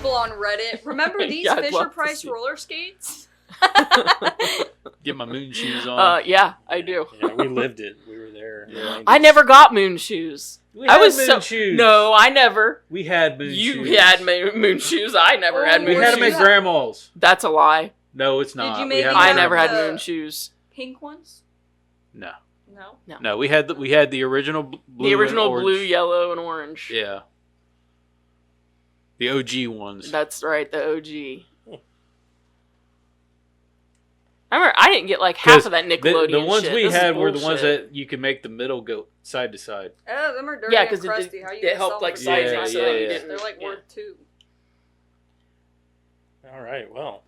people on Reddit. Remember these Fisher Price roller skates? Get my moon shoes on. Yeah, I do. Yeah, we lived it. We were there. Yeah. I never got moon shoes. We had moon shoes. No, I never. We had moon shoes. You had moon shoes. I never had moon shoes. We had them at grandma's. That's a lie. No, it's not. Did you maybe I never had moon shoes. Pink ones? No. No, we had the original blue. The original and blue, yellow, and orange. Yeah. The OG ones. That's right, the OG. I remember I didn't get like half of that Nickelodeon The ones shit. we This had is were the ones bullshit. that you could make the middle go side to side. Oh, them are dirty and crusty. How you it helped like size sizing, so you didn't. They're like worth $2. All right, well.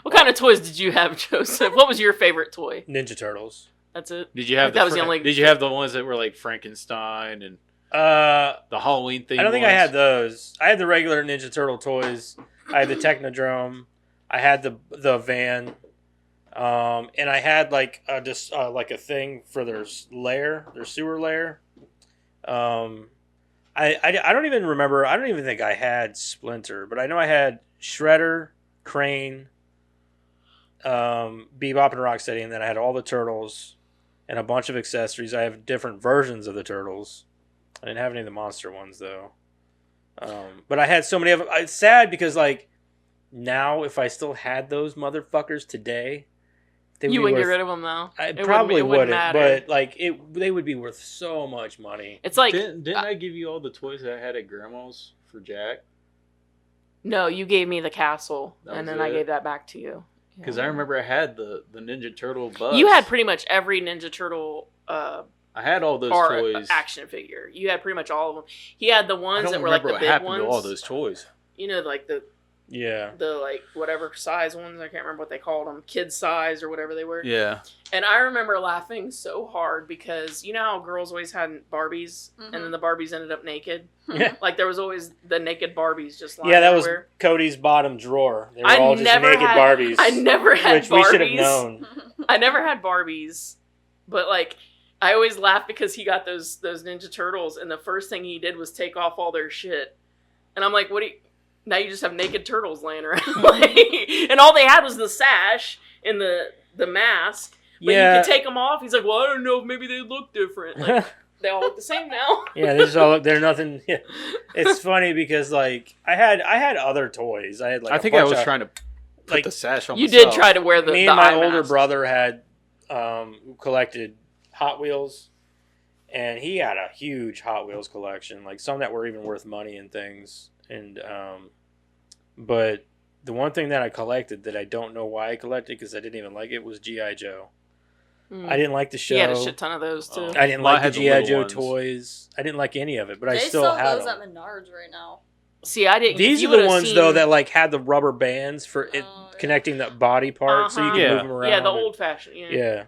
What kind of toys did you have, Joseph? What was your favorite toy? Ninja Turtles. That's it. Did you have that was the only? Did you have the ones that were like Frankenstein and the Halloween thing? I don't think I had those. I had the regular Ninja Turtle toys. I had the Technodrome. I had the van. And I had like a thing for their lair, their sewer lair. I don't even remember. I don't even think I had Splinter, but I know I had Shredder, Crane, Bebop and Rocksteady, and then I had all the Turtles and a bunch of accessories. I have different versions of the Turtles. I didn't have any of the monster ones though. But I had so many of them. It's sad because like now, if I still had those motherfuckers today. You wouldn't get rid of them though. I probably wouldn't, but like they would be worth so much money. It's like didn't I give you all the toys that I had at Grandma's for Jack? No, you gave me the castle, and then I it. gave that back to you. Because I remember I had the Ninja Turtle bus. You had pretty much every Ninja Turtle. I had all those toys. Action figure. You had pretty much all of them. He had the ones that were like the big ones. I don't remember what happened to all those toys. You know, like the like whatever size ones. I can't remember what they called them, kid size or whatever they were. Yeah. And I remember laughing so hard because you know how girls always had Barbies, and then the Barbies ended up naked. Yeah. Like there was always the naked Barbies just lying that everywhere. was Cody's bottom drawer. They were all just naked Barbies. I never had which Barbies. We should have known. I never had Barbies, but like I always laugh because he got those Ninja Turtles, and the first thing he did was take off all their shit, and I'm like, what do you? Now you just have naked turtles laying around, and all they had was the sash and the mask. But you could take them off. He's like, well, I don't know if maybe they look different. Like they all look the same now. Yeah, they just all look. They're nothing. Yeah. It's funny because like I had other toys. I had like I think I was trying to put the sash on. You myself. did try to wear the. Me and my older brother had collected Hot Wheels, and he had a huge Hot Wheels collection, like some that were even worth money and things. And but the one thing that I collected that I don't know why I collected because I didn't even like it was G.I. Joe. I didn't like the show. He had a shit ton of those too. I didn't like the G.I. Joe toys. I didn't like any of it, but I still had them. They sell those at Menards right now. See, I didn't. These are the ones though that like had the rubber bands for it connecting the body part, so you can move them around. Yeah, the old fashioned. Yeah.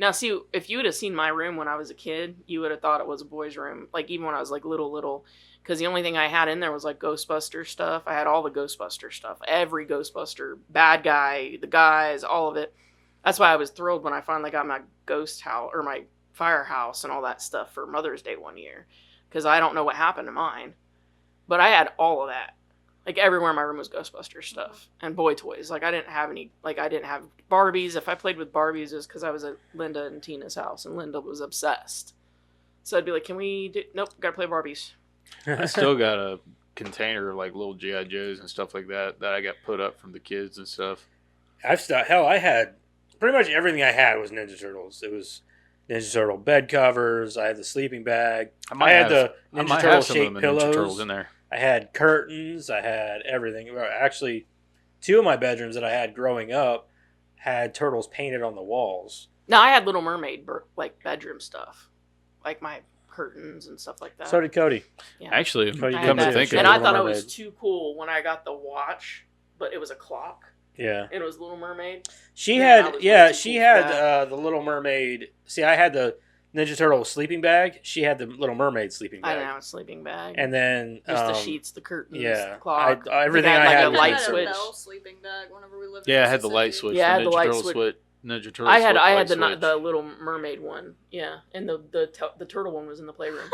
Now, see, if you would have seen my room when I was a kid, you would have thought it was a boy's room. Like even when I was like little. Because the only thing I had in there was like Ghostbuster stuff. I had all the Ghostbuster stuff. Every Ghostbuster. Bad guy, the guys, all of it. That's why I was thrilled when I finally got my ghost house or my firehouse and all that stuff for Mother's Day one year. Because I don't know what happened to mine. But I had all of that. Like everywhere in my room was Ghostbuster stuff. And boy toys. Like I didn't have any, like I didn't have Barbies. If I played with Barbies, it was because I was at Linda and Tina's house. And Linda was obsessed. So I'd be like, can we do, nope, gotta play Barbies. I still got a container of like little G.I. Joes and stuff like that I got put up from the kids and stuff. I had pretty much everything I had was Ninja Turtles. It was Ninja Turtle bed covers. I had the sleeping bag. I had the Ninja Turtle shaped pillows. Ninja Turtles in there. I had curtains. I had everything. Actually, 2 of my bedrooms that I had growing up had turtles painted on the walls. No, I had Little Mermaid like bedroom stuff, like my curtains and stuff like that. So did Cody. Yeah. Actually, Cody come to think of it. And I thought it was too cool when I got the watch, but it was a clock. Yeah. And it was Little Mermaid. She had the Little Mermaid. See, I had the Ninja Turtle sleeping bag. She had the Little Mermaid sleeping bag. I didn't have a sleeping bag. And then just the sheets, the curtains, the clock. everything I had like a was light I had switch. a Bell sleeping bag whenever we lived Yeah, in I had the light Mississippi. switch. Yeah, I had the Ninja light Turtle switch. Ninja Turtle. I had Switch. the Little Mermaid one, yeah, and the turtle one was in the playroom.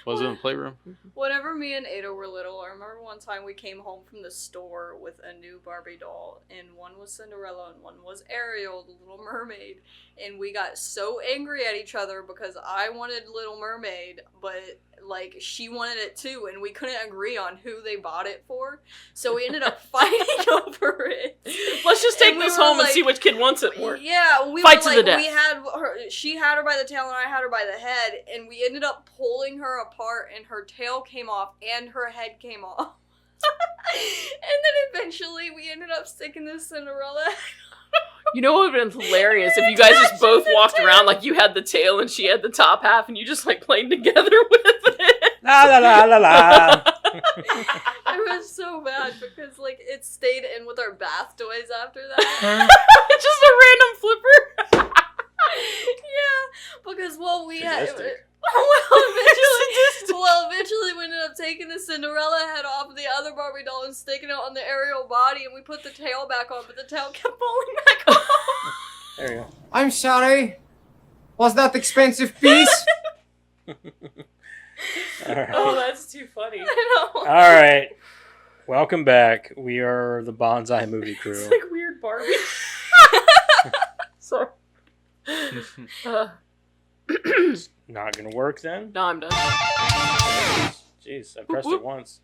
Was it in the playroom? Whenever me and Ada were little, I remember one time we came home from the store with a new Barbie doll, and one was Cinderella and one was Ariel, the Little Mermaid, and we got so angry at each other because I wanted Little Mermaid, but like she wanted it too, and we couldn't agree on who they bought it for, so we ended up fighting over it. Let's just take this home and see which kid wants it more. Yeah, we Fight were to the death. We had her. She had her by the tail, and I had her by the head, and we ended up pulling her apart, and her tail came off, and her head came off. And then eventually, we ended up sticking this Cinderella. You know what would have been hilarious if you guys just both walked around like you had the tail and she had the top half, and you just like played together with it. La la la la la. It was so bad because like it stayed in with our bath toys after that. Just a random flipper. Yeah, because we had. Sadistic. Eventually we ended up taking the Cinderella head off of the other Barbie doll and sticking it on the Ariel body, and we put the tail back on, but the tail kept falling back off. There you go. I'm sorry. Was that expensive piece? All right. Oh, that's too funny. I know. All right. Welcome back. We are the Bonsai Movie Crew. It's like weird Barbie. Sorry. Not gonna work then. No, I'm done. Jeez, I pressed it once.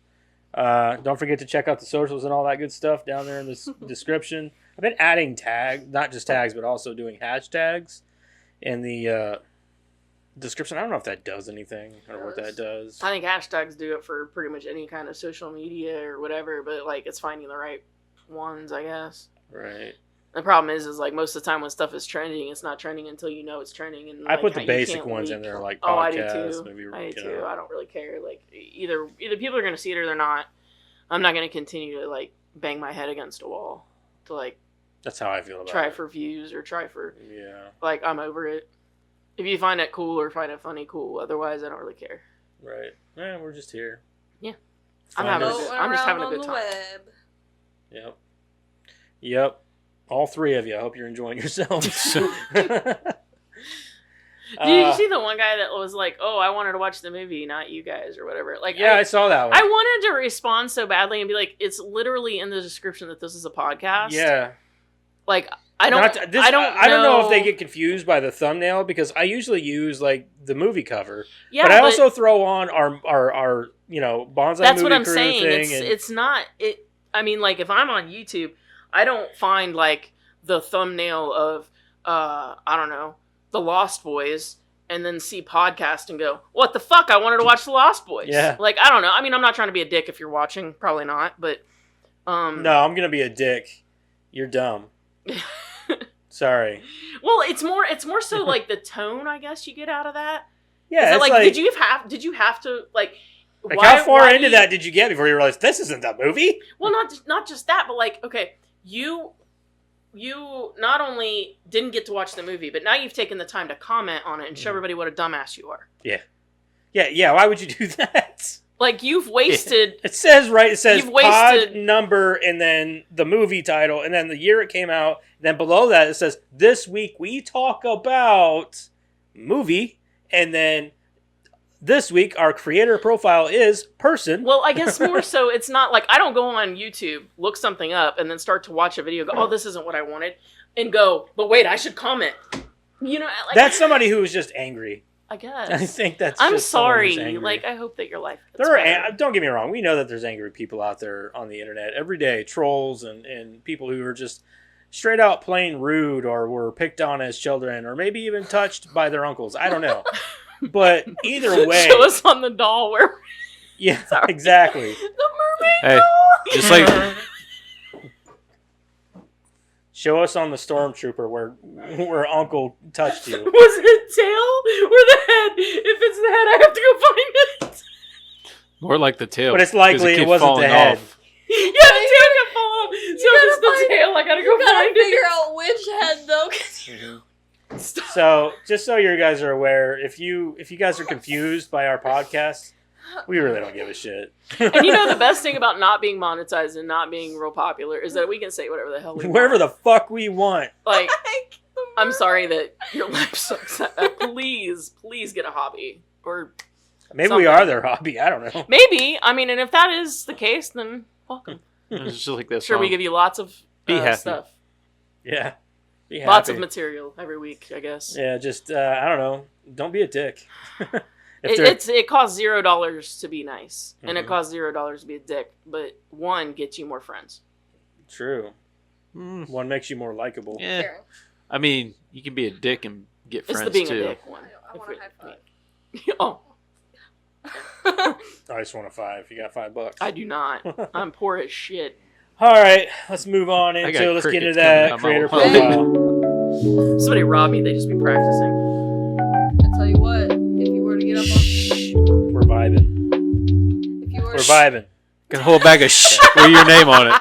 Don't forget to check out the socials and all that good stuff down there in the description. I've been adding not just tags, but also doing hashtags in the description. I don't know if that does anything or what that does. I think hashtags do it for pretty much any kind of social media or whatever, but like it's finding the right ones, I guess. Right. The problem is like most of the time when stuff is trending, it's not trending until you know it's trending. And I like, put the you basic can't ones leak. in there, like Oh, I do podcasts. too. Maybe, I do you too. know. I don't really care. Like either people are gonna see it or they're not. I'm not gonna continue to like bang my head against a wall to like That's how I feel about try it. for views or try for Yeah. like I'm over it. If you find it cool or find it funny, cool. Otherwise, I don't really care. Right. Yeah, we're just here. Yeah. Fun I'm having a is- good- I'm just having a good on the time. web. Yep. Yep. All three of you. I hope you're enjoying yourselves. Did you see the one guy that was like, "Oh, I wanted to watch the movie, not you guys," or whatever? Like, Yeah, I saw that one. I wanted to respond so badly and be like, "It's literally in the description that this is a podcast." Yeah. Like, I don't. I don't know if they get confused by the thumbnail because I usually use like the movie cover, Yeah, but I also throw on our Bonsai That's Movie what I'm Crew saying. thing. It's not it. I mean, like if I'm on YouTube, I don't find like the thumbnail of I don't know, The Lost Boys, and then see podcast and go, "What the fuck? I wanted to watch The Lost Boys." Yeah. Like I don't know. I mean, I'm not trying to be a dick if you're watching. Probably not, but No, I'm gonna be a dick. You're dumb. Sorry. Well, it's more so like the tone, I guess you get out of that. Yeah, Is it it's like, like did you have to like? how far why into that did you get before you realized this isn't the movie? Well, not just that, but like, okay, you not only didn't get to watch the movie, but now you've taken the time to comment on it and show everybody what a dumbass you are. Yeah. Why would you do that? Like you've wasted. It says You've pod wasted- number and then the movie title and then the year it came out. Then below that it says this week we talk about movie, and then this week our creator profile is person. Well, I guess more so it's not like I don't go on YouTube, look something up, and then start to watch a video. Go, oh, this isn't what I wanted, and go. But wait, I should comment. You know, like, That's somebody who is just angry. I guess. I think that's. I'm just someone who's sorry. angry. Like I hope that your life. Gets There better. are, don't get me wrong. We know that there's angry people out there on the internet every day, trolls and people who are just straight out plain rude or were picked on as children or maybe even touched by their uncles. I don't know. But either way, Show us on the doll where yeah, Sorry. exactly. the mermaid. Hey, doll. just like Show us on the stormtrooper where Uncle touched you. Was it tail or the head? If it's the head, I have to go find it. more like the tail. But it's 'cause likely it kept wasn't the falling head. off. Yeah, the tail kept falling off. So if it's the tail, I gotta go You gotta find figure it. out which head though. 'Cause So just so you guys are aware, if you guys are confused by our podcast, we really don't give a shit. And you know the best thing about not being monetized and not being real popular is that we can say whatever the hell we Wherever want. the fuck we want. Like the I'm sorry that your life sucks. Please get a hobby. Or Maybe something. we are their hobby. I don't know. Maybe. I mean, and if that is the case, then welcome. It's just like that Sure, we song. give you lots of Be happy. stuff. Yeah. Be Lots happy. of material every week, I guess. Yeah, just I don't know. Don't be a dick. If they're- It costs $0 to be nice, and it Mhm. costs $0 to be a dick. But one gets you more friends. True. Mm, One makes you more likable. yeah. Karen, I mean, you can be a dick and get It's friends the being too. a dick one. I want a high Oh, I just want a 5. You got $5. I do not. I'm poor as shit. All right, let's move on I got into. Let's get into crickets that coming creator out my profile. Somebody robbed me. They just be practicing. I tell you what, if you were to get up on, We're vibing. if you were, We're vibing. Got a whole bag of shit with your name on it.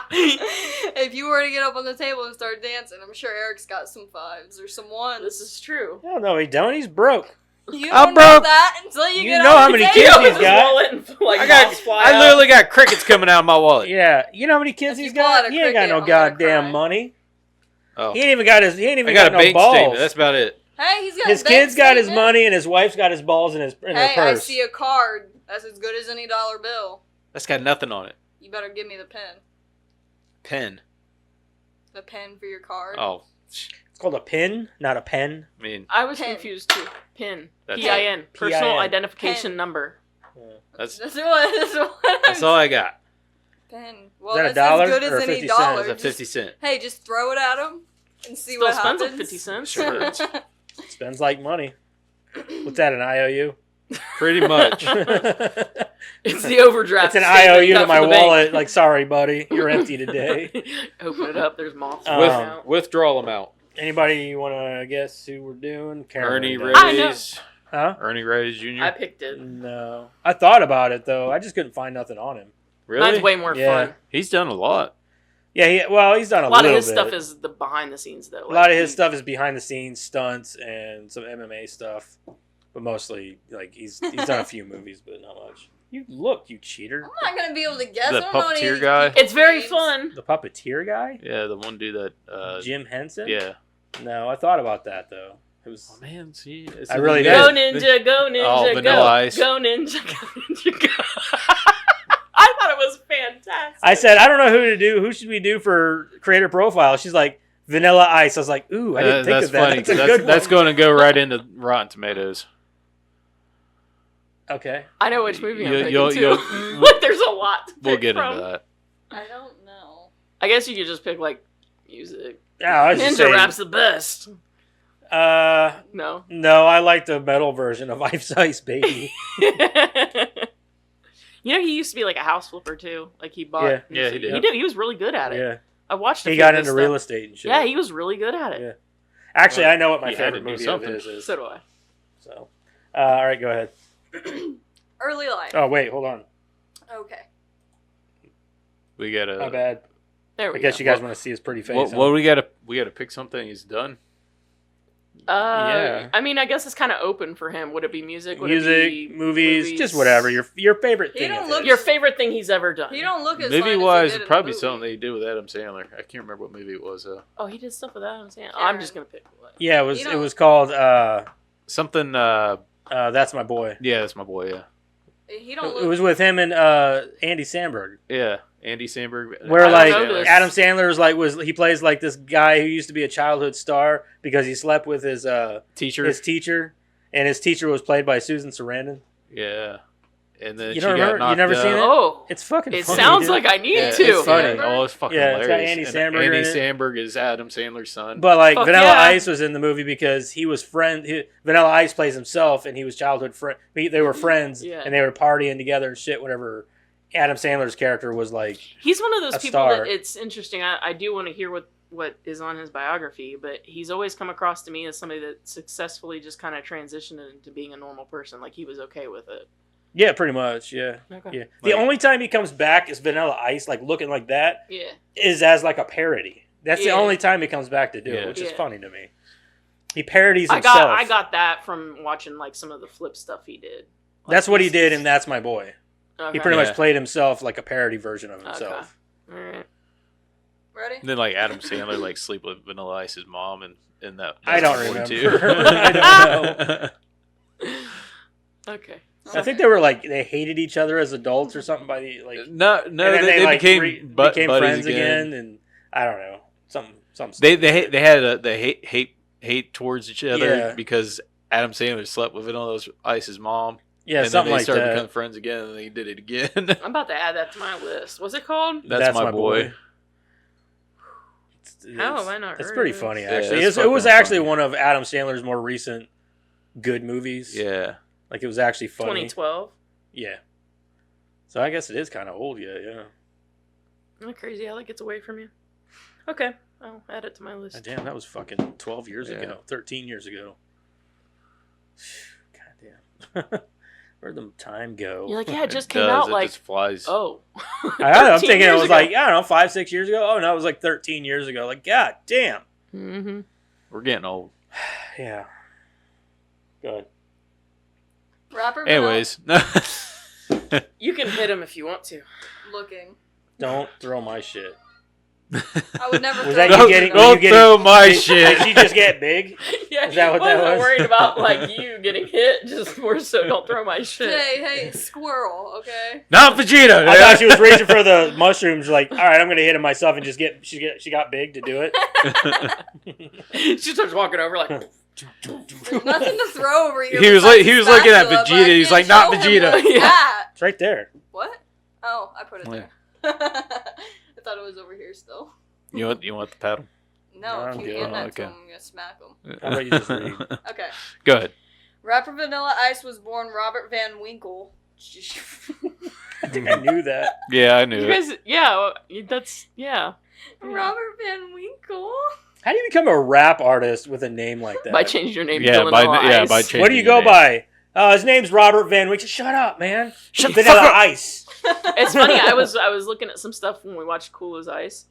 if you were to get up on the table and start dancing, I'm sure Eric's got some 5s or some 1s. This is true. No, no, he don't. He's broke. You I'm don't know broke. that until you You get know on how the many table. kids With he's his got. wallet and, like, I balls fly I out. literally got crickets coming out of my wallet. Yeah, you know how many kids If he's you pull out got? a He ain't got cricket, no I'm gonna goddamn cry. money. Oh, He ain't even got his. He ain't even I got a no bank balls. statement. That's about it. Hey, he's got His a bank kids got his statement. money, and his wife's got his balls in her Hey, I purse. see a card that's as good as any dollar bill. That's got nothing on it. You better give me the pen. Pen. The pen for your card. Oh, It's called a pin, not a pen. I mean, I was Pin. confused too. PIN. That's PIN. Personal PIN. identification Pen. number. that's That's what that's all I got. Pen. Well, that a that's dollar as good or as any 50 cents? dollar. That's a Just- 50 cent. Hey, just throw it at him and see Still what spends happens. like 50 cents. Sure. Spends like money. What's that? An IOU? Pretty much. It's the overdraft. It's an statement IOU you to got my from the bank. wallet. Like, sorry, buddy, you're empty today. Open it up. There's moths. Um, flying out. Withdrawal amount. Anybody you want to guess who we're doing? Karen Ernie already does. I know. Reyes. Huh? Ernie Reyes Jr. I picked it. No. I thought about it though. I just couldn't find nothing on him. Really? Mine's way more Yeah. fun. He's done a lot. Yeah, well, he's done a, A lot little of his bit. stuff is the behind the scenes though. A lot of his stuff is behind the scenes stunts and some MMA stuff, but mostly like he's done a few movies, but not much. You looked, you cheater. I'm not gonna be able to guess. The I don't know any puppeteer of these guy? people's It's very names. fun. The puppeteer guy, Yeah, the one dude that. Jim Henson. Yeah. No, I thought about that though. It was. Oh man, see, I really Go did. ninja, go ninja, Oh, go. Vanilla Ice. Go ninja, go ninja, go. I thought it was fantastic. I said I don't know who to do. Who should we do for creator profile? She's like Vanilla Ice. I was like, ooh, I didn't think that's of that. funny. That's a 'Cause good that's one. going to go right into Rotten Tomatoes. Okay. I know which movie I'm You'll- picking you'll- too. you'll- Like, there's a lot to We'll pick get from. into that. I don't know. I guess you could just pick like music. Yeah, I was just Ninja saying. rap's the best. No. No, I like the metal version of Ice Ice Baby. You know, he used to be like a house flipper too. Like he bought. Yeah. Yeah, he did. He did. He was really good at it. Yeah, I watched. he got into real estate and shit. Yeah, he was really good at it. Yeah. Actually, I know what my He had favorite to do movie of something. his is. So do I. So, all right, go ahead. Early life. Oh wait, hold on. Okay. We got My to. bad. There we I guess go. you guys want to see his pretty face. What, huh? what we got to? We got to pick something he's done. Yeah. I mean, I guess it's kind of open for him. Would it be music? Would it Music, be movies, just whatever. Your favorite He thing. don't of look- his. Your favorite thing he's ever done. He don't look as Movie fine as wise, he did it'd in probably the be something movie. they did with Adam Sandler. I can't remember what movie it was. Oh, he did stuff with that. I'm saying. Karen. I'm just gonna pick what. Yeah, it was. You It don't- was called. Something. That's my boy. Yeah, that's my boy. Yeah. He don't It look. was with him and Andy Samberg. Yeah. Andy Samberg. Where I like don't know this. Adam Sandler's like he plays like this guy who used to be a childhood star because he slept with his teacher, and his teacher was played by Susan Sarandon. Yeah. And then You she don't got remember? You knocked never seen out. it? Oh, It's fucking. it funny, sounds dude. like I need Yeah, to. it's funny. Remember? Oh, it's fucking Yeah, it's got hilarious. Andy And Samberg Andy in it. Samberg is Adam Sandler's son. But like Fuck Vanilla yeah. Ice was in the movie because he was Vanilla Ice plays himself, and he was childhood friend. They were friends, Yeah. and they were partying together and shit. Whatever. Adam Sandler's character was like. He's one of those A people star. that it's interesting. I do want to hear what is on his biography, but he's always come across to me as somebody that successfully just kind of transitioned into being a normal person. Like he was okay with it. Yeah, pretty much. Yeah, Okay. yeah. The Like- only time he comes back is Vanilla Ice, like looking like that, Yeah. is as like a parody. That's the Yeah. only time he comes back to do Yeah. it, which is Yeah. funny to me. He parodies I himself. got that from watching like some of the flip stuff he did. Like, That's what he he's- did, and that's my boy. Okay. He pretty Yeah. much played himself like a parody version of himself. All right. Ready? And then like Adam Sandler like sleep with Vanilla Ice's mom and that. I don't one, remember. I don't know. Okay. I think they were like they hated each other as adults or something by the like. No, And then they like, became became buddies friends again, and I don't know something. They had the hate towards each other Yeah. because Adam Sandler slept with Vanilla Ice's mom. Yeah, and something then they like started that. becoming friends again, and they did it again. I'm about to add that to my list. What's it called? That's my boy. How have I not It's heard pretty of this? funny, Yeah, actually. it's It was fucking actually funny. one of Adam Sandler's more recent good movies. Yeah. Like, it was actually funny. 2012. Yeah. So I guess it is kind of old, yeah. Isn't that crazy how that gets away from you? Okay, I'll add it to my list. Damn, that was fucking 12 years Yeah. ago. 13 years ago. God damn. Where'd the time go? You're like, yeah, it just It came does, out it like, just flies. oh. I don't know. I'm 13 thinking it years was ago. like, I don't know, 5-6 years ago. Oh, no, it was like 13 years ago. Like, god damn. Mm-hmm. We're getting old. Yeah. Good. Rapper Anyways. You can hit him if you want to. Vanilla looking. Don't throw my shit. I would never. Was throw that you it. getting- Don't you getting- throw my Did shit. she just get big? Yeah, Is that what I that wasn't was? worried about like you getting hit, just more so don't throw my shit. Hey, squirrel. Okay. Not Vegeta. I thought she was reaching for the mushrooms. Like, all right, I'm gonna hit him myself and just get. She got big to do it. She starts walking over like, There's nothing to throw over here. He was besides like- he the was looking at spatula, but Vegeta, I he's can't like, not show him Vegeta. what's Yeah. that. It's right there. What? Oh, I put it Yeah. there. I thought it was over here still. You want the paddle? No, if I'm you good. hand that Okay. to him, I'm gonna smack him. How about you just read? Okay. Go ahead. Rapper Vanilla Ice was born Robert Van Winkle. I think I knew that. Yeah, I knew you it. guys, yeah, that's, yeah. Robert Van Winkle. How do you become a rap artist with a name like that? By changing your name Yeah, to Vanilla Ice. by changing What do you your go name. by? His name's Robert Van Winkle. Shut up, man. Shut the Vanilla fuck up. Ice. It's funny. I was looking at some stuff when we watched Cool as Ice,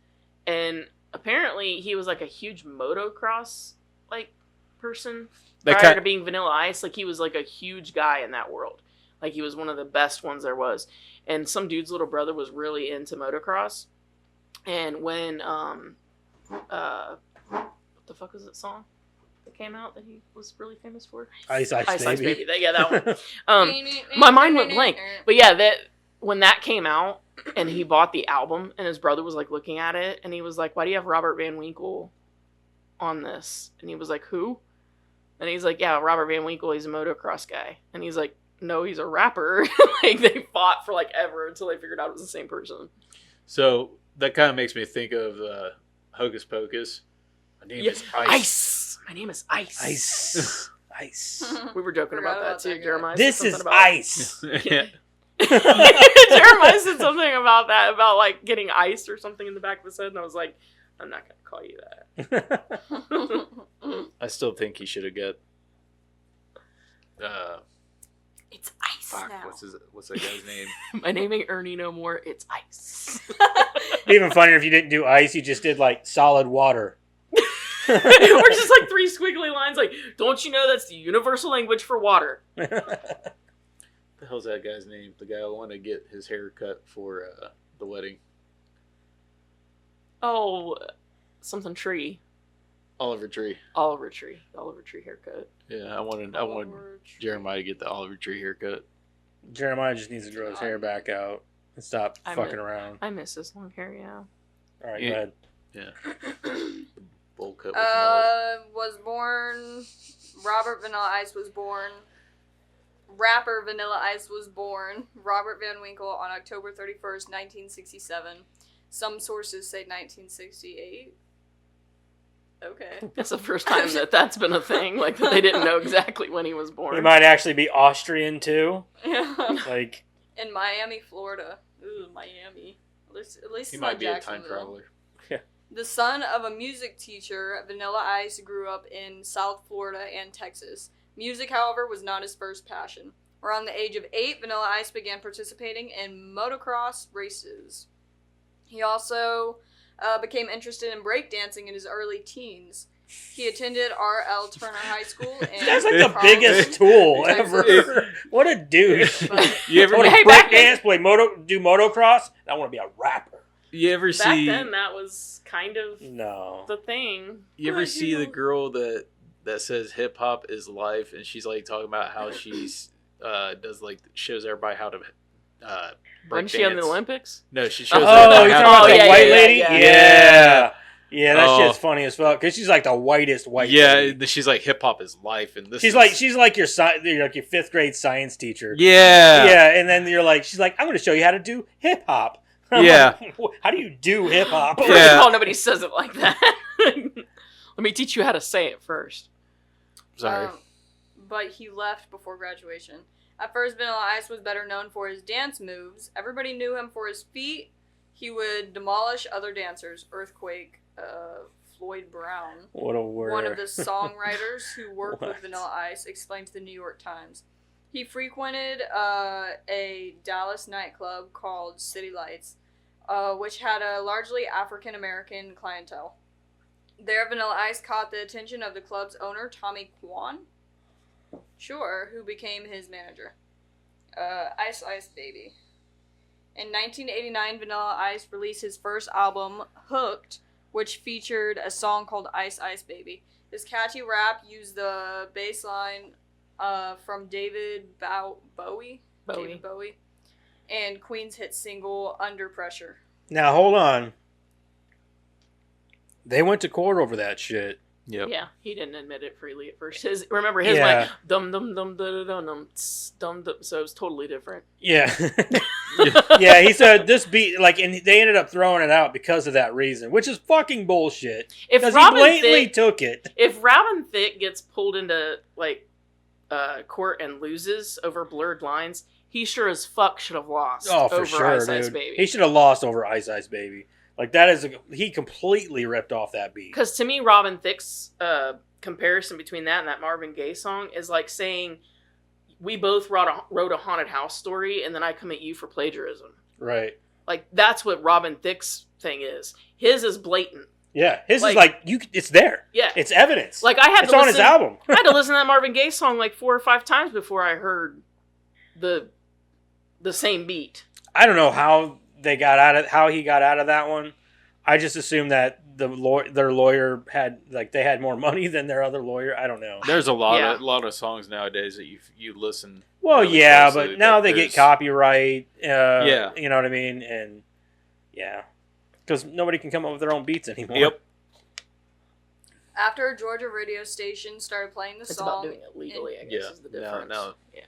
and apparently he was like a huge motocross like person That prior kind- to being Vanilla Ice. Like he was like a huge guy in that world. Like he was one of the best ones there was. And some dude's little brother was really into motocross. And when what the fuck was that song that came out that he was really famous for? Ice Ice Baby. Baby. Yeah, that one. My mind went blank. But yeah, that when that came out and he bought the album and his brother was like looking at it and he was like, "Why do you have Robert Van Winkle on this?" And he was like, "Who?" And he's like, "Yeah, Robert Van Winkle, he's a motocross guy." And he's like, "No, he's a rapper." Like they fought for like ever until they figured out it was the same person. So that kind of makes me think of Hocus Pocus. My name is Ice. Ice. My name is Ice. Ice. Ice. We were joking Forgot about that about too. that guy. Jeremiah. This said is something about- ice. Yeah. Jeremiah said something about that, about like getting ice or something in the back of his head, and I was like, I'm not gonna call you that. I still think he should have got. It's ice Fuck, now. what's that guy's name? My name ain't Ernie no more. It's Ice. Even funnier if you didn't do ice, you just did like solid water. Or just like 3 squiggly lines, like, don't you know that's the universal language for water? The hell's that guy's name? The guy who wanted to get his hair cut for the wedding. Oh, something tree. Oliver Tree. Oliver Tree. Oliver Tree haircut. Yeah, I wanted Jeremiah to get the Oliver Tree haircut. Jeremiah just needs to grow his hair back out and stop I fucking mean- around. I miss his long hair, yeah. All right, Yeah. go ahead. Yeah. Bowl cut with mullet. Was born. Robert Vanilla Ice was born. Rapper Vanilla Ice was born. Robert Van Winkle on October 31st, 1967. Some sources say 1968. Okay. That's the first time that's been a thing. Like, that they didn't know exactly when he was born. He might actually be Austrian too. Yeah. Like, In Miami, Florida. Ooh, Miami. At least He it's might not be a time Jacksonville. traveler. The son of a music teacher, Vanilla Ice grew up in South Florida and Texas. Music, however, was not his first passion. Around the age of 8, Vanilla Ice began participating in motocross races. He also became interested in breakdancing in his early teens. He attended R.L. Turner High School in that's like the Carlton, biggest tool Texas. ever. What a douche. But You ever I want Hey, to back break dance, do motocross. I want to be a rapper. You ever Back see? then, that was kind of No. the thing. You ever But, see the know. girl that says hip hop is life, and she's like talking about how she's does like shows everybody how to break Wasn't she on the dance. Olympics? No, she shows Oh, everybody you're how talking about to the yeah, white yeah, lady? yeah. Yeah, that Oh. shit's funny as fuck because she's like the whitest white Yeah, lady. she's like hip hop is life, and this She's like your your fifth grade science teacher. yeah. Yeah, and then she's like, I'm going to show you how to do hip hop. Yeah. How do you do hip hop? First Yeah. of all, nobody says it like that. Let me teach you how to say it first. Sorry. But he left before graduation. At first, Vanilla Ice was better known for his dance moves. Everybody knew him for his feet. He would demolish other dancers. Earthquake, Floyd Brown, What a word. one of the songwriters who worked with What? Vanilla Ice, explained to the New York Times. He frequented a Dallas nightclub called City Lights, which had a largely African-American clientele. There, Vanilla Ice caught the attention of the club's owner, Tommy Kwan, who became his manager. Ice Ice Baby. In 1989, Vanilla Ice released his first album, Hooked, which featured a song called Ice Ice Baby. This catchy rap used the bass line from David Bowie, and Queen's hit single Under Pressure. Now, hold on. They went to court over that shit. Yep. Yeah, he didn't admit it freely at first. Remember his Yeah. like dum dum dum dum dum dum dum dum. So it was totally different. Yeah. Yeah, he said this beat, and they ended up throwing it out because of that reason, which is fucking bullshit. If Because he Robin blatantly Thicke, took it. if Robin Thicke gets pulled into court and loses over blurred lines, he sure as fuck should have lost. Oh, for over sure, Ice dude. Ice Baby. He should have lost over Ice Ice Baby. Like, that is, he completely ripped off that beat. Because to me, Robin Thicke's comparison between that and that Marvin Gaye song is like saying we both wrote a haunted house story and then I come at you for plagiarism. Right. Like, that's what Robin Thicke's thing is. His is blatant. Yeah, his Like- is like, it's there. Yeah. It's evidence. Like, I had it's to on listen, his album. I had to listen to that Marvin Gaye song like 4 or 5 times before I heard the same beat. I don't know how he got out of that one. I just assumed that their lawyer had they had more money than their other lawyer. I don't know. There's a lot Yeah. of songs nowadays that you listen. Well, really yeah, closely but now that they get there's- copyright. Yeah. You know what I mean, and yeah, because nobody can come up with their own beats anymore. Yep. After a Georgia radio station started playing the It's song, about doing it legally, I guess, Yeah. is the difference. No. Yeah.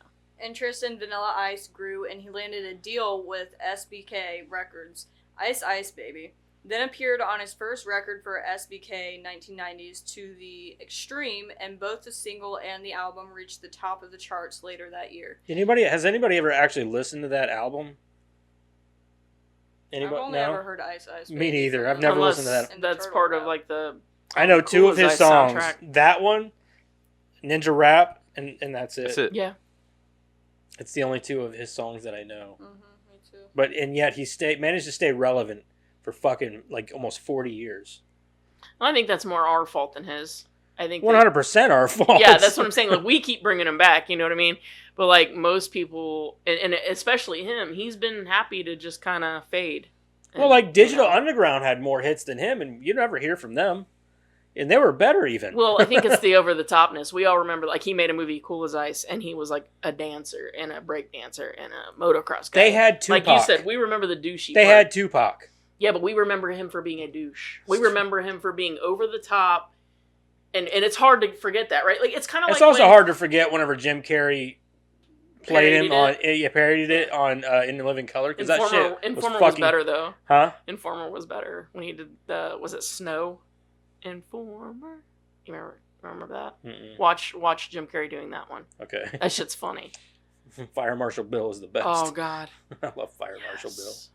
interest in Vanilla Ice grew and he landed a deal with SBK Records, Ice Ice Baby. Then appeared on his first record for SBK 1990's To the Extreme, and both the single and the album reached the top of the charts later that year. Has anybody ever actually listened to that album? I've only ever heard Ice Ice Baby. Me neither. I've from never Unless listened to that. in the that's Turtle part of Rap. like the. I know two Cool of as his Ice songs. soundtrack. That one, Ninja Rap, and that's it. That's it. Yeah. It's the only two of his songs that I know. Me too. But and yet he managed to stay relevant for fucking almost 40 years. I think that's more our fault than his. I think 100% our fault. Yeah, that's what I'm saying. Like, we keep bringing him back, you know what I mean? But like most people, and especially him, he's been happy to just kind of fade. Well, like Digital you know. Underground had more hits than him, and you never hear from them. And they were better even. Well, I think it's the over the topness. We all remember, like, he made a movie, Cool as Ice, and he was like a dancer and a break dancer and a motocross guy. They had Tupac. Like you said, we remember the douchey. They part. had Tupac. Yeah, but we remember him for being a douche. We remember him for being over the top, and it's hard to forget that, right? Like, it's kind of like It's also when- hard to forget whenever Jim Carrey played him Parodied on parodied it on In the Living Color, because that shit Informer was was better though. Huh? Informer was better when he did the was it Snow? Informer. You remember that? Mm-mm. Watch Jim Carrey doing that one. Okay. That shit's funny. Fire Marshal Bill is the best. Oh God. I love Fire Marshal Bill. Yes.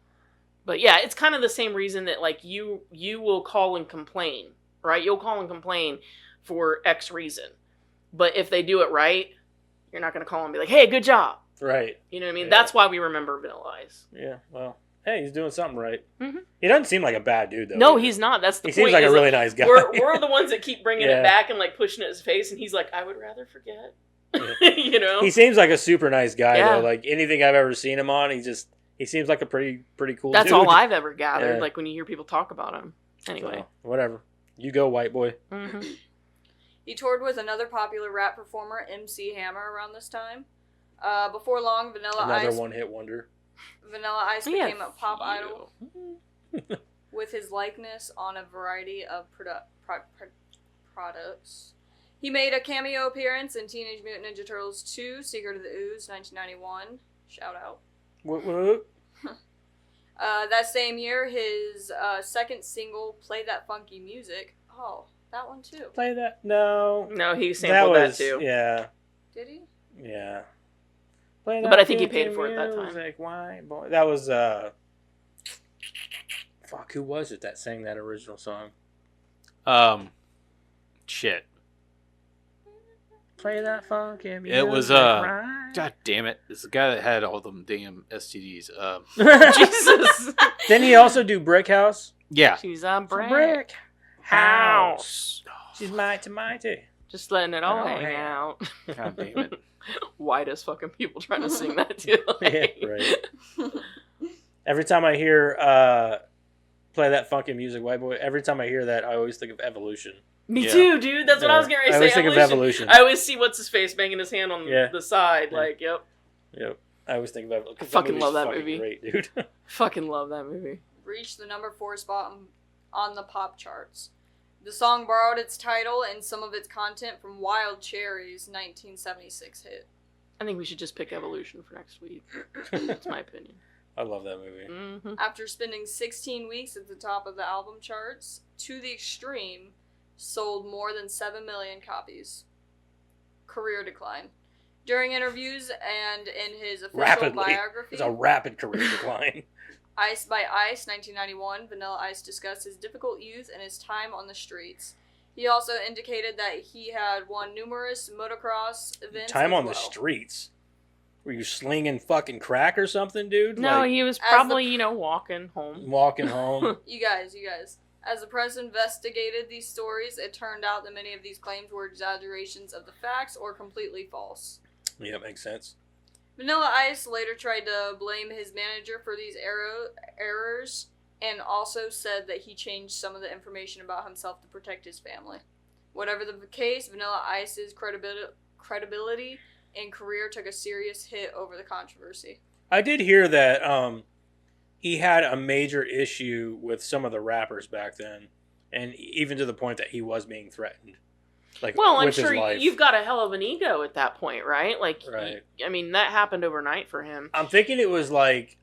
But yeah, it's kind of the same reason that like you will call and complain, right? You'll call and complain for X reason. But if they do it right, you're not going to call and be like, "Hey, good job." Right. You know what I mean? Yeah. That's why we remember Vanilla Ice. Yeah. Well, hey, he's doing something right. Mhm. He doesn't seem like a bad dude, though. No, either. he's not. That's the He point. seems like a is really nice guy. We're the ones that keep bringing Yeah. it back and like pushing it in his face, and he's like, "I would rather forget." Yeah. You know? He seems like a super nice guy, Yeah. though. Like anything I've ever seen him on, He seems like a pretty cool That's dude. all I've ever gathered. Yeah. Like when you hear people talk about him. Anyway. So, whatever. You go, white boy. Mm-hmm. He toured with another popular rap performer, MC Hammer, around this time. Before long, Another one-hit wonder. Vanilla Ice Yeah, became a pop idol with his likeness on a variety of products. He made a cameo appearance in Teenage Mutant Ninja Turtles 2, Secret of the Ooze, 1991. Shout out. What? That same year, his second single, Play That Funky Music. Oh, that one too. Play that? No. No, he sampled that too. Yeah. Did he? Yeah. But I think he paid for it that time. Music, white boy. That was fuck, who was it that sang that original song? Shit. Play that funky music. It was right. God damn it! It's the guy that had all them damn STDs. Jesus. Didn't he also do Brick House? Yeah. She's a brick Brick house. She's mighty. Just letting it all Oh, hang yeah. out. God damn it. White as fucking people trying to sing that too. Yeah, right. Every time I hear play that funky music, white boy, every time I hear that, I always think of Evolution. Me Yeah. too, dude. That's what I was getting ready I to always say. think of Evolution. I always see what's his face banging his hand on Yeah. the side. Yeah. Like, yep. Yep. I always think of Evolution. I fucking love that fucking movie. Great, dude. Fucking love that movie. Reached the number 4 spot on the pop charts. The song borrowed its title and some of its content from Wild Cherry's 1976 hit. I think we should just pick Evolution for next week. That's my opinion. I love that movie. Mm-hmm. After spending 16 weeks at the top of the album charts, To the Extreme sold more than 7 million copies. Career decline. During interviews and in his official Rapidly. biography, It's a rapid career decline. Ice by Ice, 1991, Vanilla Ice discussed his difficult youth and his time on the streets. He also indicated that he had won numerous motocross events. Time as on well. the streets. Were you slinging fucking crack or something, dude? No, Like, he was As probably, walking home. walking home. You guys. As the press investigated these stories, it turned out that many of these claims were exaggerations of the facts or completely false. Yeah, makes sense. Vanilla Ice later tried to blame his manager for these errors and also said that he changed some of the information about himself to protect his family. Whatever the case, Vanilla Ice's credibility and career took a serious hit over the controversy. I did hear that he had a major issue with some of the rappers back then, and even to the point that he was being threatened. Like, Well, I'm with his sure life. you've got a hell of an ego at that point, right? Like, Right. I mean, that happened overnight for him. I'm thinking it was like,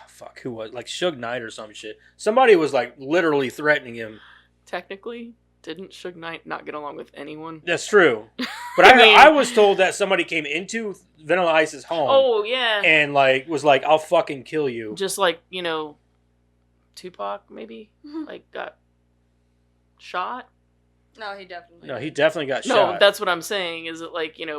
fuck, who was like Suge Knight or some shit. Somebody was like literally threatening him. Technically, didn't Suge Knight not get along with anyone? That's true, but I mean- I was told that somebody came into Vanilla Ice's home Oh, yeah. and like was like, "I'll fucking kill you." Just like, Tupac, maybe? Like, got shot? No, he definitely No, he did. definitely got No, shot. that's what I'm saying. Is it like, I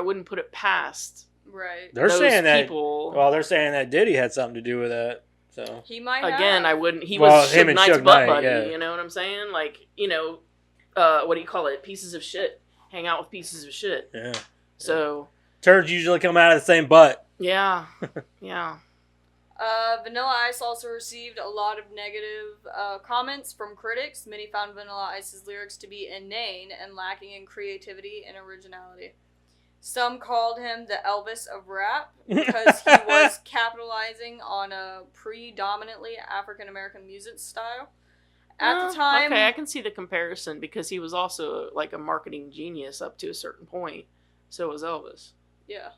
wouldn't put it past Right. They're those saying that. people. Well, they're saying that Diddy had something to do with that. So He might Again, have. I wouldn't. He Well, was him Suge and Knight's Suge butt Knight, buddy. yeah. You know what I'm saying? Like, what do you call it? Pieces of shit. Hang out with pieces of shit. yeah, So, turds usually come out of the same butt. yeah. Yeah. Vanilla Ice also received a lot of negative comments from critics. Many found Vanilla Ice's lyrics to be inane and lacking in creativity and originality. Some called him the Elvis of rap because he was capitalizing on a predominantly African-American music style. At Well, the time... Okay, I can see the comparison because he was also like a marketing genius up to a certain point. So was Elvis. Yeah,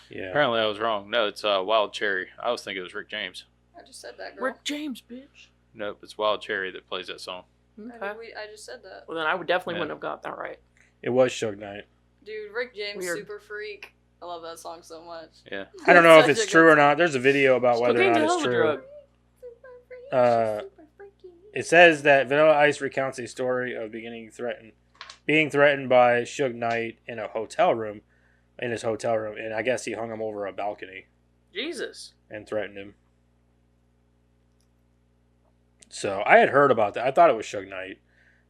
Yeah, Apparently I was wrong. No, it's Wild Cherry. I was thinking it was Rick James. I just said that, girl. Rick James, bitch. Nope, it's Wild Cherry that plays that song. Okay. I just said that. Well, then I would definitely Yeah. wouldn't have got that right. it was Suge Knight. Dude, Rick James, Weird. Super Freak. I love that song so much. Yeah. I don't know if Such it's a true good or not. There's a video about whether or Cocaine's not a it's hell of a true. drug. It says that Vanilla Ice recounts a story of being threatened by Suge Knight in his hotel room, and I guess he hung him over a balcony Jesus. and threatened him. So I had heard about that. I thought it was Suge Knight,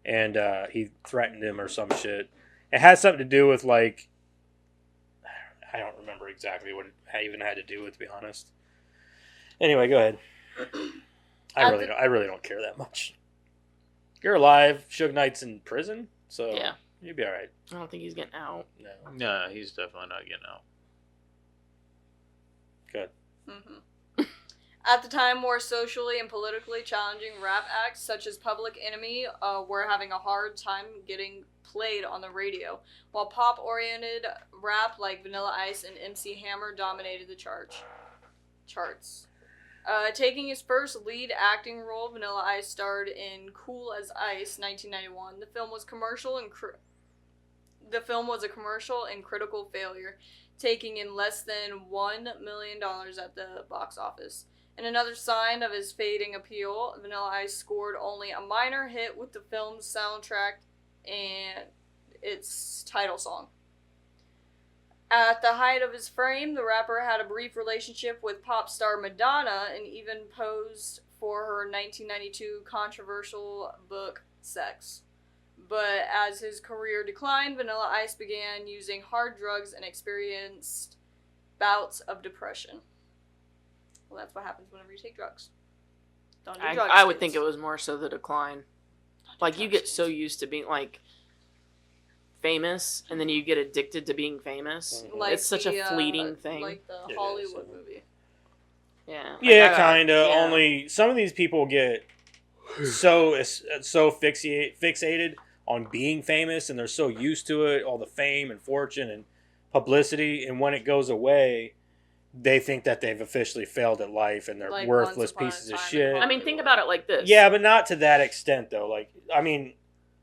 and he threatened him or some shit. It had something to do with like, I don't remember exactly what it even had to do with, to be honest. Anyway, go ahead. I really don't care that much. You're alive. Suge Knight's in prison, so Yeah. you'd be all right. I don't think he's getting out. No, No, he's definitely not getting out. good. Mm-hmm. At the time, more socially and politically challenging rap acts such as Public Enemy were having a hard time getting played on the radio, while pop-oriented rap like Vanilla Ice and MC Hammer dominated the charts. Taking his first lead acting role, Vanilla Ice starred in Cool as Ice, 1991. The film was a commercial and critical failure, taking in less than $1 million at the box office. In another sign of his fading appeal, Vanilla Ice scored only a minor hit with the film's soundtrack and its title song. At the height of his fame, the rapper had a brief relationship with pop star Madonna and even posed for her 1992 controversial book, Sex. But as his career declined, Vanilla Ice began using hard drugs and experienced bouts of depression. Well, that's what happens whenever you take drugs. Don't do drugs, I would kids. think it was more so the decline. Like, you get so used to being, like, famous, and then you get addicted to being famous. Like it's such a fleeting thing. Like the It Hollywood is. movie. Yeah. Yeah, kind of. yeah. Only some of these people get so fixated on being famous, and they're so used to it, all the fame and fortune and publicity, and when it goes away, they think that they've officially failed at life and they're Like worthless Once Upon a pieces of Time in shit. I mean, think about it like this. Yeah, but not to that extent, though. Like, I mean,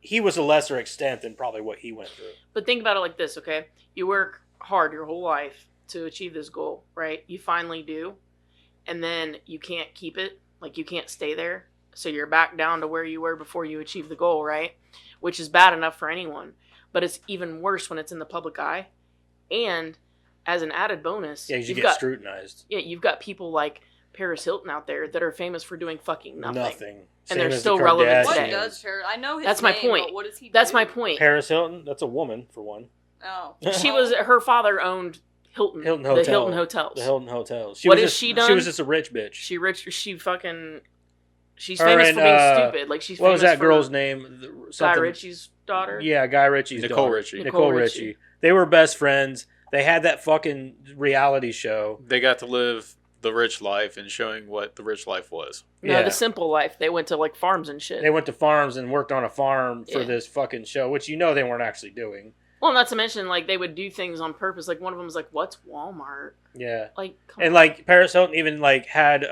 he was a lesser extent than probably what he went through. But think about it like this, okay? You work hard your whole life to achieve this goal, right? You finally do. And then you can't keep it. Like, you can't stay there. So you're back down to where you were before you achieve the goal, right? Which is bad enough for anyone. But it's even worse when it's in the public eye. And as an added bonus, Yeah, you you've get got scrutinized. Yeah, you've got people like Paris Hilton out there that are famous for doing fucking nothing. Nothing. And they're Same as still the relevant Kardashians. What today. does Paris? I know his That's name, my point. but what does he That's do? my point. Paris Hilton, that's a woman, for one. Oh. She was her father owned Hilton, Hilton the Hotel. Hilton hotels. The Hilton Hotels. What was has just, she done? She was just a rich bitch. She's Her famous and, for being stupid. Like she's What was famous that for girl's name? Guy Something- Ritchie's daughter. Yeah, Guy Ritchie's Nicole daughter. Richie. Nicole Richie. Richie. They were best friends. They had that fucking reality show. They got to live the rich life and showing what the rich life was. No, Yeah. the simple life. They went to like farms and shit. They went to farms and worked on a farm for Yeah. this fucking show, which they weren't actually doing. Well, not to mention like they would do things on purpose. Like one of them was like, "What's Walmart?" Yeah. Like, come And on. like Paris Hilton even like had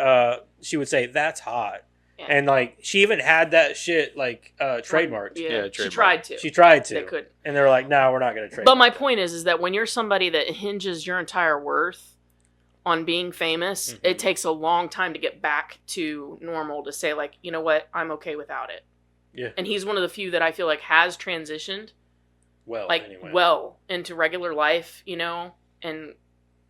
she would say that's hot. Yeah. And like she even had that shit like trademarked. Yeah, Yeah, she trademark. tried to. She tried to. They could. And they were like, "No, we're not going to trade." But my point is that when you're somebody that hinges your entire worth on being famous, Mhm. it takes a long time to get back to normal to say like, you know what, I'm okay without it. Yeah. And he's one of the few that I feel like has transitioned well, like anyway. well into regular life, you know, and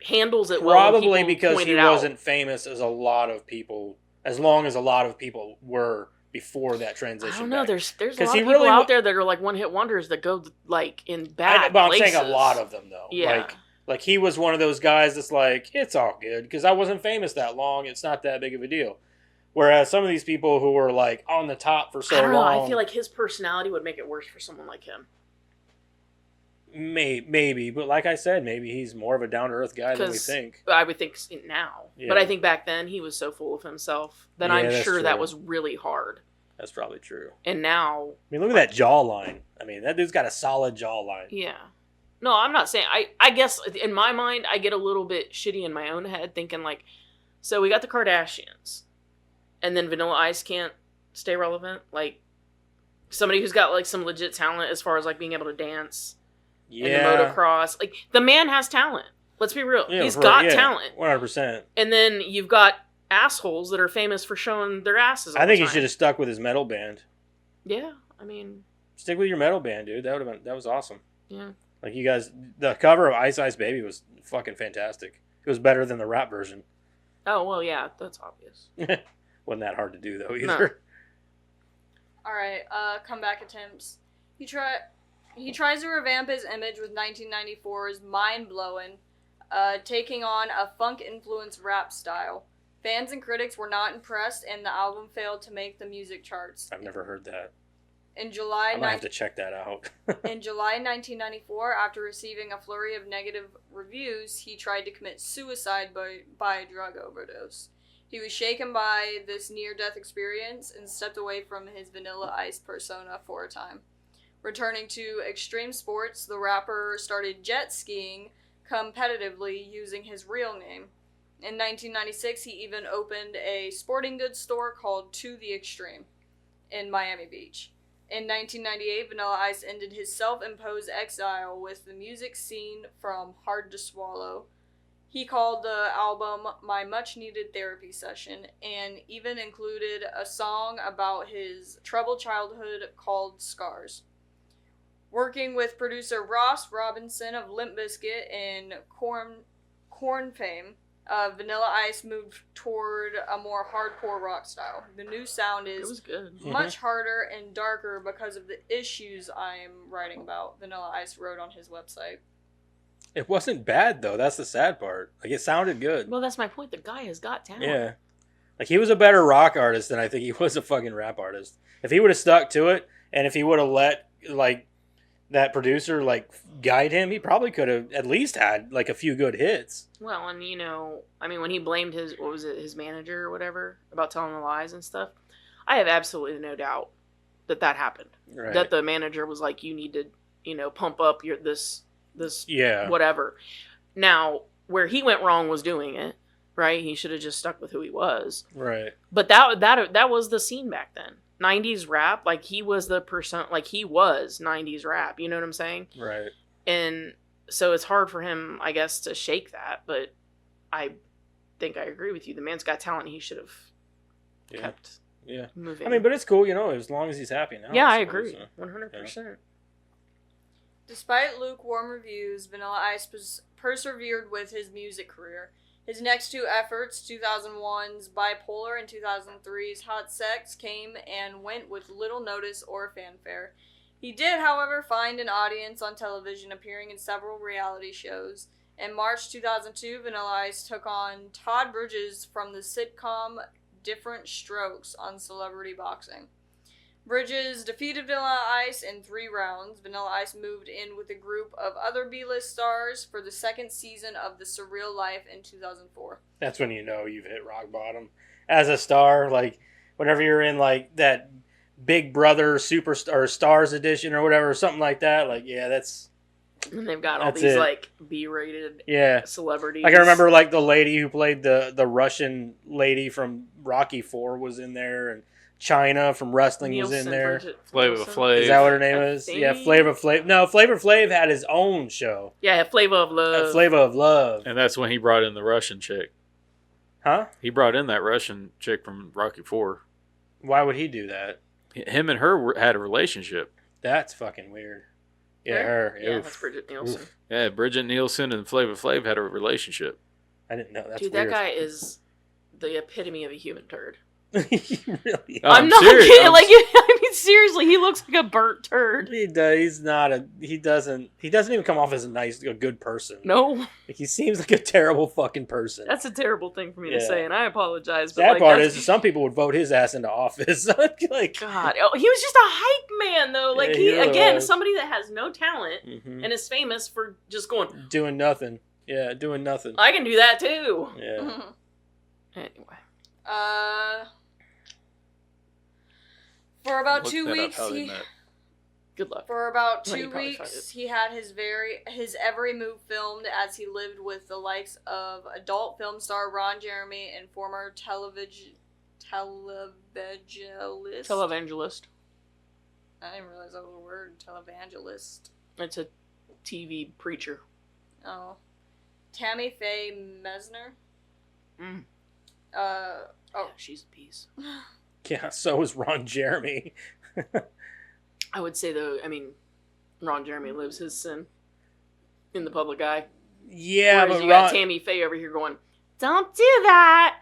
handles it well. when Probably people because point he it out. wasn't famous as a lot of people, as long as a lot of people were before that transition. I don't know. back. There's a 'Cause lot he of people really out wa- there that are like one hit wonders that go like in bad but I'm places. saying a lot of them though. Yeah. Like he was one of those guys that's like, it's all good because I wasn't famous that long. It's not that big of a deal. Whereas some of these people who were like on the top for so I don't know. long, I feel like his personality would make it worse for someone like him. maybe, but like I said, maybe he's more of a down to earth guy than we 'Cause think. I would think now, Yeah. but I think back then he was so full of himself that Yeah, I'm that's sure that true. was really hard. That's probably true. And now, I mean, look at that jawline. I mean, that dude's got a solid jawline. yeah. No, I'm not saying. I guess in my mind, I get a little bit shitty in my own head thinking like, so we got the Kardashians, and then Vanilla Ice can't stay relevant. Like somebody who's got like some legit talent as far as like being able to dance and the motocross. Like the man has talent. Let's be real. Yeah, He's got yeah, talent. 100%. And then you've got assholes that are famous for showing their asses all I think the he time. should have stuck with his metal band. Yeah, I mean, Stick with your metal band, dude. That was awesome. yeah. Like you guys, the cover of Ice Ice Baby was fucking fantastic. It was better than the rap version. Oh, well, yeah, that's obvious. Wasn't that hard to do though either. Alright, comeback attempts. He tries to revamp his image with 1994's Mind Blowin', taking on a funk-influenced rap style. Fans and critics were not impressed, and the album failed to make the music charts. I've never heard that. In July, I might have to check that out. in July 1994, after receiving a flurry of negative reviews, he tried to commit suicide by a drug overdose. He was shaken by this near-death experience and stepped away from his Vanilla Ice persona for a time. Returning to extreme sports, the rapper started jet skiing competitively using his real name. In 1996, he even opened a sporting goods store called To the Extreme in Miami Beach. In 1998, Vanilla Ice ended his self-imposed exile with the music scene from Hard to Swallow. He called the album My Much Needed Therapy Session and even included a song about his troubled childhood called Scars. Working with producer Ross Robinson of Limp Bizkit and Korn fame, Vanilla Ice moved toward a more hardcore rock style. The new sound It is was good. much harder and darker because of the issues I am writing about, Vanilla Ice wrote on his website. It wasn't bad, though. That's the sad part. Like, it sounded good. Well, that's my point. The guy has got talent. Yeah. Like, he was a better rock artist than I think he was a fucking rap artist. If he would have stuck to it, and if he would have let, like, that producer, like, guide him, he probably could have at least had, like, a few good hits. Well, and I mean, when he blamed his manager or whatever about telling the lies and stuff, I have absolutely no doubt that happened. Right. That the manager was like, you need to, pump up this Yeah. whatever. Now, where he went wrong was doing it, right? He should have just stuck with who he was. Right. But that was the scene back then. 90s rap, like he was the person, like he was 90s rap, you know what I'm saying? Right. And so it's hard for him, I guess, to shake that, but I think I agree with you. The man's got talent, he should have kept moving. I mean, but it's cool, as long as he's happy now. yeah, I agree. 100%. Despite lukewarm reviews, Vanilla Ice persevered with his music career. His next two efforts, 2001's Bipolar and 2003's Hot Sex, came and went with little notice or fanfare. He did, however, find an audience on television, appearing in several reality shows. In March 2002, Vanilla Ice took on Todd Bridges from the sitcom Different Strokes on Celebrity Boxing. Bridges defeated Vanilla Ice in 3 rounds. Vanilla Ice moved in with a group of other B-list stars for the second season of The Surreal Life in 2004. That's when you've hit rock bottom. As a star, like, whenever you're in, like, that Big Brother Superstar or Stars edition or whatever, something like that, like, yeah, that's... And they've got all That's these, it. like, B-rated celebrities. Like, I remember, like, the lady who played the Russian lady from Rocky IV was in there, and China from wrestling was in there. Flavor Flav. Is that what her name is? Yeah, Flavor Flav. No, Flavor Flav had his own show. Yeah, Flavor of Love. Flavor of Love. And that's when he brought in the Russian chick. Huh? He brought in that Russian chick from Rocky IV. Why would he do that? Him and her had a relationship. That's fucking weird. Yeah, her. Yeah, Oof. that's Bridget Nielsen. Oof. Yeah, Bridget Nielsen and Flavor Flav had a relationship. I didn't know. That's Dude, weird. that guy is the epitome of a human turd. He really Oh, I'm not serious. kidding. Like, I mean, seriously, he looks like a burnt turd. He does. He's not a. He doesn't even come off as a good person. No, Like, he seems like a terrible fucking person. that's a terrible thing for me to Yeah. say, and I apologize. But Sad like, part that's- is some people would vote his ass into office. Like, God, oh, he was just a hype man, though. Like, Yeah, he he really again, was. somebody that has no talent mhm. and is famous for just going, doing nothing. Yeah, doing nothing. I can do that too. Yeah. Anyway, For about Look 2 that up, weeks, how they met. good luck. For about Well, you 2 probably find weeks, it. he had his every move filmed as he lived with the likes of adult film star Ron Jeremy and former televangelist. Televangelist. I didn't realize that was a word. Televangelist. It's a TV preacher. Oh, Tammy Faye Mesner. Mm. Oh, Yeah, she's a piece. Yeah, so is Ron Jeremy. I would say though, I mean, Ron Jeremy lives his sin in the public eye. Yeah, Whereas but you got Ron, Tammy Faye over here going, "Don't do that."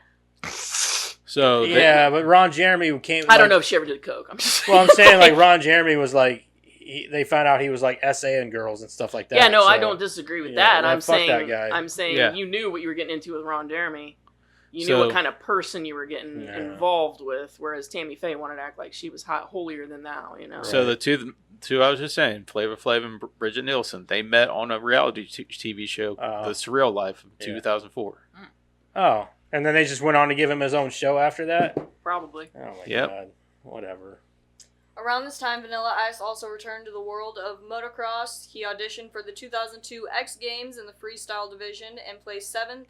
So yeah, but Ron Jeremy came. I don't know if she ever did coke. I'm just Well, I'm saying like Ron Jeremy was like they found out he was like essaying girls and stuff like that. Yeah, no, so, I don't disagree with yeah, that. I'm fuck saying, that guy. I'm saying Yeah. you knew what you were getting into with Ron Jeremy. You So- knew what kind of person you were getting Yeah. involved with, whereas Tammy Faye wanted to act like she was holier than thou, you know? Right. So the two I was just saying, Flavor Flav and Bridget Nielsen, they met on a reality TV show, Oh. The Surreal Life of Yeah. 2004. Oh, and then they just went on to give him his own show after that? Probably. Oh my Yep. god. Whatever. Around this time, Vanilla Ice also returned to the world of motocross. He auditioned for the 2002 X Games in the freestyle division and placed 7th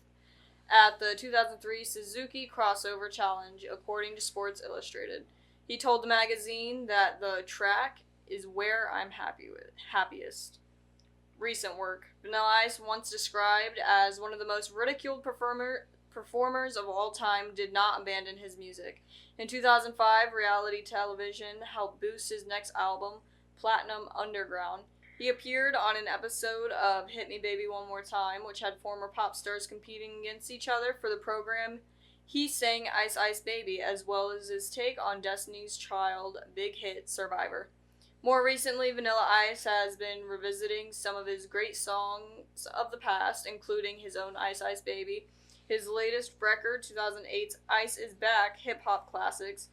at the 2003 Suzuki Crossover Challenge, according to Sports Illustrated. He told the magazine that the track is where I'm happiest. Recent work. Vanilla Ice, once described as one of the most ridiculed performers of all time, did not abandon his music. In 2005, reality television helped boost his next album, Platinum Underground. He appeared on an episode of Hit Me Baby One More Time, which had former pop stars competing against each other for the program. He sang Ice Ice Baby, as well as his take on Destiny's Child big hit Survivor. More recently, Vanilla Ice has been revisiting some of his great songs of the past, including his own Ice Ice Baby. His latest record, 2008's Ice Is Back, hip-hop classics,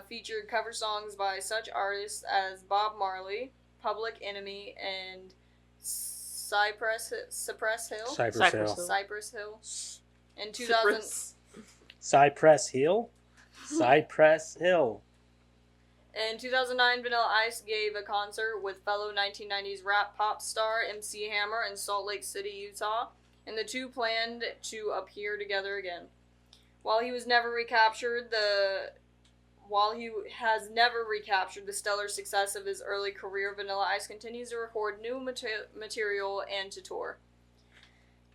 featured cover songs by such artists as Bob Marley, Public Enemy, and Cypress Hill. Cypress Hill. Cypress Hill. In 2000, Cypress Hill? Cypress Hill. In 2009, Vanilla Ice gave a concert with fellow 1990s rap pop star MC Hammer in Salt Lake City, Utah, and the two planned to appear together again. While he has never recaptured the stellar success of his early career, Vanilla Ice continues to record new material and to tour.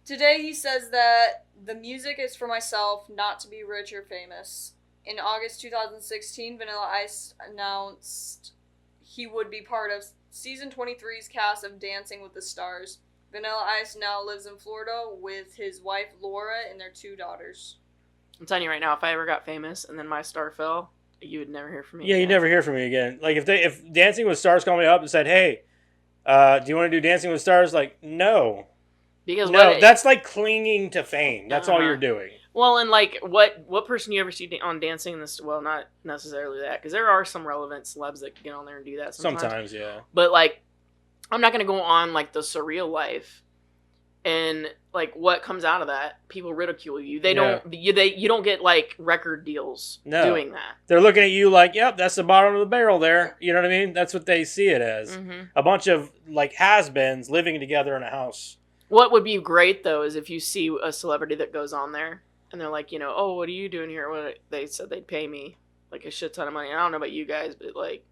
Today he says that the music is for myself, not to be rich or famous. In August 2016, Vanilla Ice announced he would be part of season 23's cast of Dancing with the Stars. Vanilla Ice now lives in Florida with his wife Laura and their 2 daughters. I'm telling you right now, if I ever got famous and then my star fell, you would never hear from me. Yeah, you again. never hear from me again. Like if Dancing with Stars called me up and said, "Hey, do you want to do Dancing with Stars?" Like, no, Because no, that's like clinging to fame. That's all Uh-huh. you're doing. well, and like what person you ever see on Dancing in this? Well, not necessarily that, because there are some relevant celebs that can get on there and do that Sometimes, yeah. But like, I'm not gonna go on like the Surreal Life, and like what comes out of that, people ridicule you. They Yeah. don't. You don't get like record deals No. doing that. They're looking at you like, "Yep, that's the bottom of the barrel there." You know what I mean? That's what they see it as. Mm-hmm. A bunch of like has-beens living together in a house. What would be great though is if you see a celebrity that goes on there and they're like, oh, what are you doing here? What they said they'd pay me like a shit ton of money. I don't know about you guys, but like,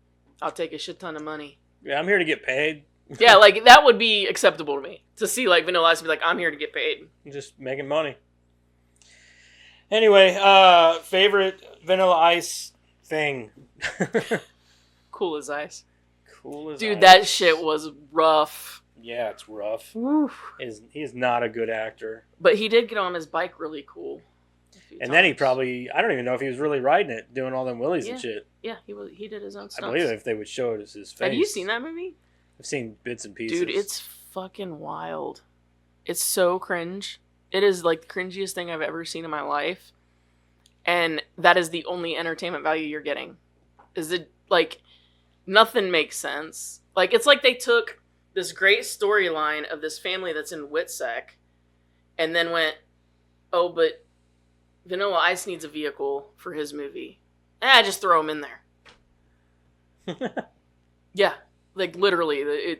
I'll take a shit ton of money. Yeah, I'm here to get paid. Yeah, like that would be acceptable to me to see like Vanilla Ice be like, I'm here to get paid. I'm just making money. Anyway, favorite Vanilla Ice thing. Cool as ice, Cool as dude. ice. That shit was rough. Yeah, it's rough. Oof. He's not a good actor. But he did get on his bike really cool. a few And then he times. probably, I don't even know if he was really riding it, doing all them willies and shit. Yeah, he did his own I stunts. believe if they would show it as his face. Have you seen that movie? I've seen bits and pieces. Dude, it's fucking wild. It's so cringe. It is like the cringiest thing I've ever seen in my life. And that is the only entertainment value you're getting. Is it like nothing makes sense. Like it's like they took this great storyline of this family that's in Witsec and then went, "Oh, but Vanilla Ice needs a vehicle for his movie. Just throw him in there." Yeah. Like literally,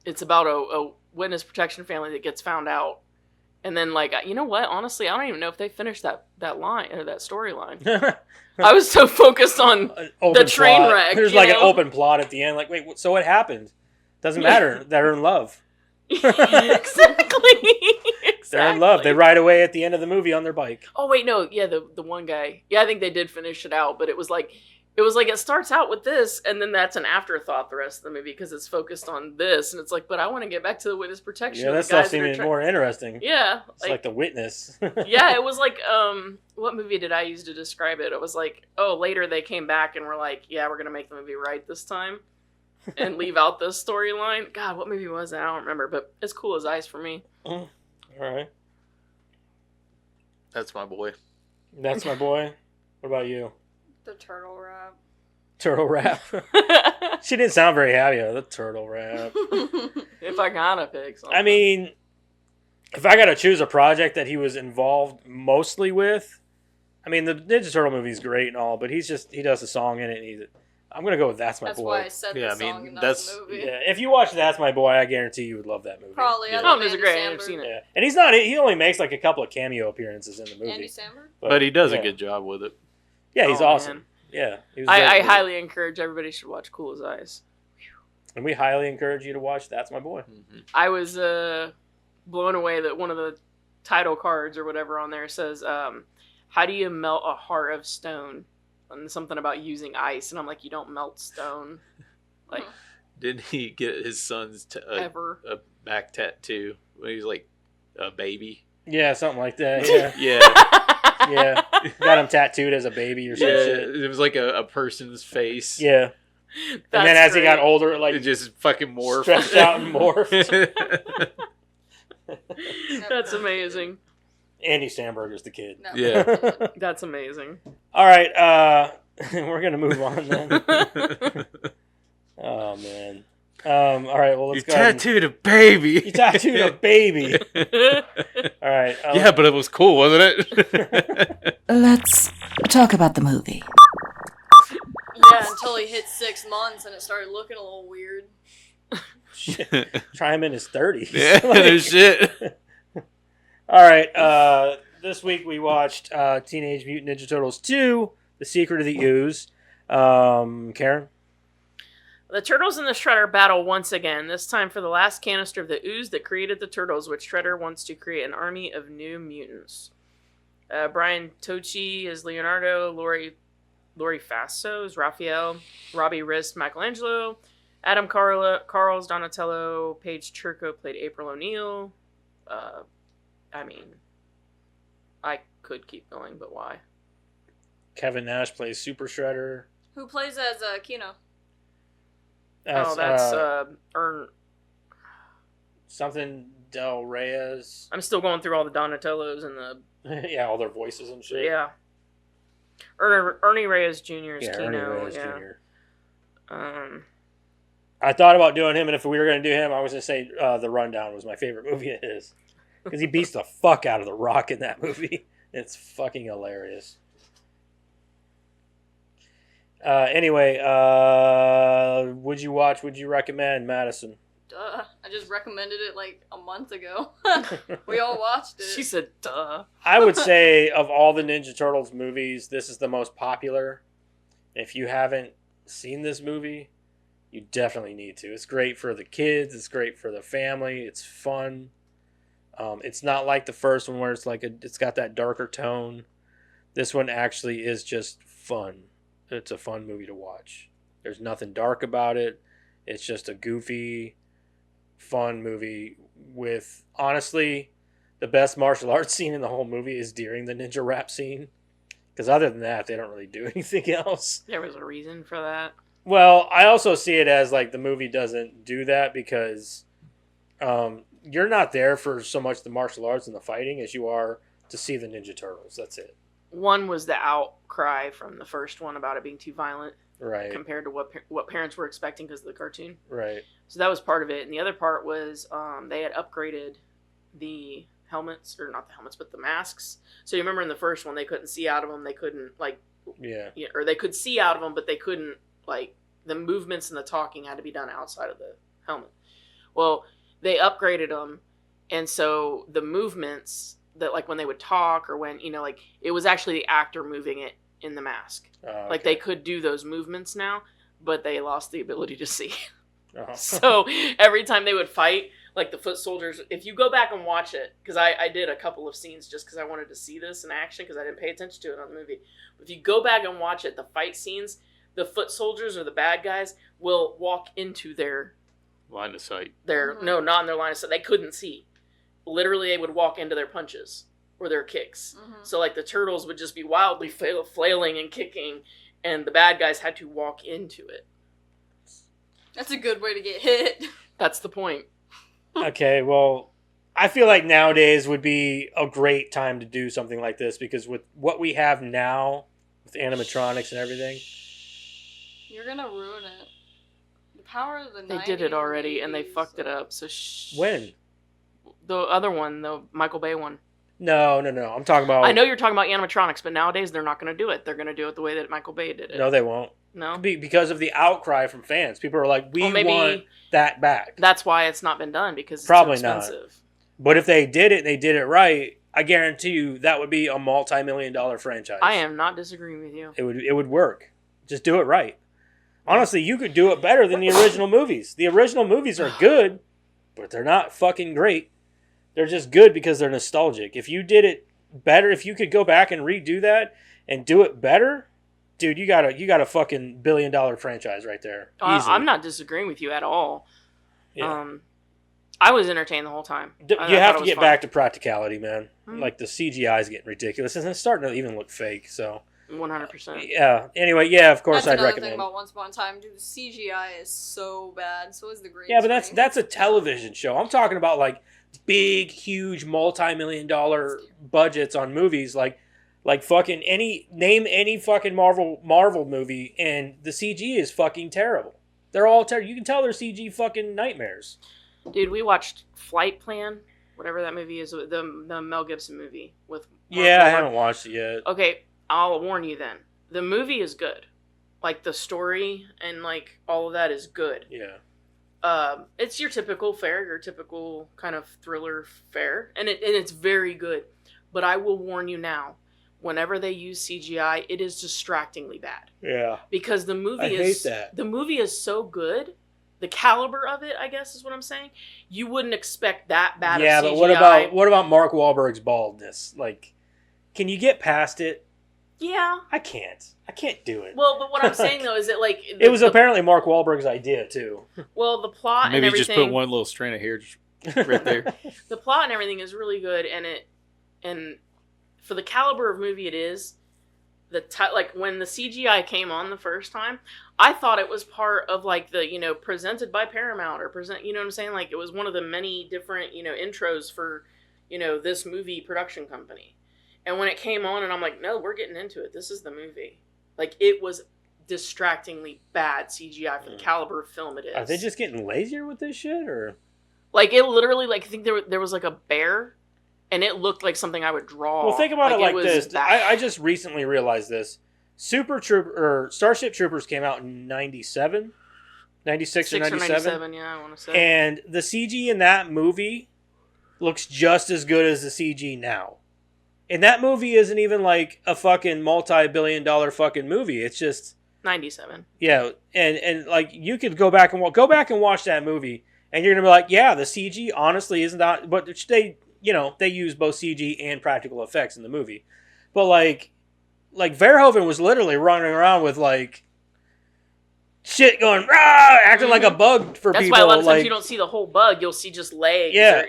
it's about a witness protection family that gets found out, and then like you know what? Honestly, I don't even know if they finished that line or that storyline. I was so focused on Open the train plot. wreck, There's you like know? an open plot at the end. Like, wait, so what happened? Doesn't matter. They're in love. exactly. They're in love. They ride away at the end of the movie on their bike. Oh wait, no, yeah, the one guy. Yeah, I think they did finish it out, but it was like it starts out with this, and then that's an afterthought the rest of the movie because it's focused on this, and it's like, but I want to get back to the witness protection. Yeah, of that the stuff guys that seemed are more interesting. Yeah, It's like The Witness. yeah, it was like what movie did I use to describe it? It was like, oh, later they came back and were like, yeah, we're gonna make the movie right this time. and leave out the storyline. God, what movie was that? I don't remember, but it's Cool as Ice for me. All right. That's my boy. That's my boy. What about you? The turtle rap. Turtle rap. She didn't sound very happy about the turtle rap. If I gotta pick something. I mean, if I got to choose a project that he was involved mostly with, I mean, the Ninja Turtle movie is great and all, but he does a song in it. And I'm gonna go with That's My That's Boy. why I said Yeah, the I mean, song and not that's- the movie. Yeah, if you watch That's My Boy, I guarantee you would love that movie. Probably. Yeah. I love it's Andy great. I've Samberg. seen it. Yeah, and he's not. He only makes like a couple of cameo appearances in the movie. Andy Samberg? But he does yeah. a good job with it. Yeah, he's Oh, awesome. man. Yeah, he was very I good. highly encourage everybody should watch Cool as Ice. And we highly encourage you to watch That's My Boy. Mhm. I was blown away that one of the title cards or whatever on there says, how do you melt a heart of stone? And something about using ice. And I'm like, you don't melt stone. Like, Didn't he get his son's ever. a back tattoo when he was like a baby? Yeah, something like that. Yeah, Yeah. yeah. Got him tattooed as a baby or some Yeah, shit. it was like a person's face. Yeah, and then as he got older, it like It just fucking morphed. stretched out and morphed. That's amazing. Andy Samberger's the kid. No. Yeah. That's amazing. All right, we're gonna move on then. Oh man. All right, well let's You go. ahead and- tattooed a baby. You tattooed a baby. All right. Yeah, but it was cool, wasn't it? Let's talk about the movie. Yeah, until he hit 6 months and it started looking a little weird. shit. Try him in his 30s. Yeah, no shit. All right. This week we watched Teenage Mutant Ninja Turtles 2: The Secret of the Ooze. Karen. The Turtles and the Shredder battle once again, this time for the last canister of the ooze that created the Turtles, which Shredder wants to create an army of new mutants. Brian Tochi is Leonardo, Lori Fasso is Raphael, Robbie Rist, Michelangelo, Adam Carl's Donatello, Paige Turco played April O'Neil. I mean, I could keep going, but why? Kevin Nash plays Super Shredder. Who plays as Kino? That's Ern. Something Del Reyes. I'm still going through all the Donatellos and the Yeah, all their voices and shit. yeah. Ernie Reyes Jr. is Yeah, Kino. Ernie Reyes Yeah. Jr. I thought about doing him, and if we were going to do him, I was going to say The Rundown was my favorite movie of his. Because he beats the fuck out of The Rock in that movie. It's fucking hilarious. Anyway, would you recommend, Madison? Duh. I just recommended it like a month ago. We all watched it. She said, "Duh." I would say of all the Ninja Turtles movies, this is the most popular. If you haven't seen this movie, you definitely need to. It's great for the kids. It's great for the family. It's fun. It's not like the first one where it's got that darker tone. This one actually is just fun. It's a fun movie to watch. There's nothing dark about it. It's just a goofy, fun movie with, honestly, the best martial arts scene in the whole movie is during the ninja rap scene. Because other than that, they don't really do anything else. There was a reason for that. Well, I also see it as like the movie doesn't do that because you're not there for so much the martial arts and the fighting as you are to see the Ninja Turtles. That's it. One was the outcry from the first one about it being too violent Right. compared to what parents were expecting because of the cartoon. Right. So that was part of it. And the other part was they had upgraded the helmets, or not the helmets, but the masks. So you remember in the first one, they couldn't see out of them. They couldn't, like, Yeah. or they could see out of them, but they couldn't, like, the movements and the talking had to be done outside of the helmet. Well, they upgraded them, and so the movements that, like, when they would talk or when, you know, like, it was actually the actor moving it in the mask. Like, they could do those movements now, but they lost the ability to see. Oh. So every time they would fight, like the foot soldiers, if you go back and watch it, because I did a couple of scenes just because I wanted to see this in action because I didn't pay attention to it on the movie. If you go back and watch it, the fight scenes, the foot soldiers or the bad guys will walk into their Line of sight. no, not in their line of sight. They couldn't see. Literally, they would walk into their punches or their kicks. Mhm. So like the turtles would just be wildly flailing and kicking, and the bad guys had to walk into it. That's a good way to get hit. That's the point. Okay, well, I feel like nowadays would be a great time to do something like this because with what we have now, with animatronics and everything. You're gonna ruin it. The power of the They 90s did it already, and they movies, fucked it like- up. So When? The other one, the Michael Bay one. No. I'm talking about. I know you're talking about animatronics, but nowadays they're not going to do it. They're going to do it the way that Michael Bay did it. No, they won't. No? Because of the outcry from fans. People are like, we Well, maybe want that back. that's why it's not been done, because it's Probably too not. expensive. But if they did it, they did it right. I guarantee you that would be a multi-million-dollar franchise. I am not disagreeing with you. It would work. Just do it right. Honestly, you could do it better than the original movies. The original movies are good, but they're not fucking great. They're just good because they're nostalgic. If you did it better, if you could go back and redo that and do it better, dude, you got a fucking billion-dollar franchise right there. Easily. I'm not disagreeing with you at all. Yeah. I was entertained the whole time. You I have thought to it get was back to practicality, man. Hmm. Like the CGI is getting ridiculous, and it's starting to even look fake. So 100%. yeah. Anyway, yeah, of course That's I'd another recommend. thing about Once Upon a Time, dude. The CGI is so bad. So is the green Yeah, but screen. that's a television show. I'm talking about like big, huge, multi-million-dollar budgets on movies. Like fucking name any fucking Marvel movie, and the CG is fucking terrible. They're all terrible. You can tell they're CG fucking nightmares. Dude, we watched Flight Plan, whatever that movie is, the Mel Gibson movie with Mark Yeah, I Wahlberg. haven't watched it yet. Okay, I'll warn you then. The movie is good. Like, the story and, like, all of that is good. Yeah. It's your typical fare, your typical kind of thriller fare, and it's very good. But I will warn you now, whenever they use CGI, it is distractingly bad. Yeah. Because the movie I is hate that. the movie is so good. The caliber of it, I guess, is what I'm saying. You wouldn't expect that bad Yeah, of but CGI. what about Mark Wahlberg's baldness? Like, can you get past it? Yeah. I can't do it. Well, but what I'm saying though is that like It was apparently Mark Wahlberg's idea too. well, the plot Maybe and just everything. put one little strand of hair just right there. The plot and everything is really good, and for the caliber of movie it is, like when the CGI came on the first time, I thought it was part of like the presented by Paramount or present. You know what I'm saying? Like it was one of the many different intros for this movie production company. And when it came on, and I'm like, no, we're getting into it. This is the movie. Like it was distractingly bad CGI for the caliber of film it is. Are they just getting lazier with this shit, or? Like it literally, like I think there was like a bear, and it looked like something I would draw. Well, think about it like was this. bad. I just recently realized this. Starship Troopers came out in 97, 96 or 97. Yeah, I want to say. And the CG in that movie looks just as good as the CG now. And that movie isn't even like a fucking multi-billion-dollar fucking movie. It's just 97. yeah, and like you could go back and watch that movie, and you're gonna be like, yeah, the CG honestly isn't that, but they use both CG and practical effects in the movie, but like Verhoeven was literally running around with like shit going rah, acting like a bug for That's people. why a lot of times like, you don't see the whole bug. You'll see just legs. Yeah.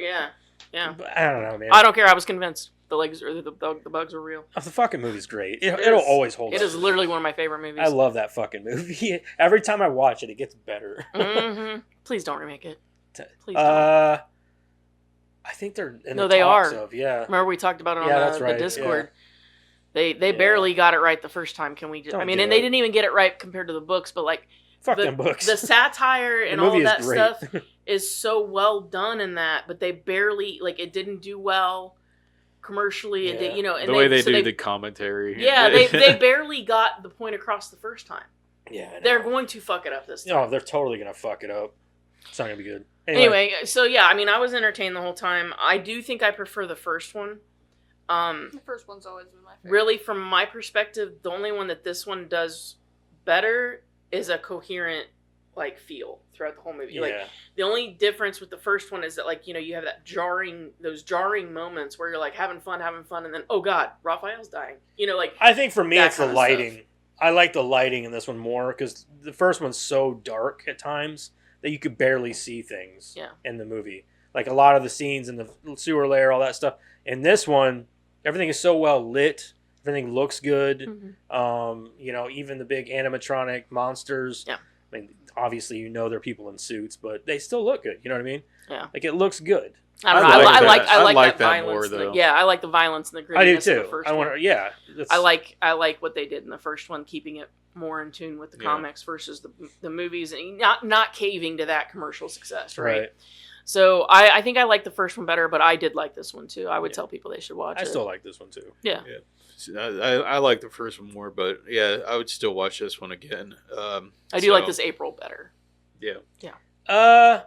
Yeah. I don't know, man. I don't care. I was convinced the legs or the bugs were real. The fucking movie's great. It'll is. always hold It up. is literally one of my favorite movies. I love that fucking movie. Every time I watch it, it gets better. Mm-hmm. Please don't remake it. Please don't. I think they're in No, the they talks are. of, yeah. Remember we talked about it on that's the right, Discord. yeah. They barely got it right the first time. Can we just? Don't I mean, do and they it. didn't even get it right compared to the books. But like Fuck the, them books. the satire and The all movie of is that great. stuff is so well done in that. But they barely it didn't do well commercially. It did, Yeah. and The way they so do the commentary. Yeah, they barely got the point across the first time. Yeah, I know. They're going to fuck it up this time. No, they're totally gonna fuck it up. It's not gonna be good. Anyway, so yeah, I mean, I was entertained the whole time. I do think I prefer the first one. The first one's always been my favorite. Really, from my perspective, the only one that this one does better is a coherent feel throughout the whole movie. yeah. Like the only difference with the first one is that you have those jarring moments where you're like having fun, and then oh god, Raphael's dying. I think for me, that it's the kind of lighting. stuff. I like the lighting in this one more because the first one's so dark at times that you could barely see things in the movie. Like a lot of the scenes in the sewer layer, all that stuff. In this one, everything is so well lit. Everything looks good. Mm-hmm. Even the big animatronic monsters. Yeah. I mean, obviously you know they're people in suits, but they still look good. You know what I mean? Yeah. Like it looks good. I don't know. I like that that violence. more, though. Yeah, I like the violence and the grittiness. I do of too. the first I one. want. Yeah. I like what they did in the first one, keeping it more in tune with the comics versus the movies, and not caving to that commercial success, right? So I think I like the first one better, but I did like this one too. I would tell people they should watch it. I still like this one too. Yeah. I like the first one more, but yeah, I would still watch this one again. I do like this April better. Yeah.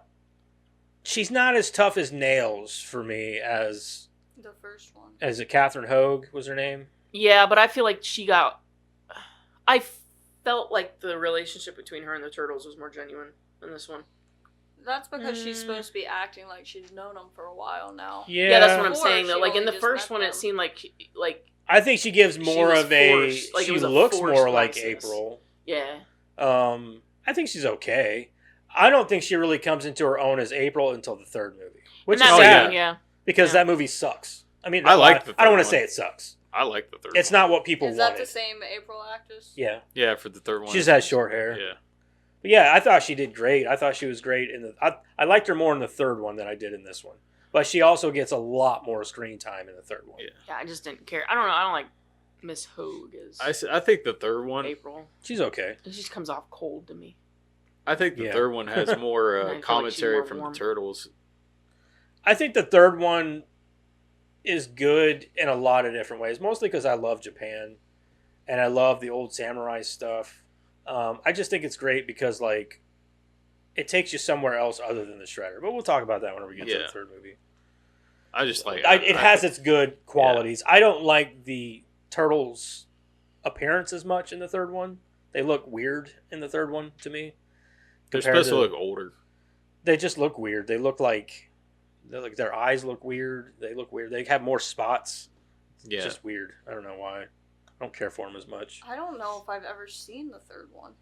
She's not as tough as nails for me as The first one. As a Catherine Hogue was her name. Yeah, but I feel like I felt like the relationship between her and the turtles was more genuine in this one. That's because she's supposed to be acting like she's known them for a while now. Yeah, that's what I'm Before, saying though. she Like in only the just first met one, them. it seemed like I think she gives more was of a. forced. Like, it she was a looks forced more like license. April. yeah. I think she's okay. I don't think she really comes into her own as April until the third movie, which And is that sad movie, yeah. because Yeah. that movie sucks. I mean, I like the I don't third want to one. say it sucks. I like the third It's one. not what people Is wanted. that the same April actress? Yeah, Yeah, for the third one. she just has short hair. Yeah. But yeah, I thought she did great. I thought she was great in the. I liked her more in the third one than I did in this one. But she also gets a lot more screen time in the third one. Yeah. Yeah, I just didn't care. I don't know. I don't like Miss Hogue as I think the third one. April. She's okay. It just comes off cold to me. I think the Yeah. third one has more I feel like she's commentary more from warm. the turtles. I think the third one is good in a lot of different ways, mostly because I love Japan and I love the old samurai stuff. I just think it's great because like it takes you somewhere else other than the Shredder. But we'll talk about that whenever we get to Yeah. the third movie. I just like It has its good qualities. I don't like the turtles' appearance as much in the third one. They look weird in the third one to me. They're compared supposed to look older. They just look weird. They look like their eyes look weird. They look weird. They have more spots. Yeah. It's just weird. I don't know why. I don't care for them as much. I don't know if I've ever seen the third one.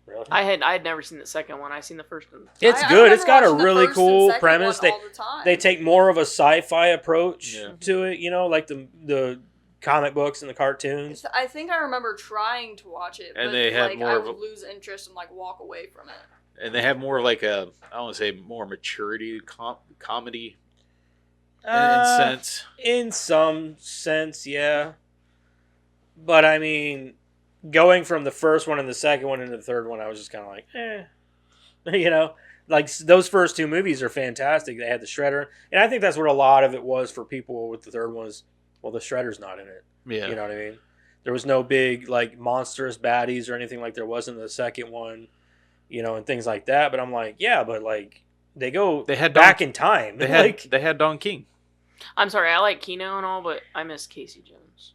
Really? I had never seen the second one. I seen the first one. It's I good. It's got a remember watching the really first and cool second premise. one all the time. They take more of a sci-fi approach Yeah. to it. You know, like the comic books and the cartoons. I think I remember trying to watch it, And but they had like more I of would a- lose interest and like walk away from it. And they have more like a, I don't want to say more maturity comedy in sense. In some sense, yeah. But I mean, going from the first one and the second one into the third one, I was just kind of like, you know, like those first two movies are fantastic. They had the Shredder, and I think that's what a lot of it was for people with the third one was, well, the Shredder's not in it. Yeah. You know what I mean? There was no big like monstrous baddies or anything like there was in the second one, you know, and things like that. But I'm like, yeah, but like they had back in time. They had Don King. I'm sorry, I like Kino and all, but I miss Casey Jones.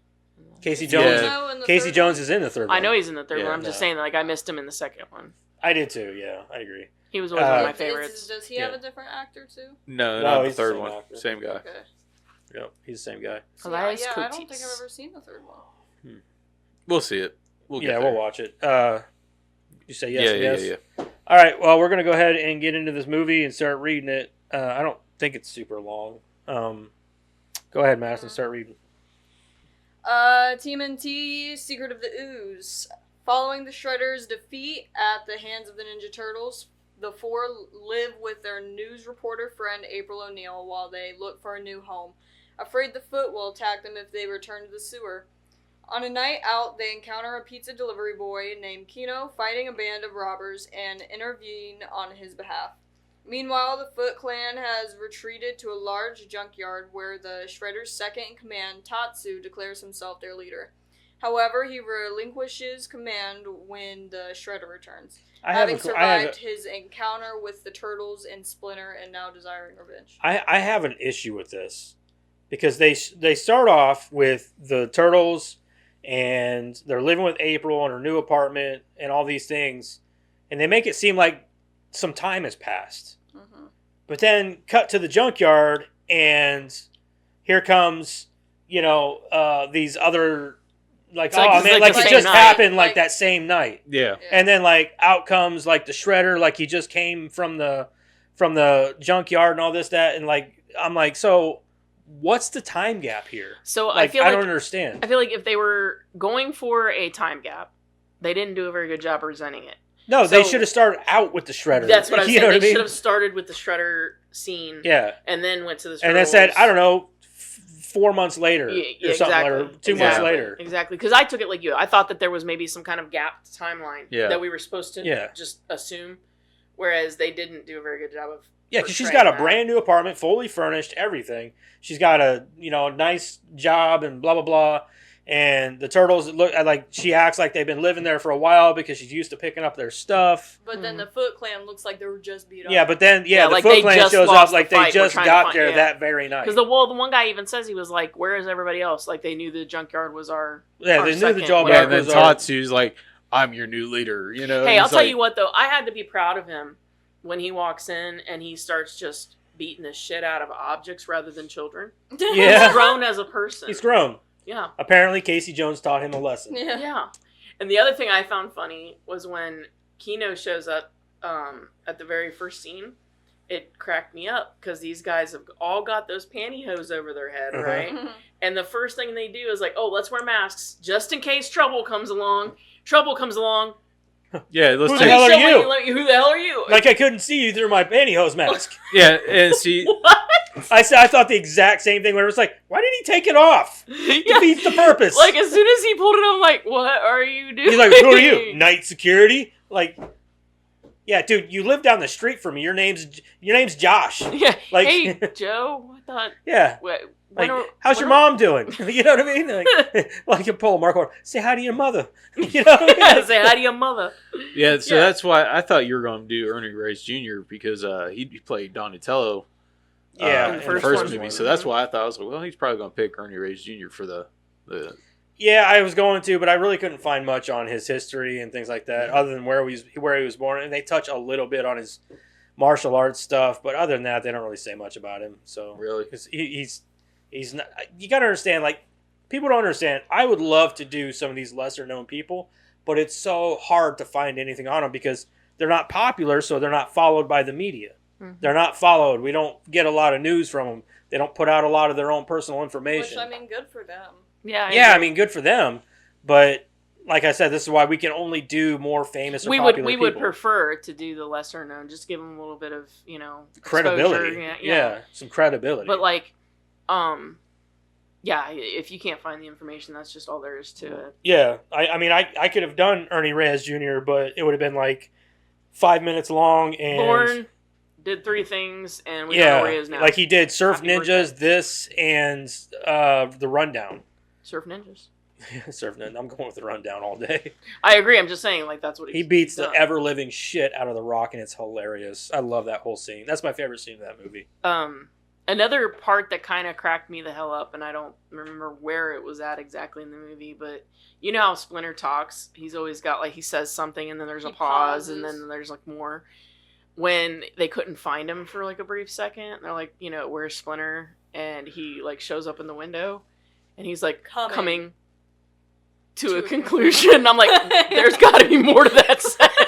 Casey Is Jones. Kino in the Casey third Jones one? is in the third one. I know he's in the third Yeah, one. I'm just saying that like I missed him in the second one. I did too. Yeah, I agree. He was always one of my Is- favorites. Does he have Yeah. a different actor too? No, No, not the he's the third same one. actor. Same guy. Okay. Yep, he's the same guy. See, Elias yeah, I don't think Coates. I've ever seen the third one. We'll see it. We'll get Yeah, there. we'll watch it. You say yes, yeah, yes. yeah. All right. Well, we're gonna go ahead and get into this movie and start reading it. I don't think it's super long. Go ahead, Madison. Start reading. TMNT, Secret of the Ooze. Following the Shredder's defeat at the hands of the Ninja Turtles, the four live with their news reporter friend April O'Neil while they look for a new home, afraid the Foot will attack them if they return to the sewer. On a night out, they encounter a pizza delivery boy named Kino fighting a band of robbers and intervene on his behalf. Meanwhile, the Foot Clan has retreated to a large junkyard where the Shredder's second-in-command, Tatsu, declares himself their leader. However, he relinquishes command when the Shredder returns, having survived his encounter with the Turtles and Splinter and now desiring revenge. I have an issue with this because they start off with the Turtles and they're living with April in her new apartment and all these things, and they make it seem like some time has passed. Mm-hmm. But then cut to the junkyard and here comes, these other like, It's like- oh it's man, like like the it same just night. happened like Like- that same night. Yeah. And then like out comes like the Shredder, like he just came from the junkyard and all this, that, and like I'm like, so what's the time gap here? So Like, I feel I like don't understand. I feel like if they were going for a time gap, they didn't do a very good job presenting it. No, they So- should have started out with the Shredder. That's what I was You know saying. what I They mean? should have started with the Shredder scene. Yeah. And then went to the Turtles. And then said, I don't know, 4 months later Yeah, or something, or 2 months exactly. later. Exactly. Because I took it like you. I thought that there was maybe some kind of gap timeline that we were supposed to just assume. Whereas they didn't do a very good job of. Yeah, because she's got a portraying that. brand new apartment, fully furnished, everything. She's got a nice job and blah blah blah. And the Turtles look like she acts like they've been living there for a while because she's used to picking up their stuff. But then the Foot Clan looks like they were just beat up. Yeah, but then the like Foot they Clan just shows lost up like the they fight. just We're trying got to find- there that very night. Because the one guy even says he was like, "Where is everybody else?" Like they knew the junkyard was our. Yeah, our they knew the second job Yeah, whatever. and then Tatsu's like, I'm your new leader, you know? Hey, and I'll he's tell like, you what though, I had to be proud of him when he walks in and he starts just beating the shit out of objects rather than children. Yeah. He's grown as a person. He's grown. Yeah. Apparently, Casey Jones taught him a lesson. Yeah. Yeah. And the other thing I found funny was when Kino shows up at the very first scene. It cracked me up because these guys have all got those pantyhose over their head, Uh-huh. right? And the first thing they do is like, oh, let's wear masks just in case trouble comes along. Trouble comes along. yeah, let's Who the take hell are So you? who the hell are you? Like I couldn't see you through my pantyhose mask. Yeah, and see, what? I thought the exact same thing when it was like, why did he take it off? Yeah. Defeats the purpose. Like as soon as he pulled it, I'm like, what are you doing? He's like, who are you? Night security? Like, yeah, dude, you live down the street from me. Your name's Josh. Yeah. Like- hey, Joe. I thought. Yeah. Like, how's your mom doing? You know what I mean? Like you pull a Mark Wahlberg, say hi to your mother. You know what I mean? Yeah, say hi to your mother. yeah, so Yeah. that's why I thought you were going to do Ernie Reyes Jr. because he played Donatello Yeah, in in the the first first one. movie. So that's why I thought, I was like, well, he's probably going to pick Ernie Reyes Jr. for the Yeah, I was going to, but I really couldn't find much on his history and things like that, other than where he was born. And they touch a little bit on his martial arts stuff, but other than that, they don't really say much about him. So really. 'cause he's not. You got to understand, like people don't understand. I would love to do some of these lesser known people, but it's so hard to find anything on them because they're not popular, so they're not followed by the media. Mhm. They're not followed. We don't get a lot of news from them. They don't put out a lot of their own personal information. Which, I mean, good for them. Yeah. Yeah, I agree. mean, good for them. But like I said, this is why we can only do more famous or we popular would people. prefer to do the lesser known, just give them a little bit of credibility. exposure. Yeah, some credibility. But like, yeah, if you can't find the information, that's just all there is to it. yeah, I mean, I could have done Ernie Reyes Jr., but it would have been like 5 minutes long and Born, did 3 things, and we don't know where he is now. like he did Surf Happy Ninjas, birthday. this, and the Rundown. Surf Ninjas. Surf Ninja. I'm going with the Rundown all day. I agree. I'm just saying, like that's what He beats the done. ever living shit out of the Rock, and it's hilarious. I love that whole scene. That's my favorite scene of that movie. Another part that kind of cracked me the hell up, and I don't remember where it was at exactly in the movie, but you know how Splinter talks? He's always got, like, he says something, and then there's a He pause, and pauses. then there's, like, more. When they couldn't find him for, like, a brief second, they're like, where's Splinter? And he, like, shows up in the window, and he's like, coming to a conclusion. I'm like, there's got to be more to that sentence.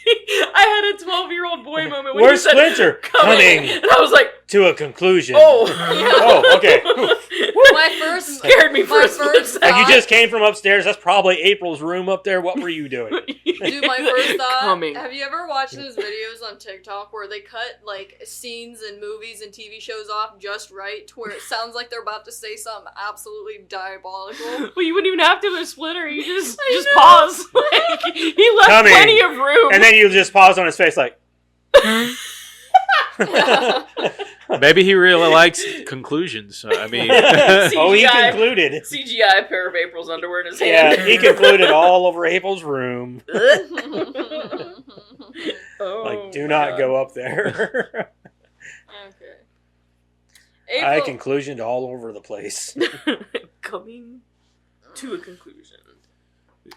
I had a 12-year-old boy moment when Where's he said, Splinter? coming. And I was like, To a conclusion. oh. Oh, okay. My first Scared me for my a split first second. Like you just came from upstairs. That's probably April's room up there. What were you doing? Dude, my first thought. Coming. Have you ever watched those videos on TikTok where they cut like scenes in movies and TV shows off just right to where it sounds like they're about to say something absolutely diabolical? Well, you wouldn't even have to with Splinter. You just I know. pause. Like, he left Coming. plenty of room. And then you just pause on his face like. Maybe he really likes conclusions. I mean, Oh, he CGI. concluded. CGI pair of April's underwear in his Yeah, hand. he concluded all over April's room. Oh, Like, do not go up there. Okay. I April, conclusioned all over the place. Coming to a conclusion.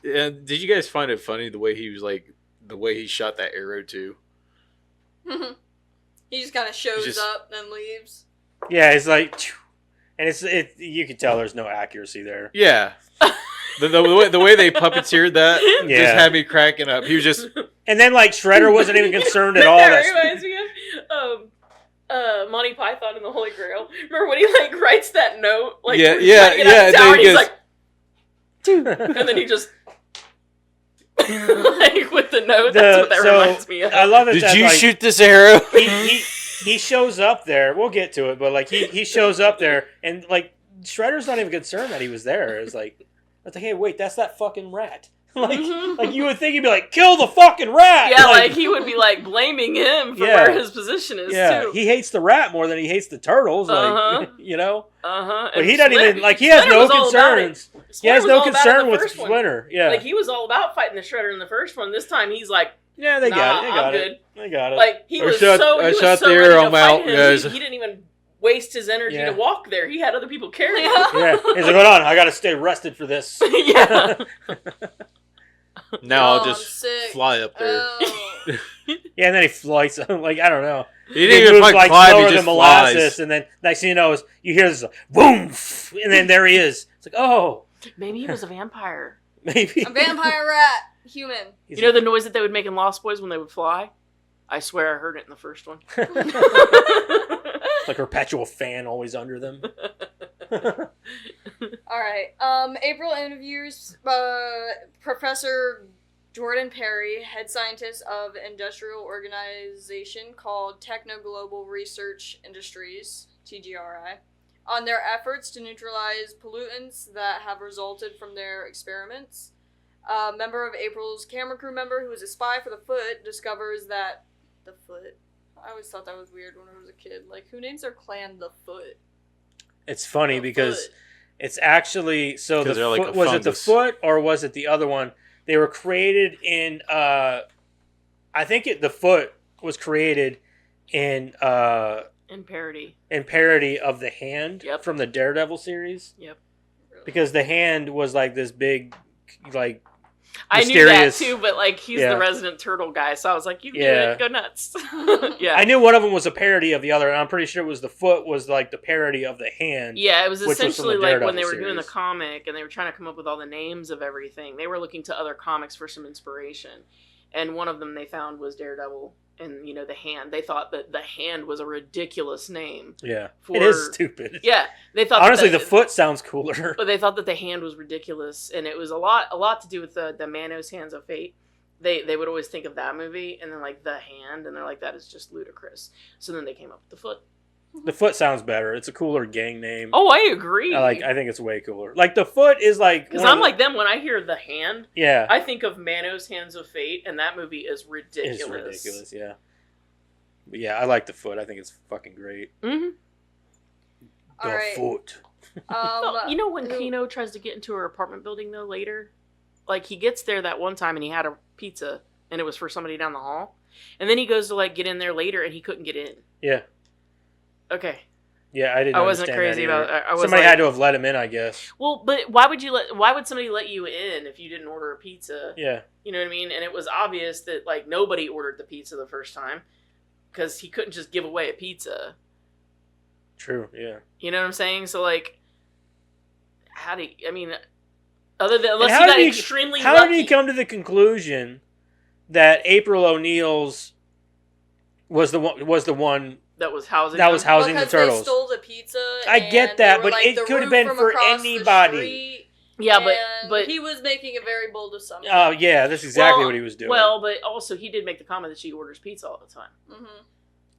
and did you guys find it funny the way he was like, the way he shot that arrow too? he just kind of shows Just- up and leaves. Yeah, it's like, phew. And it. You can tell there's no accuracy there. Yeah. The way they puppeteered that just Yeah. had me cracking up. He was just, And then like Shredder wasn't even concerned at all. That That's, reminds me of Monty Python and the Holy Grail. Remember when he like writes that note? Like, Yeah, when he's yeah, trying to get out yeah, the tower, then he and he's goes- like, and then he just like with the note. That's what that reminds me of. I love it. Did that, you like, shoot this arrow? he shows up there. We'll get to it, but like he shows up there, and like Shredder's not even concerned that he was there. It's like, hey, wait, that's that fucking rat. Like you would think he'd be like, kill the fucking rat. Yeah, like he would be like blaming him for where his position is too. He hates the rat more than he hates the turtles. Uh-huh. Like you know. Uh-huh. But he doesn't even like. He has no concerns. He has no concern with one. Splinter. Yeah. Like he was all about fighting the Shredder in the first one. This time he's like, yeah, they got it. I'm good. They got it. Like he was shot so the ready arrow to fight out, him. guys. He didn't even waste his energy to walk there. He had other people carry him. Yeah. He's like, hold on, I got to stay rested for this. Yeah. Now I'll just sick. fly up there. Oh. Yeah, and then he flies. Like I don't know. He didn't even moves, like climb. slower He just than molasses, flies. and then next thing you know, you hear this boom, and then there he is. It's like, oh, Maybe he was a vampire. maybe A vampire rat. Human. You know the noise that they would make in Lost Boys when they would fly? I swear I heard it in the first one. like a perpetual fan always under them. All right. April interviews Professor Jordan Perry, head scientist of industrial organization called Techno Global Research Industries (TGRI), on their efforts to neutralize pollutants that have resulted from their experiments. A member of April's camera crew member, who is a spy for the Foot, discovers that the Foot. I always thought that was weird when I was a kid. Like, who names their clan the Foot? It's funny The because Foot. it's actually so the they're like foot, a was it the fungus. Foot or was it the other one? They were created in. I think the Foot was created in In parody. parody of the Hand Yep. from the Daredevil series. Yep. Because the Hand was like this big, like I knew that mysterious- too, but like he's Yeah. the resident turtle guy, so I was like, you do Yeah. it, go nuts. Yeah. I knew one of them was a parody of the other, and I'm pretty sure it was the Foot was like the parody of the Hand. Yeah, it was Which was from the essentially like when Daredevil they were doing the series. comic and they were trying to come up with all the names of everything. They were looking to other comics for some inspiration. And one of them they found was Daredevil and, the Hand. They thought that the Hand was a ridiculous name. Yeah, For- it is stupid. Yeah, they thought Honestly, that the Foot sounds cooler. but they thought that the Hand was ridiculous, and it was a lot to do with the Manos Hands of Fate. They would always think of that movie, and then like the Hand, and they're like, that is just ludicrous. So then they came up with the Foot. The Foot sounds better. It's a cooler gang name. Oh, I agree. I think it's way cooler. Like the Foot is like Because one of I'm the- like them when I hear the Hand. yeah, I think of Manos Hands of Fate, and that movie is ridiculous. it's ridiculous. Yeah, but yeah, I like the Foot. I think it's fucking great. Mm-hmm. The All right. Foot. When who- Kino tries to get into her apartment building though later, like he gets there that one time and he had a pizza and it was for somebody down the hall, and then he goes to like get in there later and he couldn't get in. Yeah, Okay. yeah, I didn't. I wasn't understand crazy that either. about. I was Somebody like, had to have let him in, I guess. Well, but why would somebody let you in if you didn't order a pizza? Yeah, You know what I mean? And it was obvious that like nobody ordered the pizza the first time because he couldn't just give away a pizza. true. Yeah. You know what I'm saying? So like, other than unless how he got did he- extremely How lucky. did he come to the conclusion that April O'Neil's was the one that was housing. that them? was housing the because turtles? they stole the pizza. I and get they that, were, but like, it the could have route been from for across the anybody. street, Yeah, and but he was making a very bold assumption. Oh yeah, that's exactly what he was doing. Well, but also he did make the comment that she orders pizza all the time. Mm-hmm.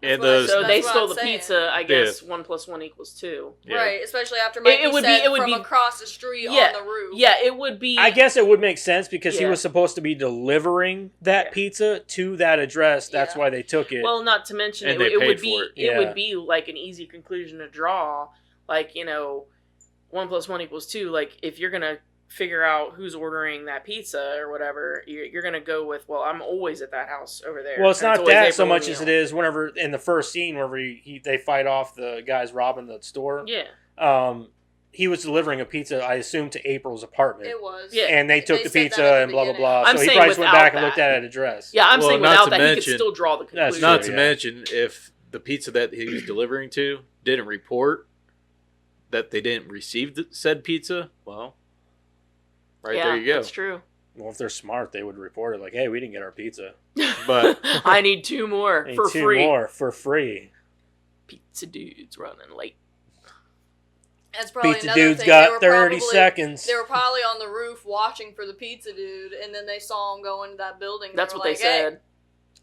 And That's what I- those So that's they what stole I'm the saying. pizza. I guess 1 + 1 = 2. Yeah. Right, especially after Mikey would be- said it would from be- across the street Yeah, on the roof. Yeah, it would be. I guess it would make sense because he Yeah. was supposed to be delivering that Yeah. pizza to that address. That's Yeah. why they took it. Well, not to mention And it, they it paid would for be it. it Yeah. would be like an easy conclusion to draw. Like 1 + 1 = 2. Like if you're gonna figure out who's ordering that pizza or whatever, you're gonna go with, well, I'm always at that house over there. Well, it's And not always that so April much as O'Neil. it is whenever in the first scene whenever they fight off the guys robbing the store. Yeah. He was delivering a pizza, I assume, to April's apartment. It was. Yeah. And they took the said pizza that at and the blah blah beginning. blah. I'm So he saying probably just went without back and looked that. at an address. Yeah, I'm Well, saying not without to that, he could mention- still draw the That's conclusion. Not true, to yeah. mention if the pizza that he was delivering to didn't report that they didn't receive said pizza, well, yeah, there you go. That's true. Well, if they're smart, they would report it like, "Hey, we didn't get our pizza. But I need 2 more Need for 2 free. more for free." Pizza dude's running late. That's probably Pizza another dude's thing. got 30 seconds. They were probably on the roof watching for the pizza dude, and then they saw him go into that building. That's what they like, said.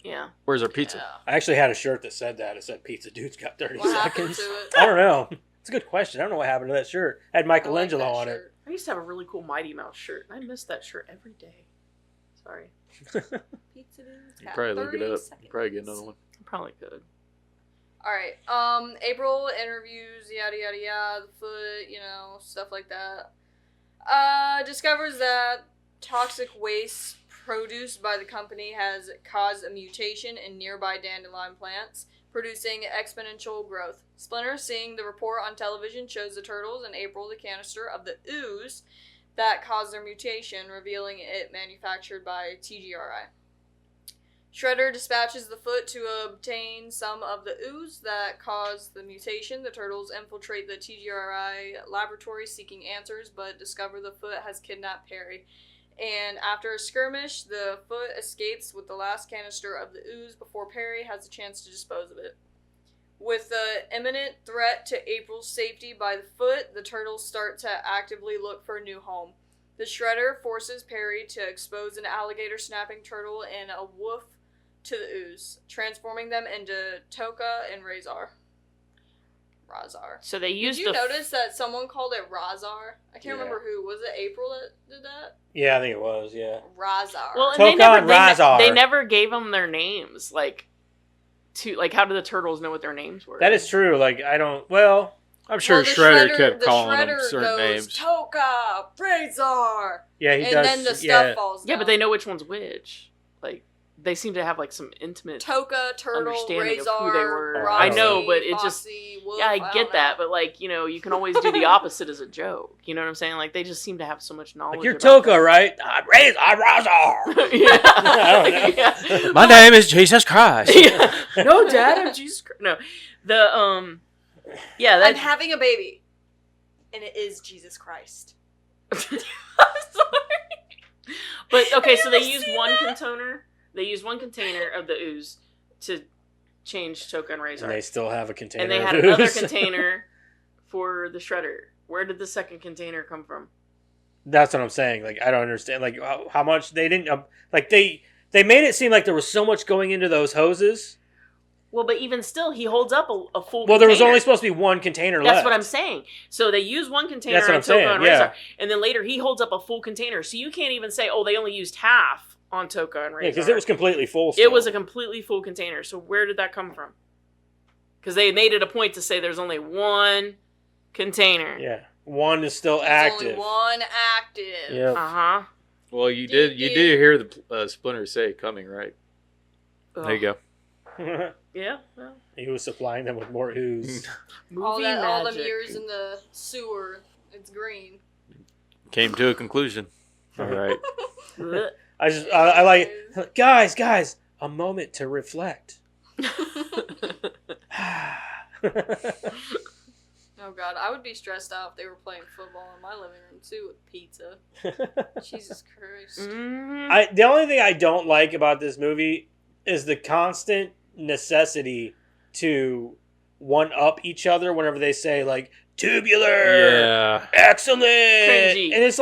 Yeah. Where's our pizza? I actually had a shirt that said that. It said Pizza Dude's got 30 What happened seconds. to it? I don't know. It's a good question. I don't know what happened to that shirt. It had Michelangelo I like that on shirt. I used to have a really cool Mighty Mouse shirt, and I miss that shirt every day. Sorry. Pizza dude's You got probably look it 30 up. seconds. Probably get another one. I probably could. Alright, April interviews, yada yada yada, the foot, stuff like that. Discovers that toxic waste produced by the company has caused a mutation in nearby dandelion plants, producing exponential growth. Splinter, seeing the report on television, shows the turtles and April the canister of the ooze that caused their mutation, revealing it manufactured by TGRI. Shredder dispatches the foot to obtain some of the ooze that caused the mutation. The turtles infiltrate the TGRI laboratory seeking answers, but discover the foot has kidnapped Perry. And after a skirmish, the foot escapes with the last canister of the ooze before Perry has a chance to dispose of it. With the imminent threat to April's safety by the foot, the turtles start to actively look for a new home. The Shredder forces Perry to expose an alligator snapping turtle and a wolf to the ooze, transforming them into Toka and Razar. So they used Did you notice that someone called it Razar? I can't remember who. Was it April that did that? Yeah, I think it was, yeah. Razar. Well, and Toka and Razar. they never gave them their names. How did the turtles know what their names were? That is true. I'm sure the Shredder kept the calling them Shredder certain goes, names. Toka, Razar. Yeah, he And does. then the stuff falls down. Yeah, but they know which one's which. They seem to have some intimate Toka, Turtle, understanding Razor, of who they were. Roxy, I know, but it just Foxy, Wolf, I don't get that, know. but you can always do the opposite as a joke. You know what I'm saying? They just seem to have so much knowledge. You're about Toka, that. right? I'm Razor. Yeah. I don't know. Yeah. My name is Jesus Christ. Yeah. No, Dad, I'm Jesus Christ. No, yeah, I'm having a baby, and it is Jesus Christ. I'm sorry. But okay, so they ever used seen one that? container. They used one container of the ooze to change Toka and Razor, And they still have a container. and they of had another ooze. container for the Shredder. Where did the second container come from? That's what I'm saying. I don't understand. How much they didn't. They made it seem like there was so much going into those hoses. Well, but even still, he holds up a full. Well, there was container. only supposed to be one container left. That's what I'm saying. So they use one container That's what on I'm Toka saying, and yeah. Razor, and then later he holds up a full container. So you can't even say, "Oh, they only used half on Toka and Razor." Yeah, because it was completely full. It Still. was a completely full container. So where did that come from? Because they made it a point to say there's only one container. Yeah, one is still There's active. only one active. Yep. Uh huh. Well, you did hear the Splinter say it coming, right? There you go. Yeah. Well, He was supplying them with more ooze. movie All them magic. years in the sewer, it's green. Came to a conclusion. All right. Blech. I like guys. A moment to reflect. Oh god, I would be stressed out if they were playing football in my living room too with pizza. Jesus Christ. Mhm. The only thing I don't like about this movie is the constant necessity to one up each other whenever they say tubular, Yeah. excellent, Cringy. and it's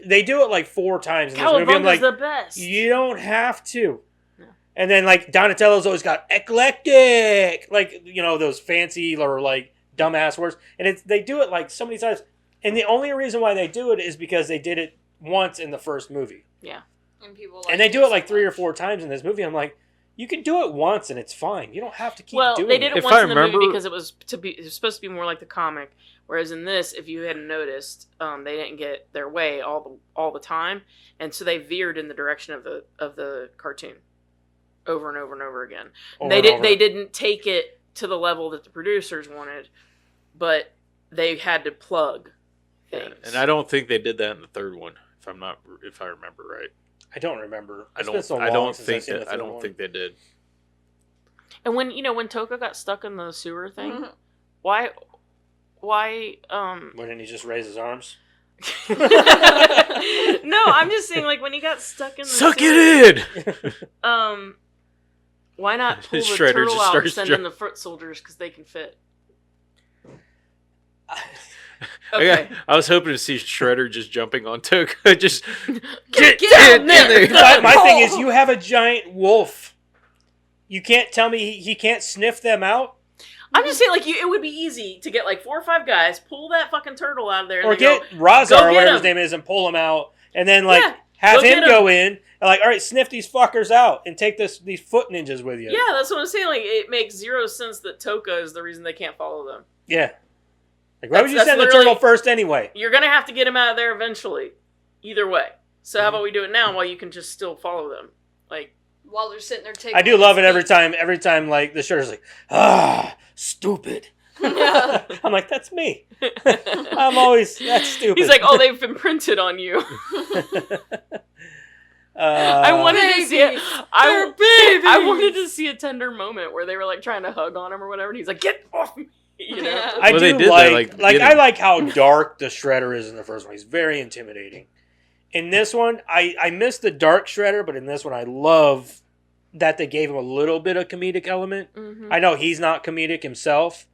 they do it 4 times in this movie. I'm Cowabunga's like, the best. you don't have to. No. And then Donatello's always got eclectic, those fancy or dumbass words, and they do it so many times. And the only reason why they do it is because they did it once in the first movie, And people and they do it so 3 or much. 4 times in this movie. I'm like, you can do it once and it's fine. You don't have to keep Well, doing they did it If once I in the remember- movie because it was supposed to be more like the comic. Whereas in this, if you hadn't noticed, they didn't get their way all the time, and so they veered in the direction of the cartoon over and over and over again. Over They and did over. they didn't take it to the level that the producers wanted, but they had to plug things. And I don't think they did that in the third one, if I remember right. I don't remember. I It's don't been so long since I've seen the third one. think they did. And when Toka got stuck in the sewer thing, Mhm. why Why didn't he just raise his arms? No, I'm just saying when he got stuck in the Suck sewer, it in! Why not pull the Shredder turtle just out and starts send in the foot soldiers because they can fit? Okay. I was hoping to see Shredder just jumping on Toka, just Get in down there! My thing is, you have a giant wolf. You can't tell me he can't sniff them out? I'm just saying, like, it would be easy to get like 4 or 5 guys, pull that fucking turtle out of there, and Or then get go, Razar, "Go or get whatever him." his name is, and pull him out. And then, like, Yeah, have go him get go in. And, like, all right, sniff these fuckers out and take these foot ninjas with you. Yeah, that's what I'm saying. Like, it makes zero sense that Toka is the reason they can't follow them. Yeah. Like, why would you That's send the literally- turtle first anyway? You're gonna have to get him out of there eventually, either way. So Mm-hmm. how about we do it now while you can just still follow them? Like, While they're sitting there taking. I do love it his every feet. time, like, the Shredder's like, stupid. Yeah. I'm like, that's me. I'm always, that's stupid. he's like, oh, they've been printed on you. I wanted to see it. I wanted to see a tender moment where they were like trying to hug on him or whatever, and he's like, "Get off me!" You know? Yeah. I Well, they do did that, like, like, like I beginning. like how dark the Shredder is in the first one. He's very intimidating. In this one, I miss the dark Shredder, but in this one, I love that they gave him a little bit of comedic element. Mhm. I know he's not comedic himself,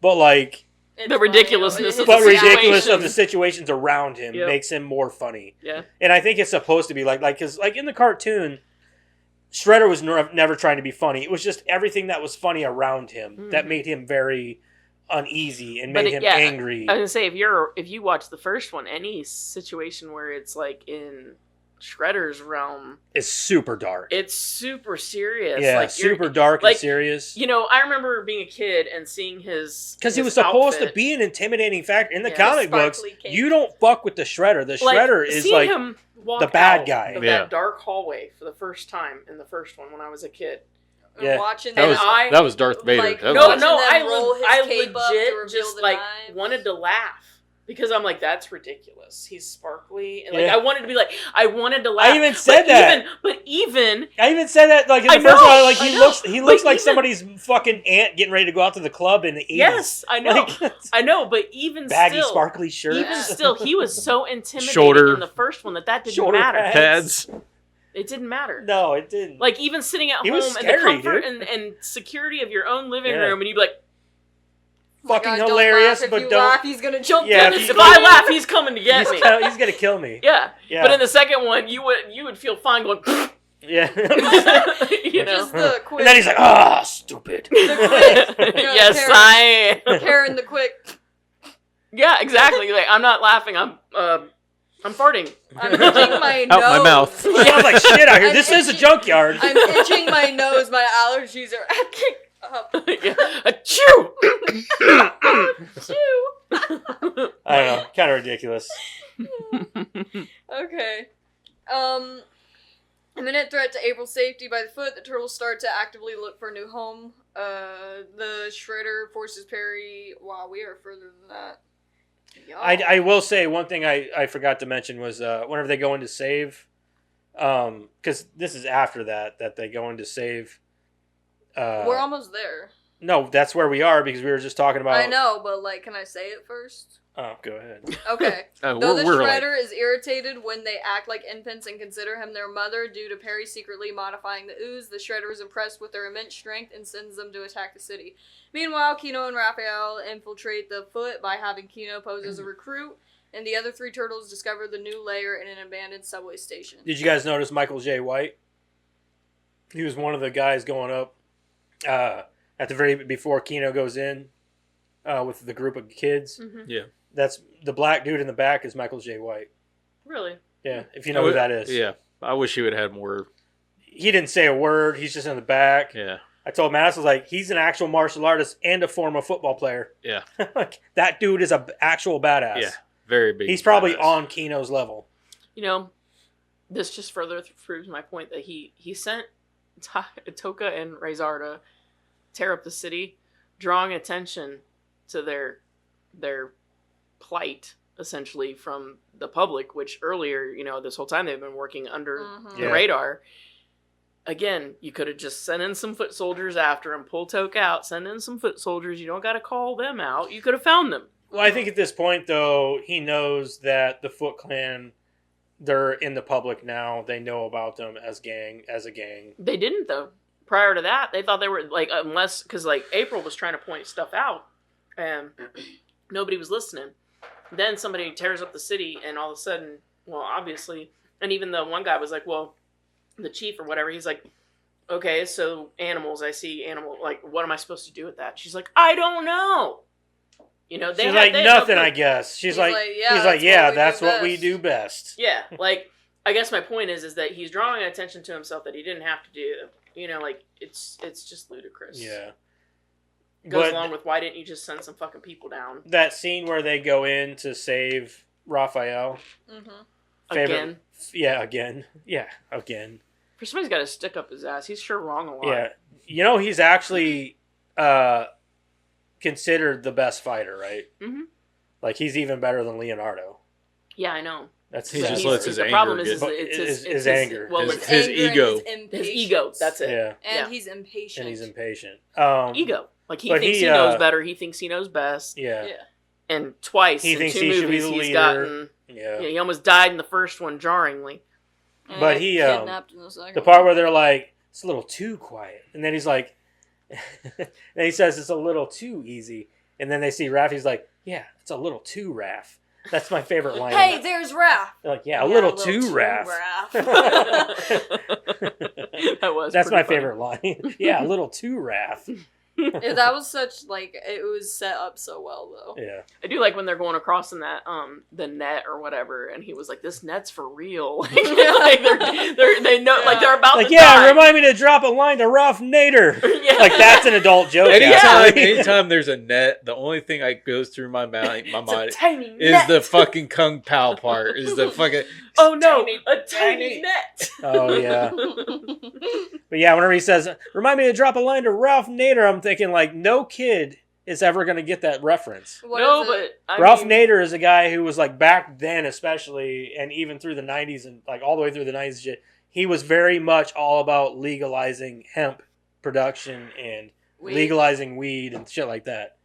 but like, It's The funny. ridiculousness of but the ridiculous of the situation. situations around him Yep. makes him more funny. Yeah. And I think it's supposed to be like because like in the cartoon, Shredder was never trying to be funny. It was just everything that was funny around him that Mhm. made him very uneasy and But made him yeah, angry. I was gonna say if you watch the first one, any situation where it's like in Shredder's realm, It's super dark. it's super serious. Yeah, like, you're- super dark like, and serious. You know, I remember being a kid and seeing his Because he his was supposed to outfit. be an intimidating factor in the Yeah, comic books. sparkly cape. You don't fuck with the Shredder. The Like, Shredder is seeing like him walk the bad out guy. of Yeah. that dark hallway for the first time in the first one when I was a kid. And Yeah. watching That was I- that was Darth Vader. like, That No, was, watching them I roll his cape up to legit reveal just the like knives. wanted to laugh because I'm like, that's ridiculous. He's sparkly, and like Yeah. I wanted to be like, I wanted to laugh. I even said but that. Even I even said that like in the I first know, one. Like I he know. looks But like even- somebody's fucking aunt getting ready to go out to the club in the 80s. yes, I know, Like, I know, but even baggy, still, sparkly shirts. even still, he was so intimidating Shorter- in the first one that didn't Shorter matter. pads. pads. It didn't matter. No, it didn't. Like even sitting at He home was in the scary, comfort dude. and security of your own living Yeah. room, and you'd be like, fucking God, don't hilarious, laugh. If but you don't. laugh, he's gonna jump Yeah, in if his you- if I laugh, he's coming to get me. He's gonna kill me. Yeah. Yeah. But in the second one, you would feel fine going, Yeah. you know. Just the quick. And then he's like, ah, stupid. The quick. Yes, Karen. I am. Karen the quick. Yeah, exactly. Like I'm not laughing. I'm farting. I'm itching my Out nose. my mouth. Sounds like shit out here. I'm This is a itching- junkyard. I'm itching my nose. My allergies are acting up. Yeah. Achoo! Chew. I don't know. Kind of ridiculous. Okay. Imminent threat to April's safety by the foot. The turtles start to actively look for a new home. The Shredder forces Perry. Wow, we are further than that. Y'all. I will say one thing I forgot to mention was whenever they go in to save, because this is after that they go in to save. We're almost there. No, that's where we are because we were just talking about. I know, but like, can I say it first? Oh, go ahead. Okay. Though We're, the we're like, Shredder is irritated when they act like infants and consider him their mother due to Perry secretly modifying the Ooze, the Shredder is impressed with their immense strength and sends them to attack the city. Meanwhile, Kino and Raphael infiltrate the Foot by having Kino pose as a recruit, and the other three turtles discover the new lair in an abandoned subway station. Did you guys notice Michael J. White? He was one of the guys going up at the very before Kino goes in with the group of kids. Mhm. yeah. That's the black dude in the back is Michael J. White. Really? Yeah, if you know who that is. Yeah. I wish he would have had more. He didn't say a word. He's just in the back. Yeah. I told Matt, I was like, he's an actual martial artist and a former football player. Yeah. Like, that dude is a actual badass. Yeah. Very big. He's probably badass. on Kino's level. You know, this just further proves my point that he sent Toka and Razor to tear up the city, drawing attention to their plight essentially from the public, which earlier, you know, this whole time they've been working under Mhm. the Yeah. radar. Again, you could have just sent in some foot soldiers after him, pull Toka out, send in some foot soldiers. You don't got to call them out. You could have found them. Well, I think at this point, though, he knows that the Foot Clan, they're in the public now. They know about them as a gang. They didn't though. Prior to that, they thought they were like, unless because like April was trying to point stuff out, and nobody was listening. Then somebody tears up the city, and all of a sudden, well, obviously, and even the one guy was like, well, the chief or whatever, he's like, okay, so animals, I see animal, like, what am I supposed to do with that? She's like, I don't know. You know, She's like, nothing, I guess. He's like, that's what we do best. Yeah, like, I guess my point is that he's drawing attention to himself that he didn't have to do. You know, like, it's just ludicrous. Yeah. Goes along with, why didn't you just send some fucking people down? That scene where they go in to save Raphael. Mm-hmm. Again. Yeah, again. Yeah, again. For somebody's got to stick up his ass. He's sure wrong a lot. Yeah. You know, he's actually considered the best fighter, right? Mm-hmm. Like, he's even better than Leonardo. Yeah, I know. That's he just lets his the anger problem get... is his anger. Well, his ego. His ego, that's it. Yeah. And he's impatient. And he's impatient. Ego. Like, he thinks he knows better. He thinks he knows best. Yeah. And twice he in thinks 2 he should be movies the he's leader. gotten... Yeah. He almost died in the first one jarringly. And But he, kidnapped in the second the part where they're like, it's a little too quiet. And then he's like, and he says it's a little too easy. And then they see Raph, he's like, yeah, it's a little too Raph. That's my favorite line. Hey, there's Raph. They're like, yeah, a little too Raph. That was That's my funny. favorite line. Yeah, a little too Raph. Yeah, that was such, like, it was set up so well, though. Yeah. I do like when they're going across in that the net or whatever, and he was like, "This net's for real." Like, they know, like they're about like, to yeah, die. remind me to drop a line to Ralph Nader. Yeah. Like, that's an adult joke. Anytime there's a net, the only thing that goes through my mind tiny is net. the fucking Kung Pao part. Is the fucking Oh no, a tiny tiny net. Oh, yeah. But yeah, whenever he says, remind me to drop a line to Ralph Nader, I'm thinking, like, no kid is ever going to get that reference. But Ralph Nader is a guy who was, like, back then especially, and even through the 90s and, like, all the way through the 90s and shit, he was very much all about legalizing hemp production and legalizing weed and shit like that.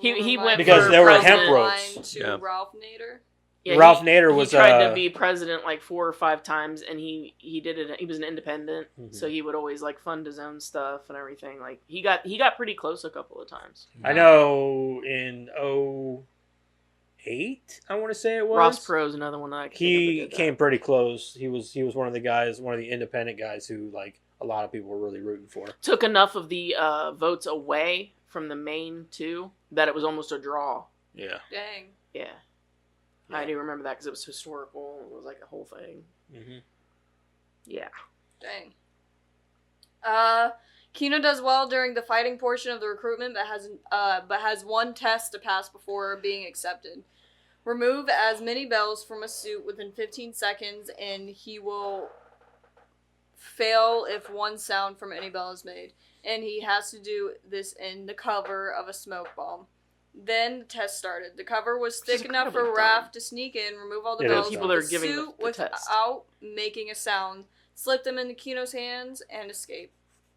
He went because for there were president. hemp ropes. To Yeah. Ralph Nader. Yeah, Ralph Nader was he tried to be president like 4 or 5 times, and he did it. He was an independent, so he would always like fund his own stuff and everything. Like he got pretty close a couple of times. I know in 2008, I want to say it was. Ross Perot's another one that I can He came pretty close. He was one of the guys, one of the independent guys who like a lot of people were really rooting for. Took enough of the votes away from the main two that it was almost a draw. yeah. Dang. Yeah. I do remember that because it was historical. It was like a whole thing. Mm-hmm. Yeah. Dang. Kino does well during the fighting portion of the recruitment, but has one test to pass before being accepted. Remove as many bells from a suit within 15 seconds, and he will fail if one sound from any bell is made. And he has to do this in the cover of a smoke bomb. Then the test started. The cover was thick enough for Raph to sneak in, remove all the bells people from that the are giving suit the test. without making a sound, slip them into Kino's hands, and escape.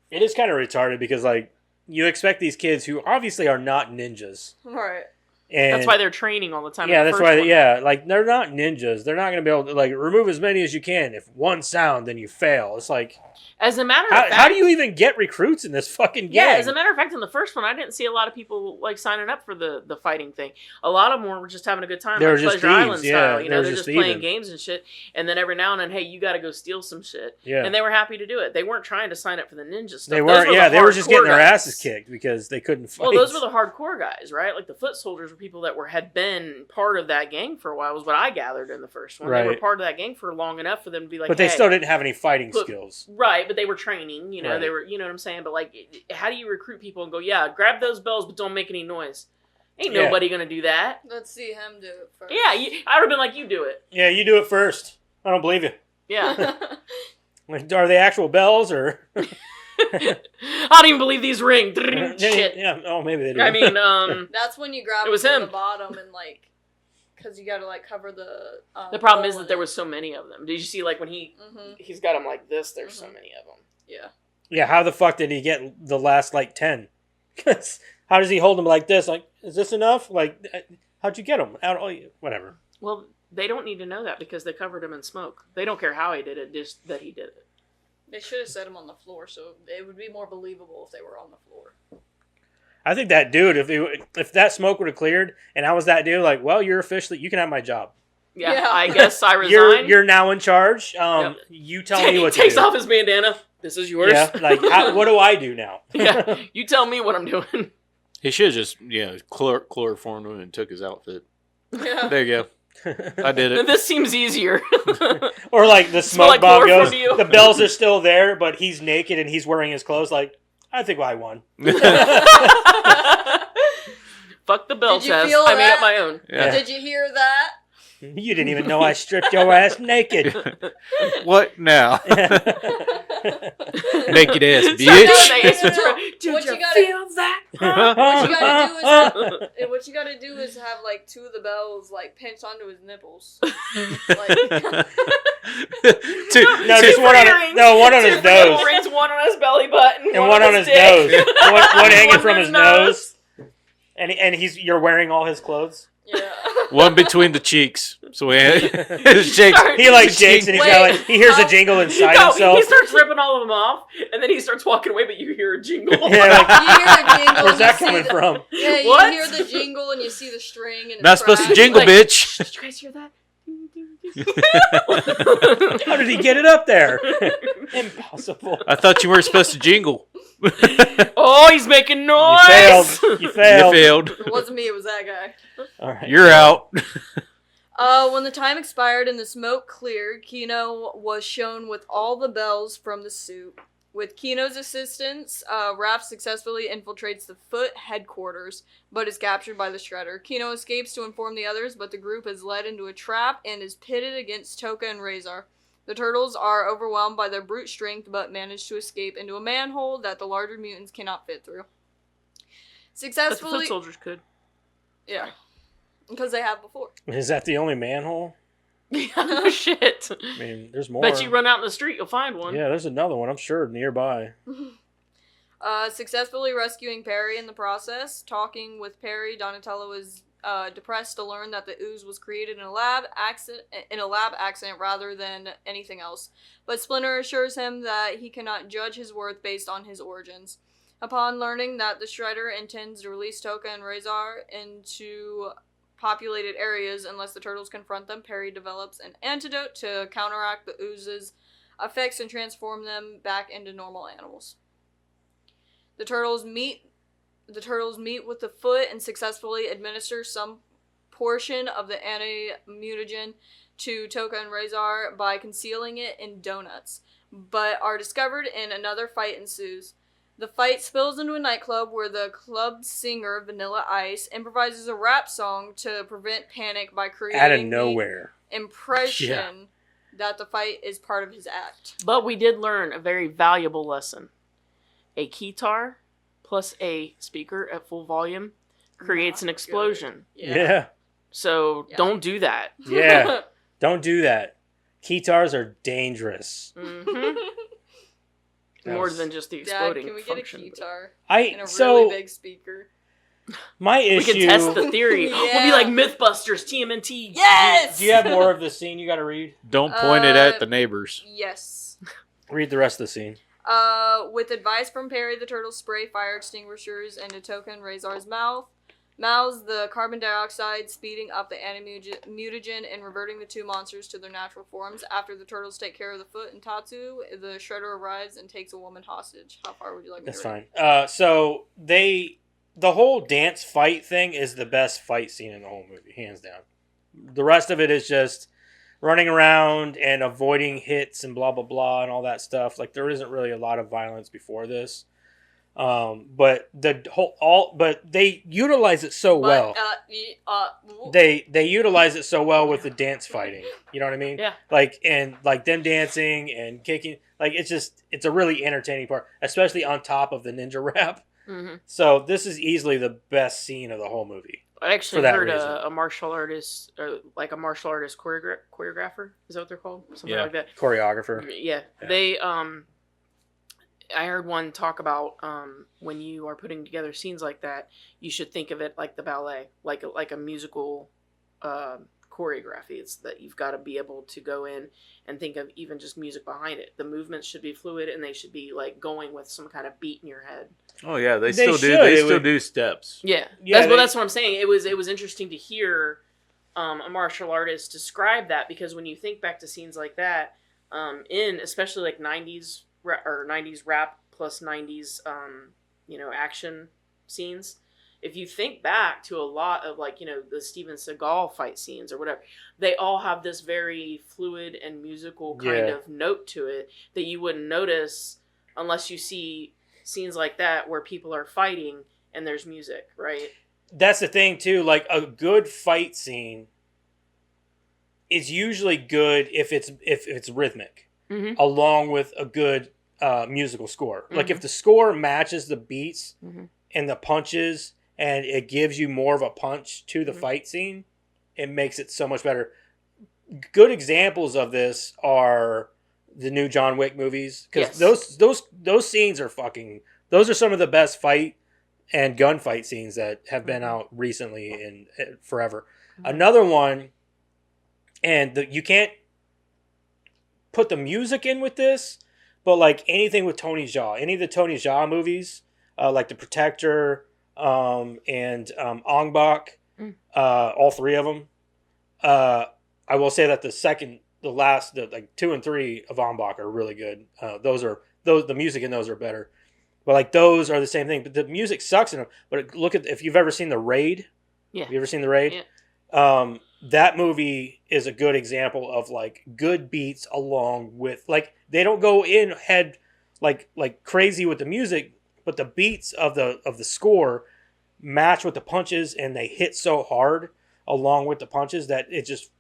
It is kind of retarded because like you expect these kids who obviously are not ninjas. Right. And that's why they're training all the time. Yeah, in the that's first why. one. Yeah, like they're not ninjas. They're not going to be able to like remove as many as you can. If one sound, then you fail. It's like, as a matter of fact, how do you even get recruits in this fucking game? Yeah, as a matter of fact, in the first one, I didn't see a lot of people like signing up for the fighting thing. A lot of them were just having a good time, They like were just Pleasure thieves, Island yeah, style. You they know, were they're just just playing thieving. games and shit. And then every now and then, hey, you got to go steal some shit. Yeah. And they were happy to do it. They weren't trying to sign up for the ninja stuff. They Those weren't. were Yeah, the they were just getting hardcore their guys. asses kicked because they couldn't fight. Well, those were the hardcore guys, right? Like the foot soldiers were people that had been part of that gang for a while. Was what I gathered in the first one. They were Right. part of that gang for long enough for them to be like, but they hey, still didn't have any fighting look, skills. Right, but they were training, you know, Right. they were, you know what I'm saying? But like, how do you recruit people and go, yeah, grab those bells, but don't make any noise? Ain't Yeah. nobody gonna do that. Let's see him do it first. Yeah, I would have been like, you do it. Yeah, you do it first. I don't believe you. Yeah. Like, are they actual bells or? I don't even believe these ring. Shit. Yeah. Oh, maybe they do. I mean, That's when you grab It was him from him. the bottom and like, because you got to like cover the. the problem hole is in that there it. was so many of them. Did you see like when Mhm. he's got them like this? There's so Mhm. many of them. Yeah. Yeah. How the fuck did he get the last like 10? How does he hold them like this? Like, is this enough? Like, how'd you get them? Out? Oh, whatever. Well, they don't need to know that because they covered him in smoke. They don't care how he did it, just that he did it. They should have set him on the floor, so it would be more believable if they were on the floor. I think that dude, if that smoke would have cleared and I was that dude, like, well, you're officially, you can have my job. Yeah, I guess I resign. You're now in charge. Yep. You tell me what to do. He takes off his bandana. This is yours. Yeah, like, what do I do now? Yeah, you tell me what I'm doing. He should have just, chloroformed him and took his outfit. Yeah. There you go. I did it. This seems easier. Or like the Smell smoke like bomb chloroform goes, to you. the bells are still there, but he's naked and he's wearing his clothes. Like, I think I won. Fuck the bell Did you test. feel I made that? up my own. Yeah. Did you hear that? You didn't even know I stripped your ass naked. What now? Naked ass So bitch. Dude, What you you gotta- feel that? What you gotta do is have like two of the bells like pinched onto his nipples. Two- No, just one on his nose. Rings, one on his belly button, And one on his dick. nose. One hanging One from on his nose. And you're wearing all his clothes. Yeah. One between the cheeks. So he shakes. He like shakes and he's got like he hears a jingle inside himself. He starts ripping all of them off, and then he starts walking away, but you hear a jingle. Yeah, like, You hear a jingle. where's and that you see coming the- from? Yeah, you What? hear the jingle and you see the string and Not supposed to crack. jingle, Like- bitch. Did you guys hear that? How did he get it up there? Impossible. I thought you weren't supposed to jingle. Oh, he's making noise. You You failed. failed. It wasn't me, it was that guy. All right. You're out. When the time expired and the smoke cleared, Kino was shown with all the bells from the suit. With Kino's assistance, Raph successfully infiltrates the Foot headquarters, but is captured by the Shredder. Kino escapes to inform the others, but the group is led into a trap and is pitted against Toka and Razor. The turtles are overwhelmed by their brute strength, but manage to escape into a manhole that the larger mutants cannot fit through. But the Successfully, foot soldiers could. yeah, because they have before. Is that the only manhole? Yeah, no shit. I mean, there's more. Bet you run out in the street, you'll find one. Yeah, there's another one. I'm sure nearby. Successfully rescuing Perry in the process. Talking with Perry, Donatello is depressed to learn that the ooze was created in a lab accident rather than anything else. But Splinter assures him that he cannot judge his worth based on his origins. Upon learning that the Shredder intends to release Toka and Razor into populated areas unless the turtles confront them, Perry develops an antidote to counteract the ooze's effects and transform them back into normal animals. The turtles meet with the Foot and successfully administer some portion of the anti-mutagen to Toka and Razor by concealing it in donuts, but are discovered and another fight ensues. The fight spills into a nightclub where the club singer, Vanilla Ice, improvises a rap song to prevent panic by creating Out of nowhere. the impression that the fight is part of his act. But we did learn a very valuable lesson. A keytar plus a speaker at full volume creates an Not explosion. Yeah. So Yeah. don't do that. Yeah. Don't do that. Keytars are dangerous. hmm More than just the Dad, exploding can we get function. a keytar I and a so really big speaker? my We issue. can test the theory. We'll be Yeah. like Mythbusters, TMNT. Yes! Do you have more of the scene you got to read? Don't point it at the neighbors. Yes. Read the rest of the scene. With advice from Perry, the turtles spray fire extinguishers into Toka and Razor's mouths the carbon dioxide, speeding up the anti-mutagen and reverting the two monsters to their natural forms. After the turtles take care of the Foot and Tatsu, the Shredder arrives and takes a woman hostage. How far would you like me That's to read? fine. So the whole dance fight thing is the best fight scene in the whole movie, hands down. The rest of it is just running around and avoiding hits and blah blah blah and all that stuff. Like there isn't really a lot of violence before this. But they utilize it so well. They utilize it so well with the dance fighting. You know what I mean? Yeah. Like them dancing and kicking. Like it's a really entertaining part, especially on top of the ninja rap. hmm So this is easily the best scene of the whole movie. I actually For that heard reason. a martial artist, like a martial artist choreographer. Is that what they're called? Something Yeah. like that. Choreographer. Yeah. Yeah. They I heard one talk about when you are putting together scenes like that, you should think of it like the ballet, like a musical choreography. It's that you've got to be able to go in and think of even just music behind it. The movements should be fluid, and they should be like going with some kind of beat in your head. Oh yeah, they They still do. should. They It still would- do steps. Yeah, Yeah, that's what I'm saying. It was interesting to hear a martial artist describe that, because when you think back to scenes like that, in especially like 90s or 90s rap plus 90s action scenes, if you think back to a lot of like the Steven Seagal fight scenes or whatever, they all have this very fluid and musical kind of note to it that you wouldn't notice unless you see scenes like that where people are fighting and there's music, right? That's the thing too. Like a good fight scene is usually good if it's rhythmic, along with a good musical score. Like if the score matches the beats and the punches, and it gives you more of a punch to the fight scene, it makes it so much better. Good examples of this are the new John Wick movies, because those scenes are fucking. Those are some of the best fight and gunfight scenes that have been out recently in forever. Another one, and you can't put the music in with this, but like anything with Tony Jaa, any of the Tony Jaa movies, like The Protector and Ong Bak, all three of them. I will say that the last, like 2 and 3 of Ong Bak are really good. The music in those are better. But like those are the same thing. But the music sucks in them. But look at, if you've ever seen The Raid. Yeah. Have you ever seen The Raid? Yeah. That movie is a good example of like good beats along with, like, they don't go in head like crazy with the music, but the beats of the score match with the punches, and they hit so hard along with the punches that it just,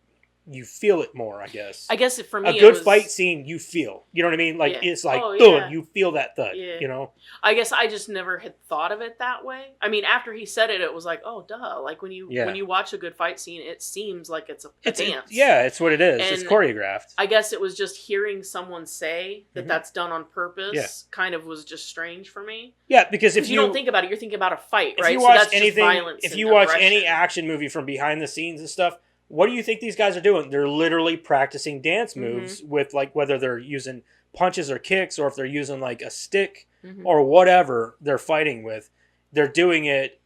you feel it more, I guess. I guess for me, a good fight scene, you feel. You know what I mean? Like, it's like, thud, you feel that thud, you know? I guess I just never had thought of it that way. I mean, after he said it, it was like, oh, duh. Like, when you watch a good fight scene, it seems like it's a dance. It's what it is. And it's choreographed. I guess it was just hearing someone say that that's done on purpose kind of was just strange for me. Yeah, because if you don't think about it, you're thinking about a fight, right? If you watch so that's anything, just violence if and you watch aggression. any action movie from behind the scenes and stuff, what do you think these guys are doing? They're literally practicing dance moves with, like, whether they're using punches or kicks, or if they're using like a stick or whatever they're fighting with. They're doing it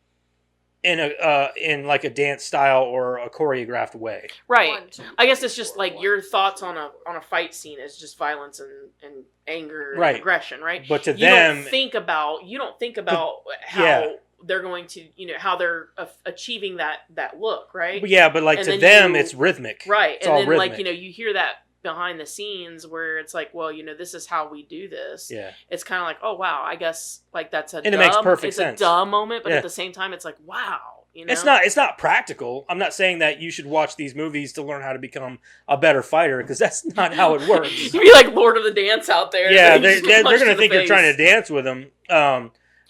in like a dance style or a choreographed way. Right. I guess it's just like your thoughts on a fight scene is just violence and anger and aggression, right? But to you them, don't think about how they're going to, how they're achieving that look, right? But like, to them, it's rhythmic. Right. It's and all then rhythmic. like, you hear that behind the scenes where it's like, well, this is how we do this. Yeah. It's kind of like, oh, wow, I guess like that's it makes perfect sense. It's a dumb moment, but at the same time, it's like, wow. It's not practical. I'm not saying that you should watch these movies to learn how to become a better fighter, because that's not how it works. You'd be like Lord of the Dance out there. Yeah, they're going to think you're trying to dance with them.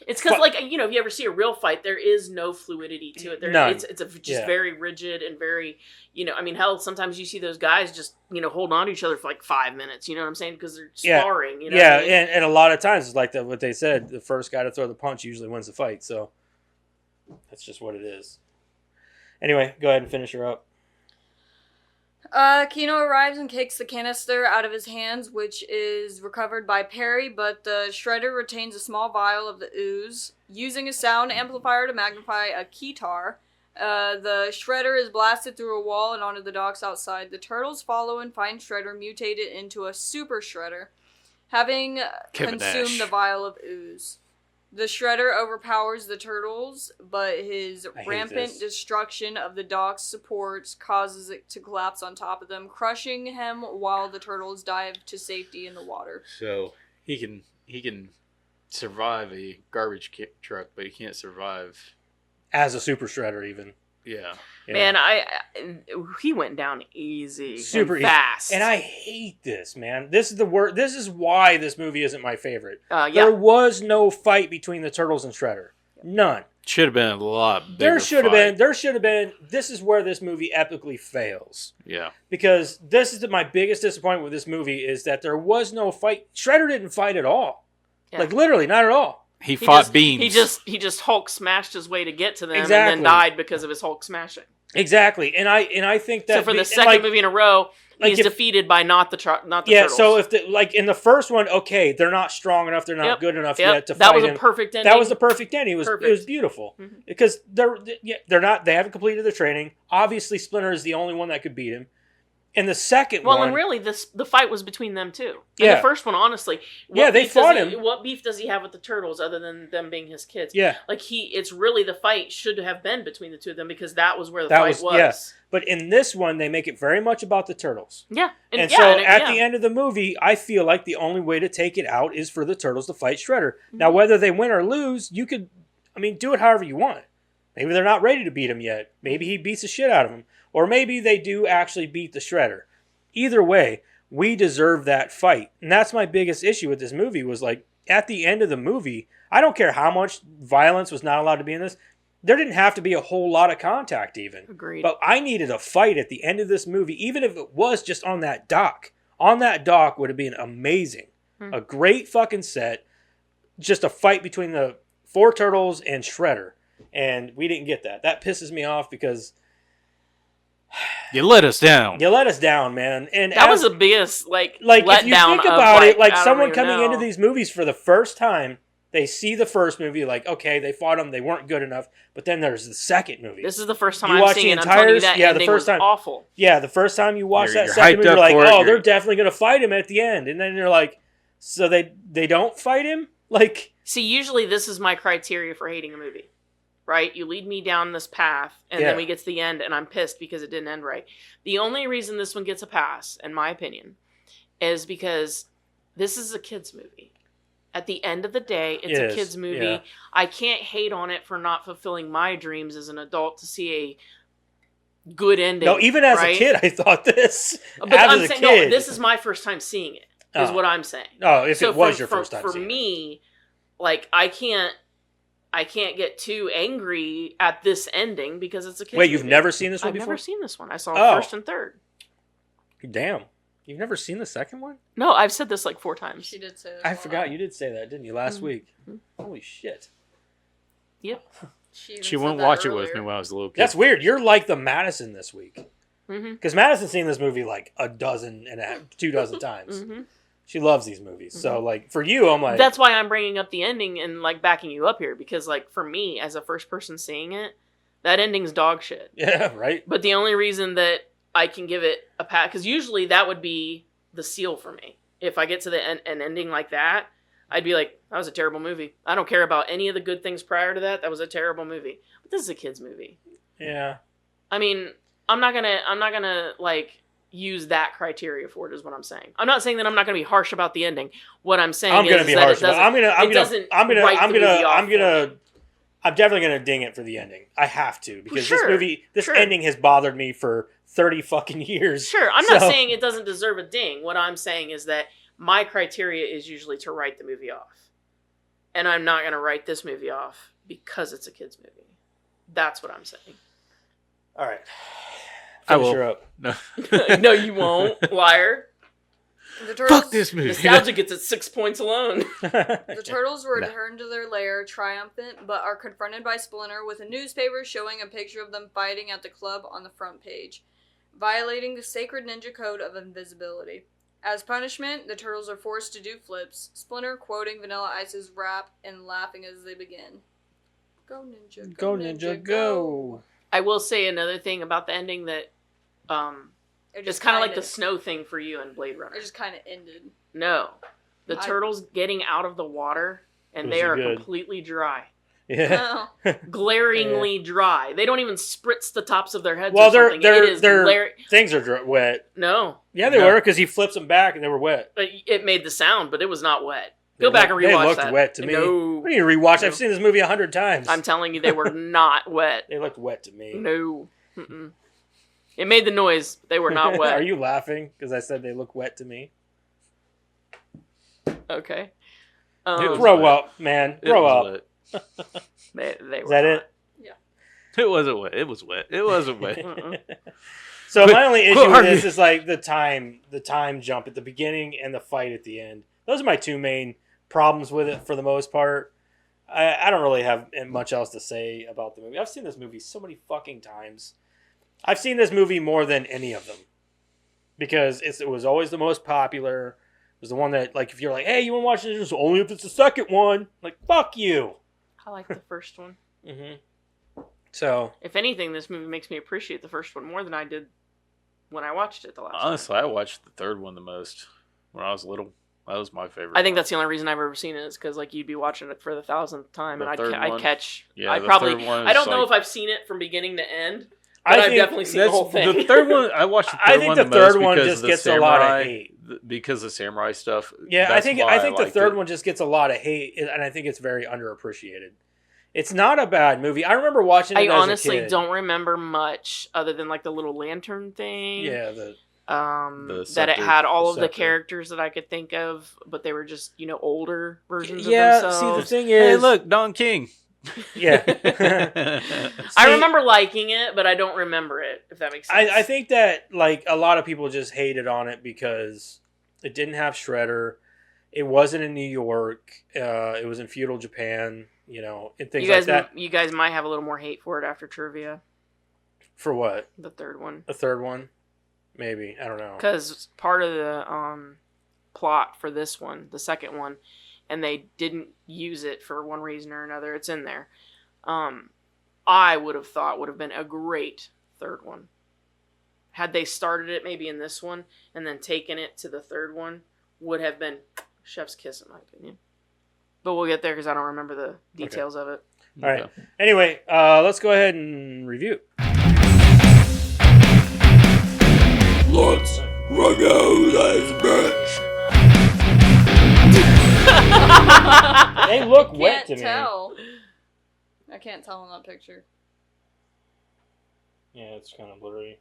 It's because, like, if you ever see a real fight, there is no fluidity to it. It's just very rigid and very, hell, sometimes you see those guys just, hold on to each other for like 5 minutes. You know what I'm saying? Because they're sparring. And a lot of times it's like what they said, the first guy to throw the punch usually wins the fight. So that's just what it is. Anyway, go ahead and finish her up. Kino arrives and kicks the canister out of his hands, which is recovered by Perry, but the Shredder retains a small vial of the ooze. Using a sound amplifier to magnify a keytar, the Shredder is blasted through a wall and onto the docks outside. The Turtles follow and find Shredder mutated into a Super Shredder, having consumed the vial of ooze. The Shredder overpowers the Turtles, but his rampant destruction of the dock's supports causes it to collapse on top of them, crushing him while the Turtles dive to safety in the water. So he can survive a garbage truck, but he can't survive as a Super Shredder even. Yeah. Man, he went down easy, super and fast, and I hate this, man. This is the word. This is why this movie isn't my favorite. There was no fight between the Turtles and Shredder. None. Should have been a lot bigger. There should have been. This is where this movie epically fails. Yeah. Because this is my biggest disappointment with this movie is that there was no fight. Shredder didn't fight at all. Yeah. Like, literally, not at all. He fought beams. He just Hulk smashed his way to get to them, and Exactly. then died because of his Hulk smashing. Exactly, and I think that So for the second movie in a row, he's defeated by not the turtles. So if in the first one, okay, they're not strong enough, they're not good enough yet to fight that was him. A perfect ending. That was the perfect ending. It was beautiful because they haven't completed their training. Obviously, Splinter is the only one that could beat him. And the second one... Well, and really, the fight was between them two. Yeah. And the first one, honestly... they fought him. What beef does he have with the turtles other than them being his kids? Yeah. Like, it's really the fight should have been between the two of them because that was where the fight was. Yeah. But in this one, they make it very much about the turtles. Yeah. And so at the end of the movie, I feel like the only way to take it out is for the turtles to fight Shredder. Mm-hmm. Now, whether they win or lose, you could... do it however you want. Maybe they're not ready to beat him yet. Maybe he beats the shit out of him. Or maybe they do actually beat the Shredder. Either way, we deserve that fight. And that's my biggest issue with this movie was like, at the end of the movie, I don't care how much violence was not allowed to be in this. There didn't have to be a whole lot of contact even. Agreed. But I needed a fight at the end of this movie, even if it was just on that dock. On that dock would have been amazing. A great fucking set. Just a fight between the 4 turtles and Shredder. And we didn't get that. That pisses me off because... You let us down. You let us down, man. And that was the biggest if you think about it, someone coming into these movies for the first time, they see the first movie, like, okay, they fought them, they weren't good enough, but then there's the second movie. This is the first time I'm seeing it. I'm telling you that ending was awful. Yeah, the first time you watch that second movie, you're like, oh, they're definitely going to fight him at the end. And then you're like, so they don't fight him? Like, see, usually this is my criteria for hating a movie. Right? You lead me down this path, and then we get to the end, and I'm pissed because it didn't end right. The only reason this one gets a pass, in my opinion, is because this is a kid's movie. At the end of the day, it's a kid's movie. Yeah. I can't hate on it for not fulfilling my dreams as an adult to see a good ending. No, even as a kid, I thought this. But I'm saying, no, this is my first time seeing it, is what I'm saying. Oh, if it was your first time for me, like, I can't get too angry at this ending because it's a kid's movie. You've never seen this one before? I've never seen this one. I saw the first and third. Damn. You've never seen the second one? No, I've said this like 4 times. She did say that. I forgot you did say that, didn't you, last week? Holy shit. Yep. She wouldn't watch it with me when I was a little kid. That's weird. You're like the Madison this week. Because Madison's seen this movie like 24 times. She loves these movies. So, like, for you, I'm like... That's why I'm bringing up the ending and, like, backing you up here. Because, like, for me, as a first person seeing it, that ending's dog shit. Yeah, right? But the only reason that I can give it a pat... Because usually that would be the seal for me. If I get to an ending like that, I'd be like, that was a terrible movie. I don't care about any of the good things prior to that. That was a terrible movie. But this is a kid's movie. Yeah. I mean, I'm not gonna, like... use that criteria for it is what I'm saying. I'm not saying that I'm not going to be harsh about the ending. What I'm saying is that it doesn't. I'm definitely going to ding it for the ending. I have to because this ending has bothered me for 30 fucking years. Sure, I'm not saying it doesn't deserve a ding. What I'm saying is that my criteria is usually to write the movie off, and I'm not going to write this movie off because it's a kids movie. That's what I'm saying. All right. I will. Her up. No. No, you won't, liar. The turtles, fuck this movie. Nostalgia gets it 6 points alone. The turtles return to their lair triumphant, but are confronted by Splinter with a newspaper showing a picture of them fighting at the club on the front page, violating the sacred ninja code of invisibility. As punishment, the turtles are forced to do flips, Splinter quoting Vanilla Ice's rap and laughing as they begin. Go ninja, go ninja, go! I will say another thing about the ending that it's kind of like the snow thing for you in Blade Runner. It just kind of ended. No. The turtles getting out of the water and they are completely dry. Yeah. Glaringly dry. They don't even spritz the tops of their heads well, or something. Their things are wet. No. Yeah, they were because he flips them back and they were wet. It made the sound, but it was not wet. Go back and rewatch that. They looked wet to me. No. What do you rewatch? I've seen this movie 100 times. I'm telling you, they were not wet. They looked wet to me. No. Mm-mm. It made the noise. They were not wet. Are you laughing because I said they look wet to me? Okay. Grow up, man. Grow up. They Is that it? Yeah. It wasn't wet. It was wet. It wasn't wet. So my only issue with this is like the time jump at the beginning and the fight at the end. Those are my two main problems with it for the most part. I don't really have much else to say about the movie. I've seen this movie so many fucking times. I've seen this movie more than any of them because it was always the most popular. It was the one that, like, if you're like, hey, you want to watch this? Just only if it's the second one. Like, fuck you. I like the first one. So, if anything, this movie makes me appreciate the first one more than I did when I watched it the last time. Honestly, I watched the third one the most when I was little. That was my favorite. I think that's the only reason I've ever seen it is because like you'd be watching it for the 1,000th time, The and third I'd one? catch. Yeah, I'd the probably. third one I don't is know like- if I've seen it from beginning to end, but I've definitely seen the that's- whole thing. The third one, I watched the third I think one the the third most one because just of the gets a samurai, lot of hate. because of samurai stuff. yeah, That's I think why the liked third it. one just gets a lot of hate, and I think it's very underappreciated. It's not a bad movie. I remember watching it I as honestly a kid. don't remember much other than like the little lantern thing. Yeah, The that it scepter. had all of the Scepter. characters that I could think of, but they were just older versions yeah. of See, the themselves. thing Hey, is, look, Don King. yeah. I See, remember liking it, but I don't remember it. If that makes sense. I think that like a lot of people just hated on it because it didn't have Shredder. It wasn't in New York. It was in feudal Japan. And things you guys, like that. you guys might have a little more hate for it after trivia. For what? The third one, The third one? Maybe. I don't know. because part of the plot for this one, the second one, and they didn't use it for one reason or another. It's in there. I would have thought would have been a great third one. Had they started it maybe in this one and then taken it to the third one, would have been chef's kiss in my opinion. But we'll get there because I don't remember the details of it. All right. Anyway, let's go ahead and review. Let's run out as bitch. They look I wet to can't me. tell. I can't tell in that picture. Yeah, it's kind of blurry.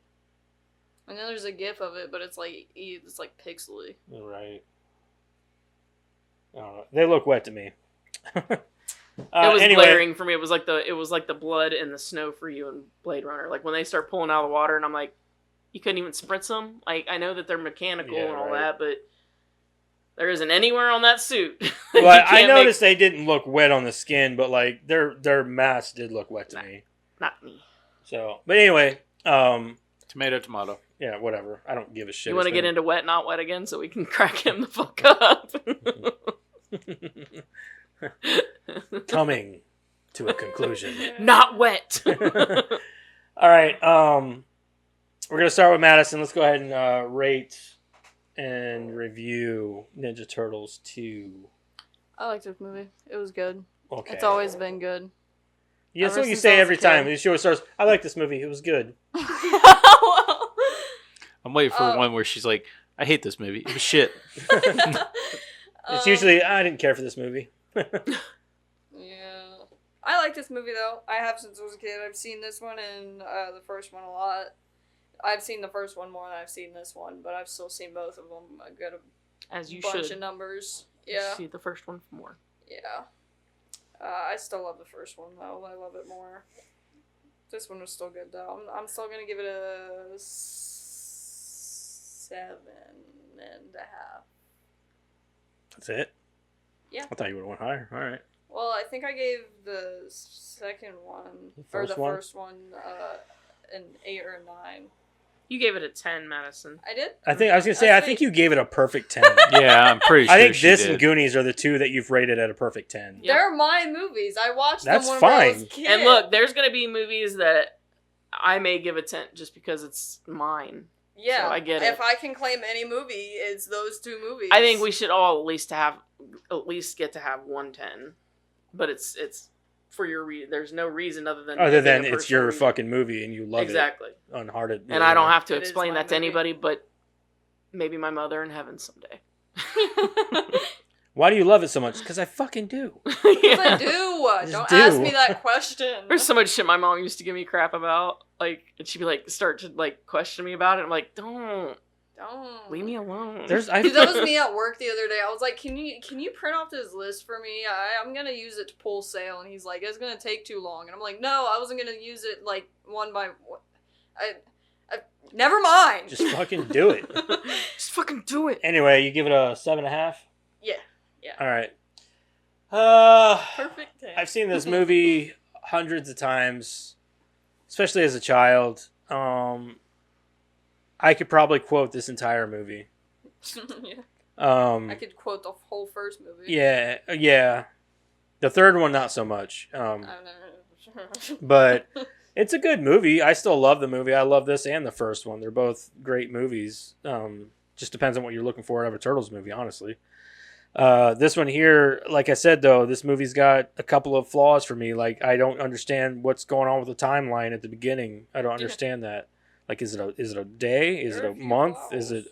I know there's a gif of it, but it's like pixely. You're right. I don't know. They look wet to me. It was anyway, glaring for me. It was like the blood and the snow for you in Blade Runner. Like when they start pulling out of the water, and I'm like, you couldn't even spritz them. Like I know that they're mechanical Yeah, and all right. that, but there isn't anywhere on that suit. Well, You I can't noticed they didn't look wet on the skin, but like their masks did look wet to me. not me. So, but anyway, Tomato. yeah, whatever. I don't give a shit. You want to It's get been- into wet, not wet again, so we can crack him the fuck up. coming to a conclusion. Not wet. All right, we're gonna start with Madison. Let's go ahead and rate and review Ninja Turtles 2. I liked this movie. It was good. Okay, It's always been good. yeah, that's ever what you since say I was every a time. kid. The show starts. I like this movie. It was good. I'm waiting for one where she's like, I hate this movie. It was shit. It's usually I didn't care for this movie. Yeah. I like this movie though. I have since I was a kid. I've seen this one and the first one a lot. I've seen the first one more than I've seen this one, but I've still seen both of them a good As you bunch should. of numbers. Yeah. See the first one for more. Yeah. I still love the first one though. I love it more. This one was still good though. I'm still gonna give it a 7.5. That's it. Yeah. I thought you would have went higher. All right. Well, I think I gave the second one first one? first one an 8 or a 9. You gave it a 10, Madison. I did. I was gonna say That's I think sweet. you gave it a perfect 10. Yeah, I'm pretty sure I think she this did. and Goonies are the two that you've rated at a perfect 10. Yep. They're my movies. I watched That's them when I was fine. a kid. And look, there's going to be movies that I may give a 10 just because it's mine. yeah, so I get it. If I can claim any movie, it's those two movies. I think we should all at least get to have 110. But it's for your there's no reason other than Other than giving a it's your personal reason. fucking movie and you love Exactly. it. Unhearted. And I don't have to It is explain my that to movie. anybody but maybe my mother in heaven someday. Why do you love it so much? Because I fucking do. Yes, I do. Just Don't do. ask me that question. There's so much shit my mom used to give me crap about. Like, and she'd be like, start to like question me about it. I'm like, don't leave me alone. There's That was me at work the other day. I was like, "Can you print off this list for me? I'm gonna use it to pull sale." And he's like, "It's gonna take too long." And I'm like, "No, I wasn't gonna use it like one by one. Never mind." Just fucking do it. Just fucking do it. Anyway, you give it a 7.5. Yeah. All right. Perfect. 10. I've seen this movie hundreds of times, especially as a child. I could probably quote this entire movie. Yeah. Um, I could quote the whole first movie. yeah. The third one, not so much. I don't know. But it's a good movie. I still love the movie. I love this and the first one. They're both great movies. Just depends on what you're looking for out of a Turtles movie, honestly. This one here, like I said, though, this movie's got a couple of flaws for me. Like, I don't understand what's going on with the timeline at the beginning. I don't understand that. Like, is it a day? Is it a month? Is it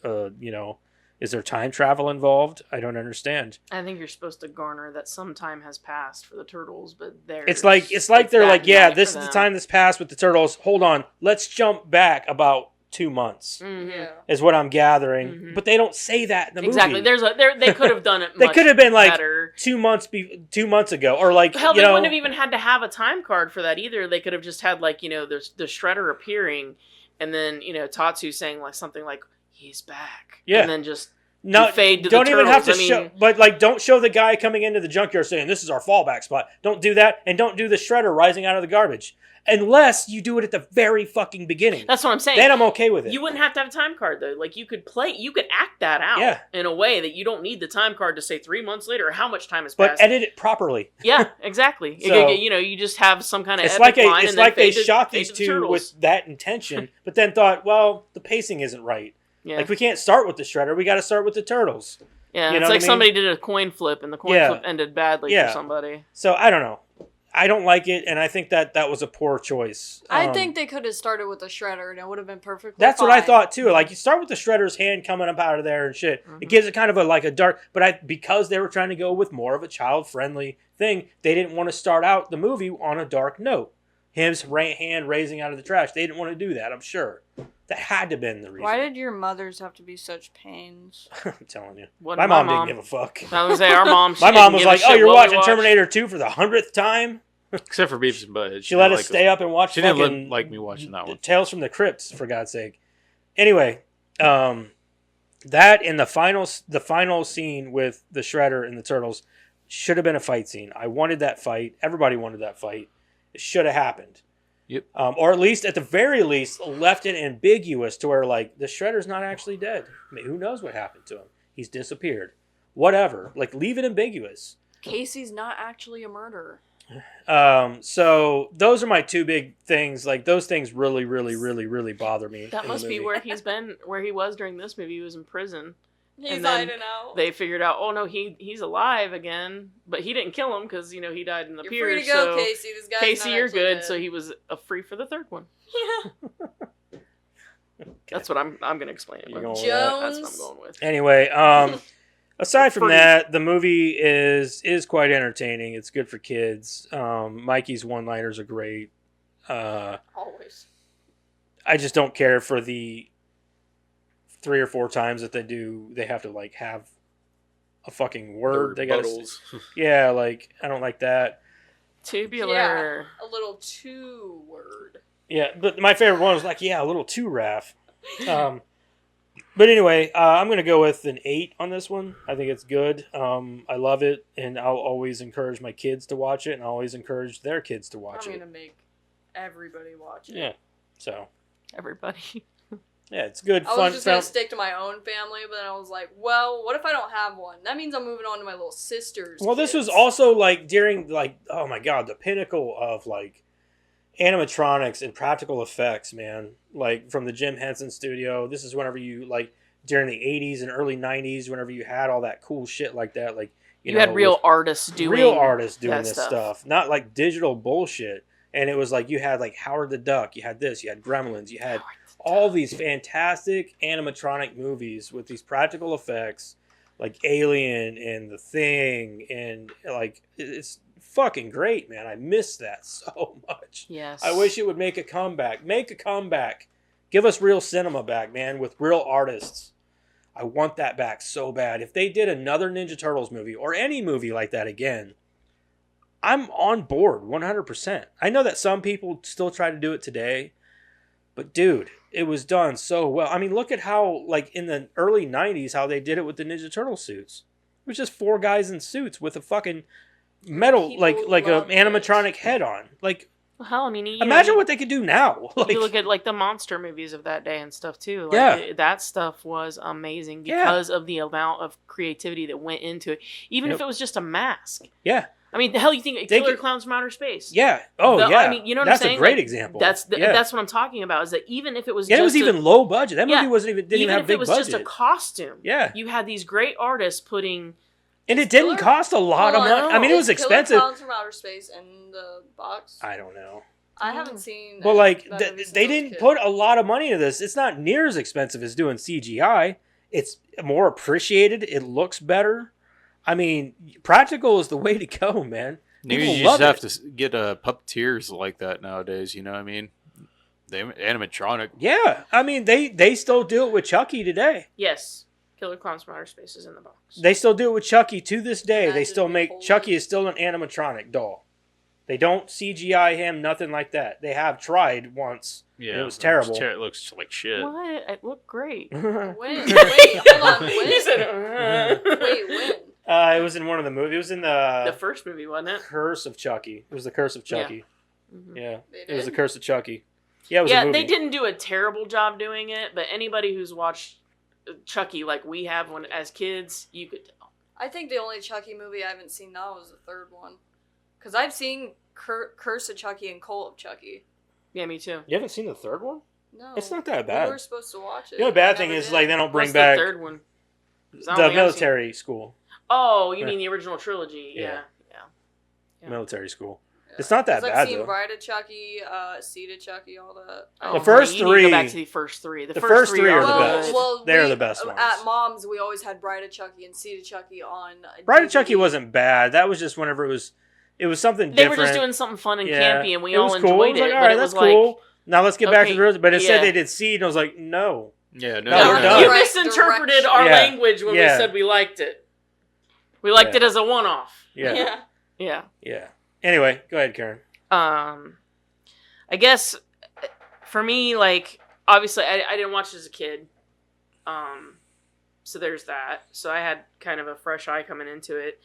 is there time travel involved? I don't understand. I think you're supposed to garner that some time has passed for the Turtles, but It's like they're like, yeah, this is the time that's passed with the Turtles. Hold on, let's jump back about 2 months. Mm-hmm. Yeah. Is what I'm gathering, Mm-hmm. but they don't say that in the movie. Exactly. They could have done it. They could have been like better. 2 months 2 months ago, or like Hell, they wouldn't have even had to have a time card for that either. They could have just had like the Shredder appearing, and then Tatsu saying like something like he's back. Yeah. And then just no fade to don't the even Turtles. have to show, but like don't show the guy coming into the junkyard saying this is our fallback spot. Don't do that, and don't do the Shredder rising out of the garbage unless you do it at the very fucking beginning. That's what I'm saying. Then I'm okay with it. You wouldn't have to have a time card though. Like you could act that out in a way that you don't need the time card to say 3 months later or how much time has but passed. edit it properly. Yeah, exactly. So, you just have some kind of it's epic like line it's and then like they fade shot to these the two Turtles. with that intention, but then thought, well, the pacing isn't right. Yeah. Like we can't start with the Shredder. We got to start with the Turtles. Yeah, You know it's what like I mean? somebody did a coin flip, and the coin flip ended badly for somebody. So I don't know. I don't like it, and I think that was a poor choice. I think they could have started with the Shredder, and it would have been perfectly that's fine. what I thought too. Like you start with the Shredder's hand coming up out of there and shit. Mm-hmm. It gives it kind of a dark. But because they were trying to go with more of a child friendly thing, they didn't want to start out the movie on a dark note. His hand raising out of the trash. They didn't want to do that. I'm sure. That had to have been the reason. Why did your mothers have to be such pains? I'm telling you. Wasn't My my mom mom. didn't give a fuck. I was gonna say our mom. My mom was like, "Oh, you're watching Terminator 2 for the 100th time." Except for Beavis and Butthead. She let us stay up and watch. She didn't like me watching that one. Tales from the Crypts, for God's sake. Anyway, that in the final scene with the Shredder and the Turtles should have been a fight scene. I wanted that fight. Everybody wanted that fight. It should have happened. Yep. Or at least, at the very least, left it ambiguous to where, like, the Shredder's not actually dead. I mean, who knows what happened to him? He's disappeared. Whatever. Like, leave it ambiguous. Casey's not actually a murderer. So those are my two big things. Like, those things really, really, really, really bother me. That must be where where he was during this movie. He was in prison. He's And then hiding out. They figured out, oh no, he's alive again, but he didn't kill him because he died in the You're pier. free to go, so Casey. This guy's Casey, not you're actually good. dead. So he was free for the third one. Yeah. That's what I'm gonna explain it. You're But going with Jones. that's what I'm going with. Anyway, aside from Free. that, the movie is quite entertaining. It's good for kids. Mikey's one-liners are great. Always. I just don't care for the 3 or 4 times that they have to like have a fucking word. They got yeah, like I don't like that. Tubular. Yeah, a little too word. Yeah, but my favorite one was like, yeah, a little too Raph. But anyway, I'm going to go with an 8 on this one. I think it's good. I love it, and I'll always encourage my kids to watch it, and I'll always encourage their kids to watch I'm it. going to make everybody watch it. Yeah, so. Everybody. Yeah, it's good, I fun. was just going to stick to my own family, but then I was like, well, what if I don't have one? That means I'm moving on to my little sister's Well, this was kids. also like during like, oh my God, the pinnacle of like animatronics and practical effects, man. Like from the Jim Henson studio. This is whenever you like during the 80s and early 90s, whenever you had all that cool shit like that. Like You had real artists doing that this stuff, not like digital bullshit. And it was like you had like Howard the Duck, you had this, you had Gremlins, you had all these fantastic animatronic movies with these practical effects, like Alien and The Thing, and like it's fucking great, man. I miss that so much. Yes. I wish it would make a comeback. Make a comeback. Give us real cinema back, man, with real artists. I want that back so bad. If they did another Ninja Turtles movie or any movie like that again, I'm on board 100%. I know that some people still try to do it today, but dude, it was done so well. I mean, look at how, like, in the early 90s, how they did it with the Ninja Turtle suits. It was just 4 guys in suits with a fucking metal, People like a loved animatronic head on. Like, Well, hell, I mean, Imagine what they could do now. Like, you look at like the monster movies of that day and stuff too. Like, Yeah. that stuff was amazing Yeah. because of the amount of creativity that went into it. Even if Yep. it was just a mask. yeah, I mean, the hell, you think They Killer could- Clowns from Outer Space? yeah. Oh, yeah. I mean, you know what That's I'm saying? a great Like, example. That's yeah. that's what I'm talking about. Is that even if it was Yeah, just it was even low budget. That movie Yeah. didn't even have if a big it was budget. just a costume, Yeah. you had these great artists putting. And it didn't Killer- cost a lot of Hold on, money. I mean, it was is Killer expensive. Clowns from Outer Space in the box? I don't know. I haven't seen. But like, that movie since they I was a didn't kid. put a lot of money into this. It's not near as expensive as doing CGI. It's more appreciated. It looks better. I mean, practical is the way to go, man. Maybe People you love just have it. to get puppeteers like that nowadays. You know what I mean? They animatronic. Yeah, I mean, they still do it with Chucky today. Yes, Killer Clowns from Outer Space is in the box. They still do it with Chucky to this day. They Imagine still we make pulled Chucky it. is still an animatronic doll. They don't CGI him, nothing like that. They have tried once. Yeah, and it was terrible. It looks like shit. What? It looked great. When? Wait, hold on. When? He said, Wait, when? It was in one of the movies. It was in the the first movie, wasn't it? Curse of Chucky. It was the Curse of Chucky. Mhm. Yeah, They it was the did? Curse of Chucky. Yeah, it was a Yeah, movie. they didn't do a terrible job doing it, but anybody who's watched Chucky like we have when as kids, you could tell. I think the only Chucky movie I haven't seen now is the third one. Because I've seen Curse of Chucky and Cult of Chucky. Yeah, me too. You haven't seen the third one? No. It's not that We bad. were supposed to watch it. The only bad We thing never is did. like they don't bring What's back the third one? 'Cause I don't the think I've seen- military school. Oh, you Yeah. mean the original trilogy? Yeah. Yeah. Yeah. Military school. Yeah. It's not that 'Cause bad I've seen though. Bride of Chucky, Seed of Chucky, all that. Oh, The first you need to go back three- to the first three. the first three are the best. They're the best ones. At Mom's, we always had Bride of Chucky and Seed of Chucky on. Bride of Chucky DVD. wasn't bad. That was just whenever it was something They different. were just doing something fun and Yeah. campy, and we It was all cool. enjoyed It was like, it. all But right, it that's was like, cool. Now let's get back to okay, the rest. But it said yeah. they did Seed, and I was like, no. Yeah, No, we're done. you Right misinterpreted direction. our Yeah. language when we Yeah. said we liked it. We liked Yeah. it as a one-off. Yeah. Yeah. Yeah. Anyway, go ahead, Karen. I guess for me, like, obviously I didn't watch it as a kid. So there's that. So I had kind of a fresh eye coming into it.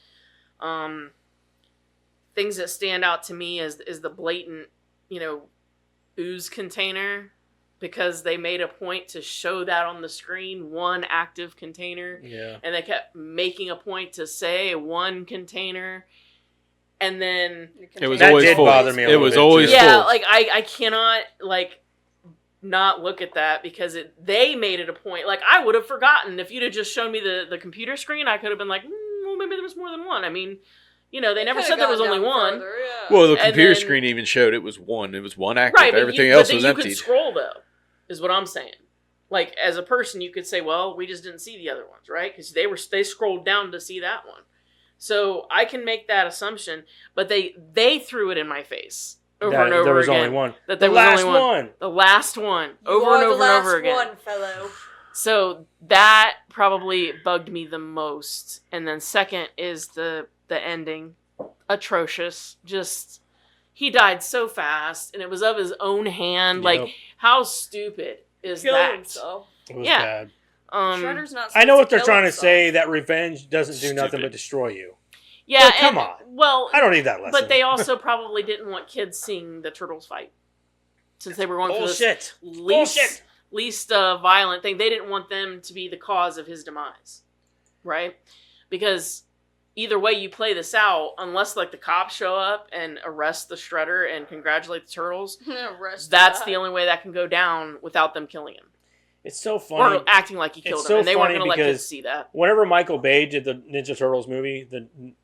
Things that stand out to me is the blatant, ooze container, because they made a point to show that on the screen, one active container, Yeah. and they kept making a point to say one container, and then It was That always did full. bother me a It little was bit, always too. yeah, full. like I cannot not look at that because they made it a point. Like, I would have forgotten if you'd have just shown me the computer screen. I could have been like, well, maybe there was more than one. I mean, they never Could've said there was gone only down one. further, yeah. Well, the And computer then- screen even showed it was one. It was one active. Right, but Everything but else then was you emptied. could scroll though, is what I'm saying. Like, as a person, you could say, well, we just didn't see the other ones, right? Because they scrolled down to see that one. So I can make that assumption, but they threw it in my face over and over There was again. only one. That there The was last only one. one. The last one, You over are and the over and last over again. one, fellow. So that probably bugged me the most. And then second is the ending. Atrocious. Just, he died so fast, and it was of his own hand. Yep. Like, how stupid is Killed that? himself. It was Yeah. bad. Shredder's not. I know supposed what they're kill trying to himself. say, that revenge doesn't do nothing Stupid. but destroy you. Yeah, Well, come and- on. Well, I don't need that lesson. but they also probably didn't want kids seeing the turtles fight, since they were going for this Bullshit. least violent thing. They didn't want them to be the cause of his demise, right? Because either way you play this out, unless like the cops show up and arrest the Shredder and congratulate the turtles, Rest that's of the that. only way that can go down without them killing him It's so funny. or acting like he It's killed him. so And they weren't funny going to let kids because- see that. Whenever Michael Bay did the Ninja Turtles movie,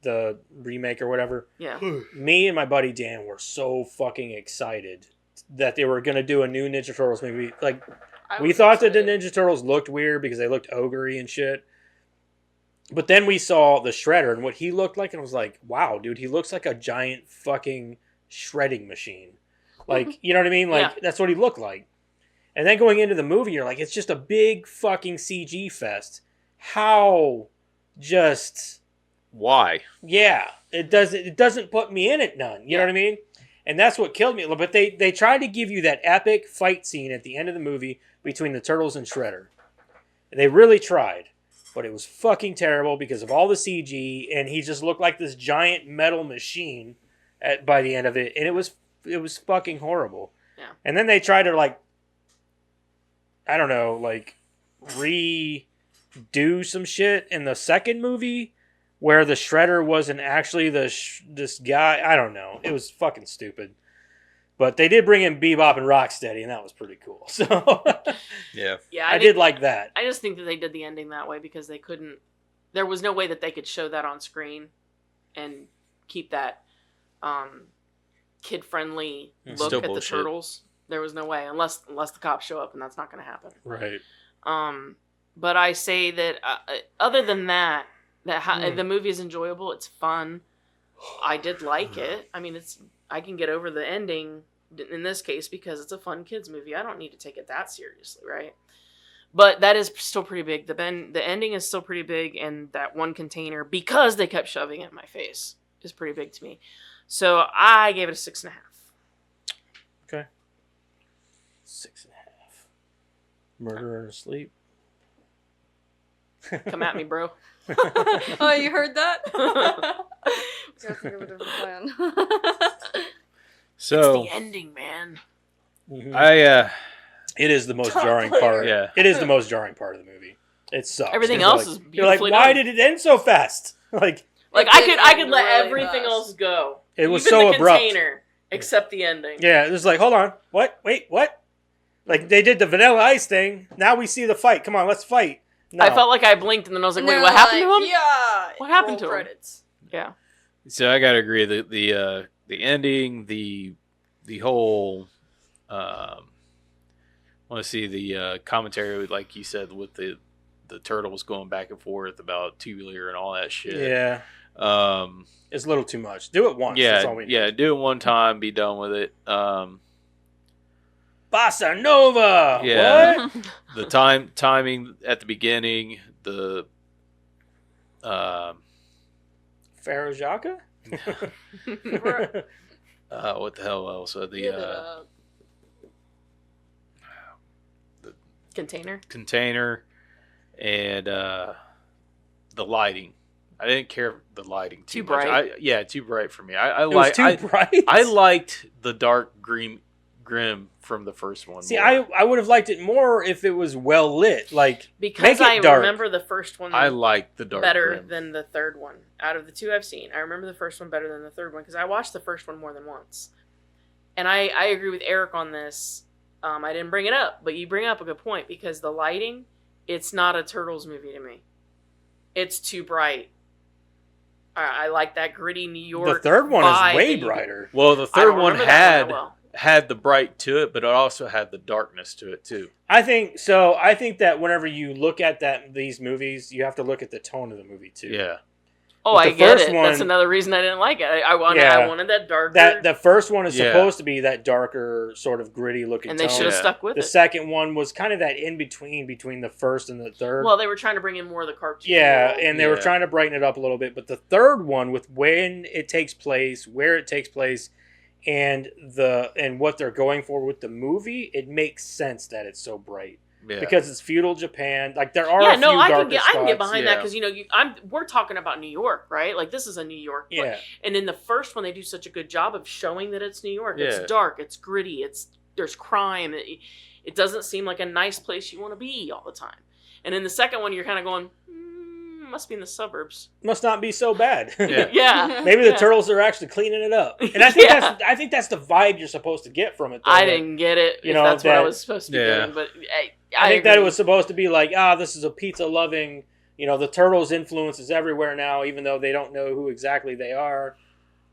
the remake or whatever, Yeah. me and my buddy Dan were so fucking excited that they were going to do a new Ninja Turtles movie. Like, I we was thought that the excited. Ninja Turtles looked weird because they looked ogre-y and shit. But then we saw the Shredder and what he looked like, and I was like, wow, dude, he looks like a giant fucking shredding machine. Like, you know what I mean? Like, Yeah. that's what he looked like. And then going into the movie, you're like, it's just a big fucking CG fest. How just... Why? Yeah, it doesn't put me in it none. You know what I mean? And that's what killed me. But they tried to give you that epic fight scene at the end of the movie between the Turtles and Shredder. They really tried. But it was fucking terrible because of all the CG, and he just looked like this giant metal machine by the end of it. And it was fucking horrible. Yeah. And then they try to like, I don't know, like redo some shit in the second movie where the Shredder wasn't actually this guy. I don't know. It was fucking stupid. But they did bring in Bebop and Rocksteady, and that was pretty cool. So Yeah. Yeah, I did like that. I just think that they did the ending that way because they couldn't. There was no way that they could show that on screen and keep that kid-friendly look Still at bullshit. the turtles. There was no way, unless the cops show up, and that's not going to happen. Right. But I say that other than that, the movie is enjoyable. It's fun. I did like it. I mean, I can get over the ending in this case because it's a fun kids movie. I don't need to take it that seriously, right? But that is still pretty big. The ending is still pretty big, and that one container, because they kept shoving it in my face, is pretty big to me. So I gave it a 6.5. Okay. 6.5. Murderer Asleep. Come at me, bro. Oh, you heard that? We gotta think of a different plan. So It's the ending, man. It is the most jarring part. Yeah. It is the most jarring part of the movie. It sucks. Everything You're else like- is You're like, beautifully why done. did it end so fast? Like I could let really everything fast. else go. It was Even so the abrupt. container, except the ending. yeah, it was like, hold on, what? Wait, what? Like they did the Vanilla Ice thing. Now we see the fight. Come on, let's fight. No. I felt like I blinked and then I was like, And wait, they're what happened to like, him? Yeah. What happened Roll to him? credits. Yeah. So I gotta agree that the ending, the whole want to see the commentary, like you said, with the turtles going back and forth about tubular and all that shit. Yeah, it's a little too much. Do it once. That's all we need. Yeah, do it one time, be done with it. Bossa Nova. Yeah. What? The timing at the beginning, the Pharaoh Jaka? what the hell else? Give it up. Container. Container and the lighting. I didn't care for the lighting too Too much. bright. Too bright for me. I It was like too bright. I liked the dark grim from the first one. See, more. I would have liked it more if it was well lit. Like Because make it I dark. remember the first one I liked the dark better grim. than the third one. Out of the two I've seen, I remember the first one better than the third one because I watched the first one more than once. And I agree with Eric on this. I didn't bring it up, but you bring up a good point because the lighting, it's not a Turtles movie to me. It's too bright. I like that gritty New York. The third one vibe is way that you- brighter. Well, the I third don't one remember that one well. had the bright to it, but it also had the darkness to it too. I think so. I think that whenever you look at these movies, you have to look at the tone of the movie too. Yeah. Oh, With I the get first it. one- That's another reason I didn't like it. I wanted that darker. That the first one is Yeah. supposed to be that darker, sort of gritty looking and tone. they should have Yeah. stuck with The it. second one was kind of that in between the first and the third. Well, they were trying to bring in more of the cartoon. yeah, world. and they were Yeah. trying to brighten it up a little bit. But the third one, with when it takes place, where it takes place, and what they're going for with the movie, it makes sense that it's so bright. Yeah. Because it's feudal Japan. Like there are Yeah, a few no, I darker can get spots. behind Yeah. that because we're talking about New York, right? Like this is a New York. play. Yeah, And in the first one, they do such a good job of showing that it's New York. Yeah. It's dark. It's gritty. There's crime. It doesn't seem like a nice place you want to be all the time. And in the second one, you're kind of going, must be in the suburbs. must not be so bad. Yeah. Yeah. Maybe the Yeah. turtles are actually cleaning it up, and I think Yeah. I think that's the vibe you're supposed to get from it. Though, I that- didn't get it. you If know, that's what I that- was supposed to be Yeah. doing, but I think that it agree. was supposed to be like, this is a pizza loving. You know, the turtles' influence is everywhere now, even though they don't know who exactly they are.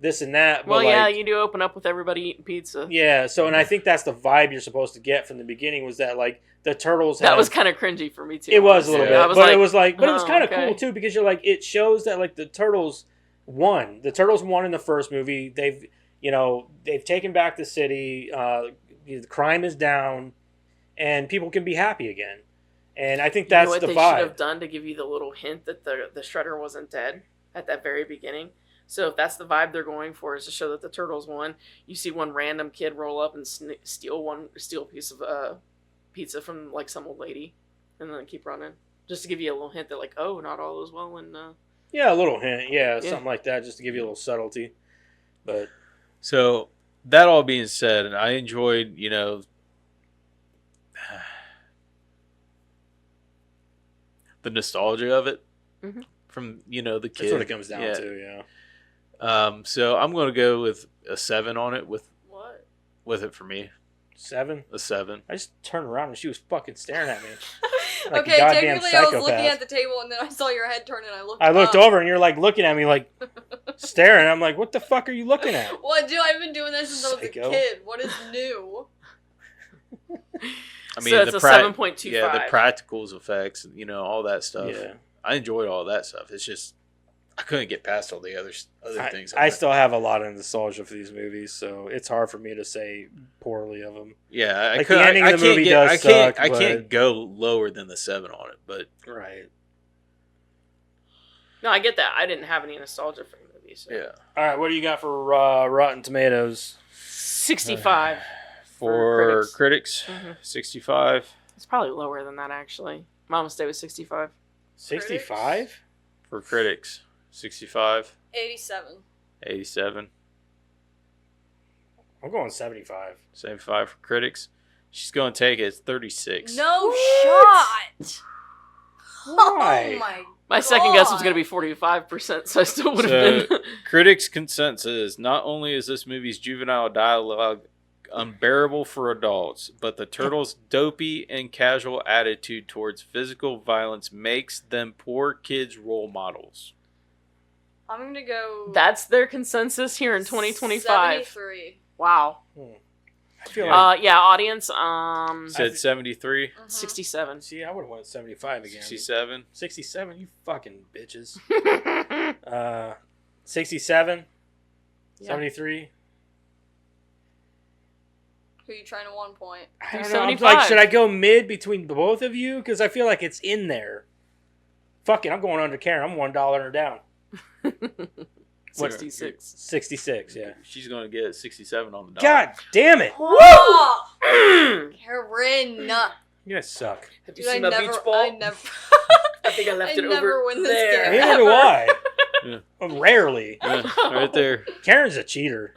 This and that. Well, but yeah, like, you do open up with everybody eating pizza. yeah. So, and I think that's the vibe you're supposed to get from the beginning was that like the turtles. That had- was kind of cringy for me too. It was a little honestly. bit, I was but like, it was like, but it was oh, kind of okay. cool too because you're like, it shows that like the turtles won. The turtles won in the first movie. They've taken back the city. The crime is down, and people can be happy again. And I think You know that's what the they vibe. should have done to give you the little hint that the Shredder wasn't dead at that very beginning. So if that's the vibe they're going for, is to show that the turtles won. You see one random kid roll up and steal a piece of pizza from like some old lady, and then keep running, just to give you a little hint that like, oh, not all is well. And Yeah, a little hint. Yeah, Yeah. something like that, just to give you a little subtlety. But So that all being said, I enjoyed, the nostalgia of it from, the kid. That's what it comes down to, yeah. So I'm going to go with a 7 on it with it for me. 7? A 7. I just turned around and she was fucking staring at me. Like okay, technically I was looking at the table and then I saw your head turn and I looked over and you're like looking at me like staring. I'm like, what the fuck are you looking at? What, dude? I've been doing this since I was a kid. What is new? I mean, so it's a 7.25. Yeah, the practicals effects, all that stuff. Yeah. I enjoyed all that stuff. It's just I couldn't get past all the other things. I still have a lot of nostalgia for these movies, so it's hard for me to say poorly of them. Yeah, like the ending of the movie does suck. I can't go lower than the 7 on it, but right. No, I get that. I didn't have any nostalgia for the movie. So. Yeah. All right, what do you got for Rotten Tomatoes? 65 for critics. 65. It's probably lower than that actually. Mama's Day was 65. 65 for critics. 65. 87. 87. I'm going 75. 75 for critics. She's going to take it. It's 36. No shot. Why? Oh my My second guess was going to be 45%, so I still would have been. Critics' consensus is not only is this movie's juvenile dialogue unbearable for adults, but the turtles' dopey and casual attitude towards physical violence makes them poor kids' role models. I'm going to go... That's their consensus here in 2025. 73. Wow. I feel like... yeah, audience, said 73? 67. See, I would have went 75 again. 67? 67? You fucking bitches. 67? Yeah. 73? Who are you trying to 1 point? I don't know. I'm like, should I go mid between both of you? Because I feel like it's in there. Fuck it, I'm going under Karen. I'm $1 her down. 66. 66, yeah. She's going to get 67 on the dollar. God damn it. Woo! Karen. You guys suck. Have you seen my beach ball? I never... I think I left it over never win this there. game. Neither do I. Yeah. Rarely. Yeah, right there. Karen's a cheater.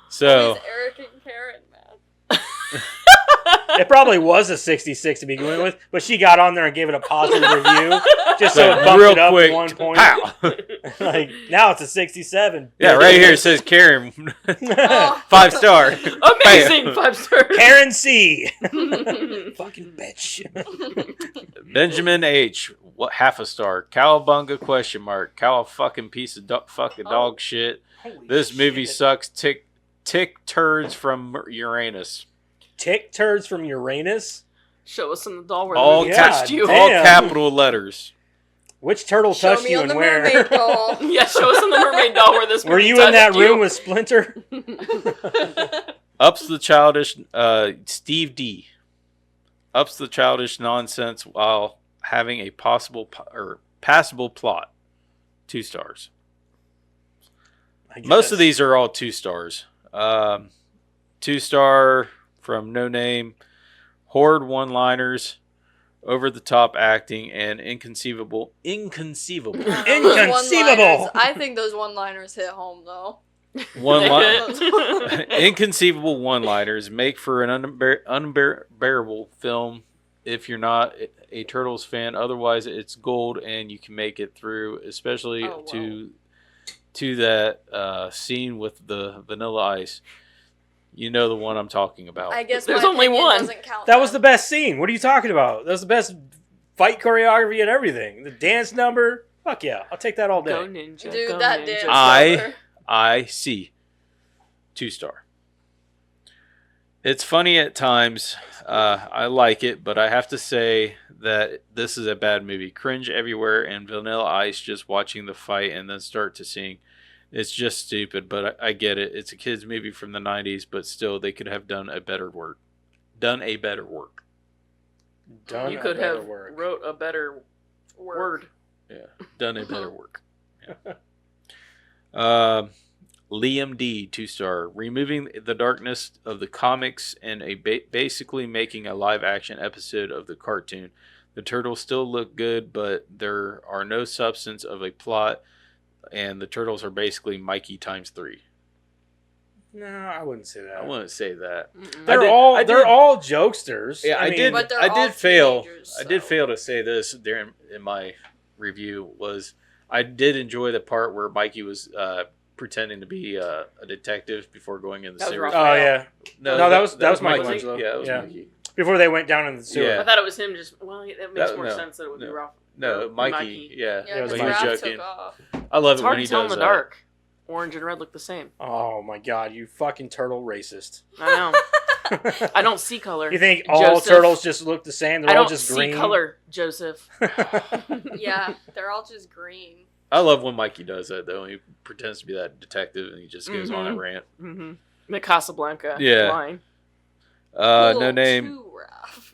So... It's Eric and Karen, man. It probably was a 66 to begin with, but she got on there and gave it a positive review just so it bumped it up quick, 1 point. Pow. Like, now it's a 67. Yeah, right here it says Karen. 5 star. Amazing. 5 stars. Karen C. Fucking bitch. Benjamin H. What, half a star. Cowabunga question mark. Cow a fucking piece of fucking dog shit. Holy This movie shit. sucks. Tick turds from Uranus. Tick turds from Uranus? Show us in the doll where All, the God touched you. damn. all capital letters. Which turtle Show touched me you on and the where? mermaid doll. Yeah, show us in the mermaid doll where this Were movie you in that touched room you. with Splinter? Ups the childish Steve D. Ups the childish nonsense while having a passable plot. 2 stars. Most of these are all 2 stars. 2 star from No Name. Horde one-liners. Over the top acting and inconceivable. Inconceivable. I think those one-liners hit home, though. Inconceivable one-liners make for an unbearable film if you're not a Turtles fan. Otherwise, it's gold and you can make it through, especially to that scene with the Vanilla Ice. You know the one I'm talking about. I guess There's my only opinion one. doesn't count. That was the best scene. What are you talking about? That was the best fight choreography and everything. The dance number. Fuck yeah. I'll take that all day. Go ninja. Dude, go that ninja. dance. I see. 2 star. It's funny at times. I like it, but I have to say that this is a bad movie. Cringe everywhere and Vanilla Ice just watching the fight and then start to sing. It's just stupid, but I get it. It's a kid's movie from the 90s, but still, they could have done a better work. Done You a could better have work. wrote a better word. Yeah, done a better work. Yeah. Liam D, 2 star. Removing the darkness of the comics and basically making a live action episode of the cartoon. The turtles still look good, but there are no substance of a plot. and the turtles are basically Mikey times 3. No, I wouldn't say that. I wouldn't say that. They're all jokesters. Yeah, I mean, did. But they're I all did fail. teenagers, I did so. fail to say this during in my review was I did enjoy the part where Mikey was pretending to be a detective before going in the That was sewer. rough. Oh yeah. No, that was Mikey. Michelangelo. Yeah, that was Yeah. Mikey. Before they went down in the sewer. Yeah. I thought it was him just, well, that makes more No, sense that it would be no. Ralph. No, or Mikey. Yeah, Yeah, it was because when he was Raph joking. took off. I love It's it hard when he to tell in does the that. dark. Orange and red look the same. Oh my god, you fucking turtle racist. I know. I don't see color. You think all Joseph. turtles just look the same? They're I all don't just see green. color, Joseph. Yeah, they're all just green. I love when Mikey does that though. He pretends to be that detective and he just goes on a Mhm. rant. Mm-hmm. The Casablanca Yeah. line. No name. Too rough.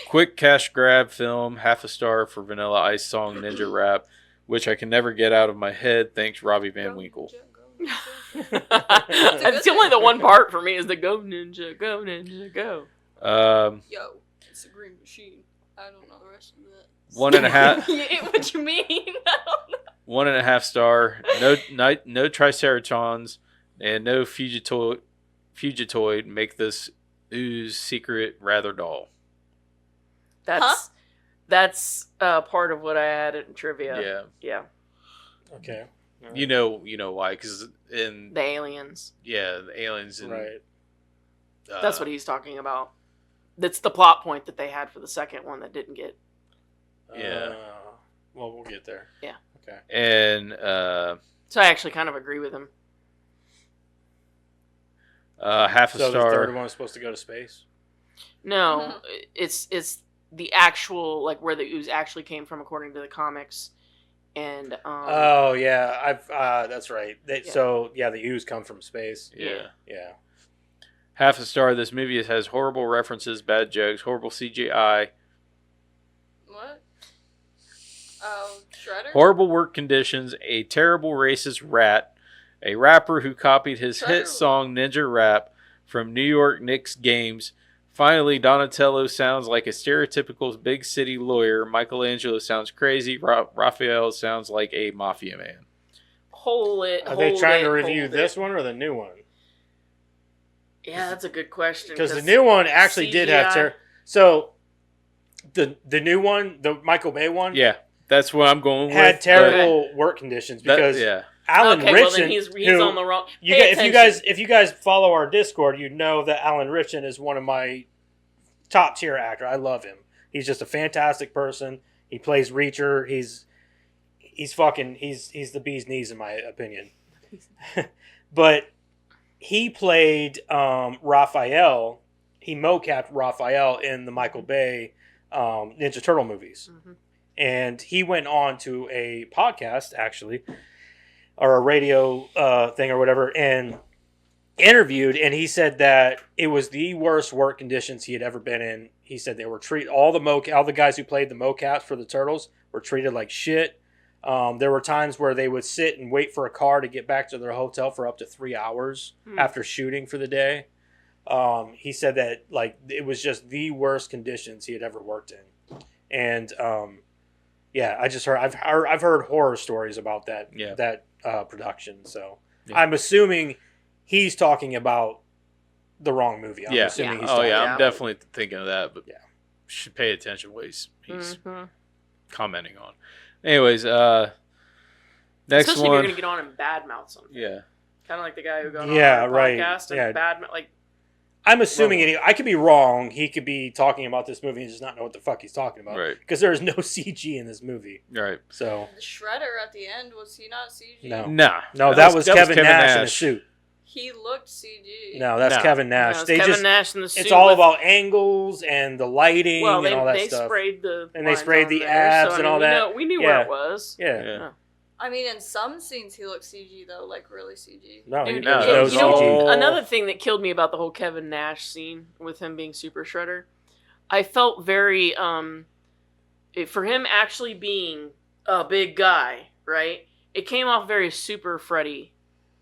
Quick cash grab film. 1/2 star for Vanilla Ice song Ninja Rap, which I can never get out of my head. Thanks, Robbie Van Winkle. It's only the one part for me is the go ninja, go. Yo, it's a green machine. I don't know the rest of that. 1.5. What you mean? 1.5 star. No Triceratons and no Fugitoid make this Ooze secret rather dull. That's part of what I had in trivia. Yeah. Okay. You know why? Because in The aliens. the aliens and Right. That's what he's talking about. That's the plot point that they had for the second one that didn't get. Yeah. Well, we'll get there. Yeah. Okay. and So I actually kind of agree with him. 1/2 So star. the third one was supposed to go to space. No, it's the actual like where the ooze actually came from according to the comics, and Oh yeah, I've that's right. Yeah. So yeah, the ooze come from space. Yeah. Yeah. 1/2 star. This movie has horrible references, bad jokes, horrible CGI, What? Oh, Shredder? horrible work conditions, a terrible racist rat, a rapper who copied his hit song Ninja Rap from New York Knicks games. Finally, Donatello sounds like a stereotypical big city lawyer. Michelangelo sounds crazy. Raphael sounds like a mafia man. Are they trying to review this one or the new one? Yeah, that's a good question. Because the new one actually did have CGI. So the new one, the Michael Bay one, Yeah, that's what I'm going with. had terrible work conditions because yeah. Alan Okay, Ritchson, well then he's who- on the wrong. if you guys follow our Discord, you know that Alan Ritchson is one of my top tier actor. I love him. He's just a fantastic person. He plays Reacher. He's the bee's knees in my opinion. But he played Raphael. He mocapped Raphael in the Michael Bay Ninja Turtle movies. Mhm. And he went on to a podcast, actually, or a radio thing or whatever, and interviewed, and he said that it was the worst work conditions he had ever been in. He said they were all the guys who played the mocaps for the Turtles were treated like shit. There were times where they would sit and wait for a car to get back to their hotel for up to 3 hours after shooting for the day. He said that like it was just the worst conditions he had ever worked in, and yeah, I've heard horror stories about that production. So I'm assuming he's talking about the wrong movie. I'm assuming he's talking I'm definitely thinking of that, but Yeah. should pay attention to what he's Mhm. commenting on. Anyways, next Especially if you're one. gonna get on and badmouth something. Yeah. Kind of like the guy who got Yeah, on a right. podcast and Yeah. like I'm assuming I could be wrong. He could be talking about this movie and just not know what the fuck he's talking about. Right. Because there is no CG in this movie. Right. So The Shredder at the end, was he not CG? No. Nah. no, that was Kevin Nash in a suit. He looked CG. No, that's No. Kevin Nash. it's They Kevin just Nash in the suit it's all with- about angles and the lighting well, and all that they stuff. sprayed the And they lines sprayed on the there, abs so, and all that. We knew Yeah. where it was. Yeah. Yeah. I mean, in some scenes he looked CG though, like really CG. No, Dude, No, there's that no was CG. all- another thing that killed me about the whole Kevin Nash scene with him being Super Shredder, I felt very for him actually being a big guy, right? It came off very Super Freddy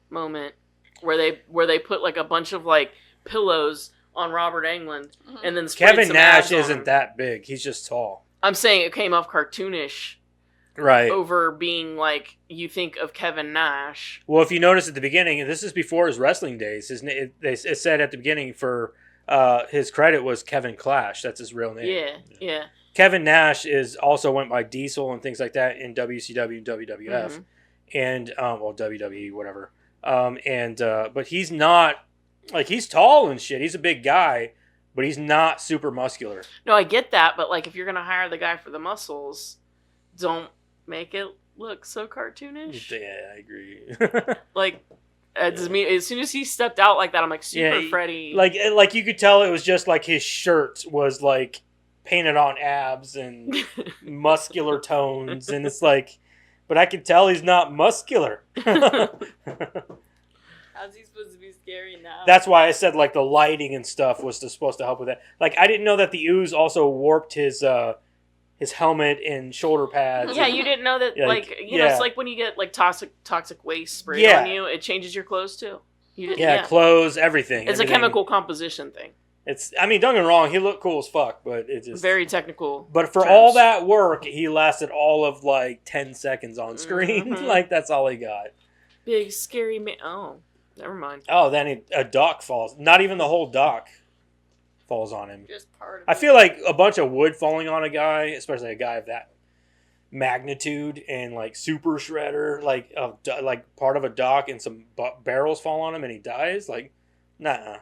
moment where they put like a bunch of like pillows on Robert Englund and then sprayed Kevin some Nash abs on isn't him. that big. He's just tall. I'm saying it came off cartoonish Right. over being like you think of Kevin Nash. Well, if you notice at the beginning, and this is before his wrestling days, it said at the beginning for his credit was Kevin Clash. That's his real name. Yeah. Kevin Nash is also went by Diesel and things like that in WCW and WWF, and WWE, whatever. But he's not like he's tall and shit. He's a big guy, but he's not super muscular. No, I get that, but like if you're gonna hire the guy for the muscles, don't make it look so cartoonish. Yeah, I agree. Like as soon as he stepped out like that, I'm like super Freddy. Like you could tell it was just like his shirt was like painted on abs and muscular tones, and it's like, but I can tell he's not muscular. How's he supposed to be scary now? That's why I said like the lighting and stuff was supposed to help with that. Like I didn't know that the Ooze also warped his helmet and shoulder pads. Yeah, and, you didn't know that. Like you know, it's like when you get like toxic waste sprayed on you, it changes your clothes too. Clothes, everything. It's a chemical composition thing. I mean, don't get me wrong, he looked cool as fuck, but it's just very technical. But for all that work, he lasted all of like 10 seconds on screen. Like that's all he got. Big scary man. Oh, never mind. Oh, then a dock falls. Not even the whole dock falls on him. Just part of I feel like a bunch of wood falling on a guy, especially a guy of that magnitude, and like super shredder, like part of a dock, and some barrels fall on him and he dies. Like, nah.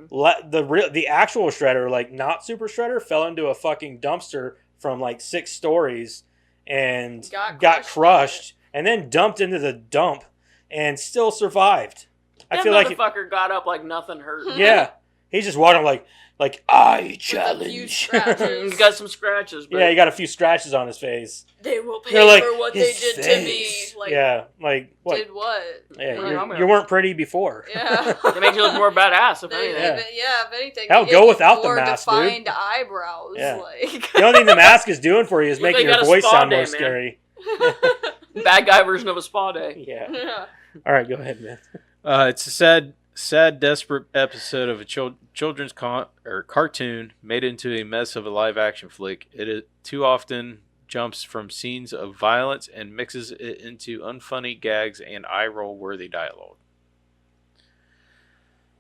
The actual shredder, like not super shredder, fell into a fucking dumpster from like 6 stories and got crushed and then dumped into the dump and still survived. That motherfucker got up like nothing hurt. Yeah, he just walked on like I challenge. He's got some scratches. But yeah, he got a few scratches on his face. They will pay for what they did to me. Like, yeah, like what? Did what? Yeah, you weren't pretty before. Yeah, they made you look more badass. If anything. If anything, hell, go without the mask, more dude. defined eyebrows. Yeah. Like The only thing the mask is doing for you is making your voice sound more scary. Bad guy version of a spa day. Yeah. All right, go ahead, man. It's a sad, desperate episode of a children's cartoon made into a mess of a live-action flick. It too often jumps from scenes of violence and mixes it into unfunny gags and eye-roll-worthy dialogue.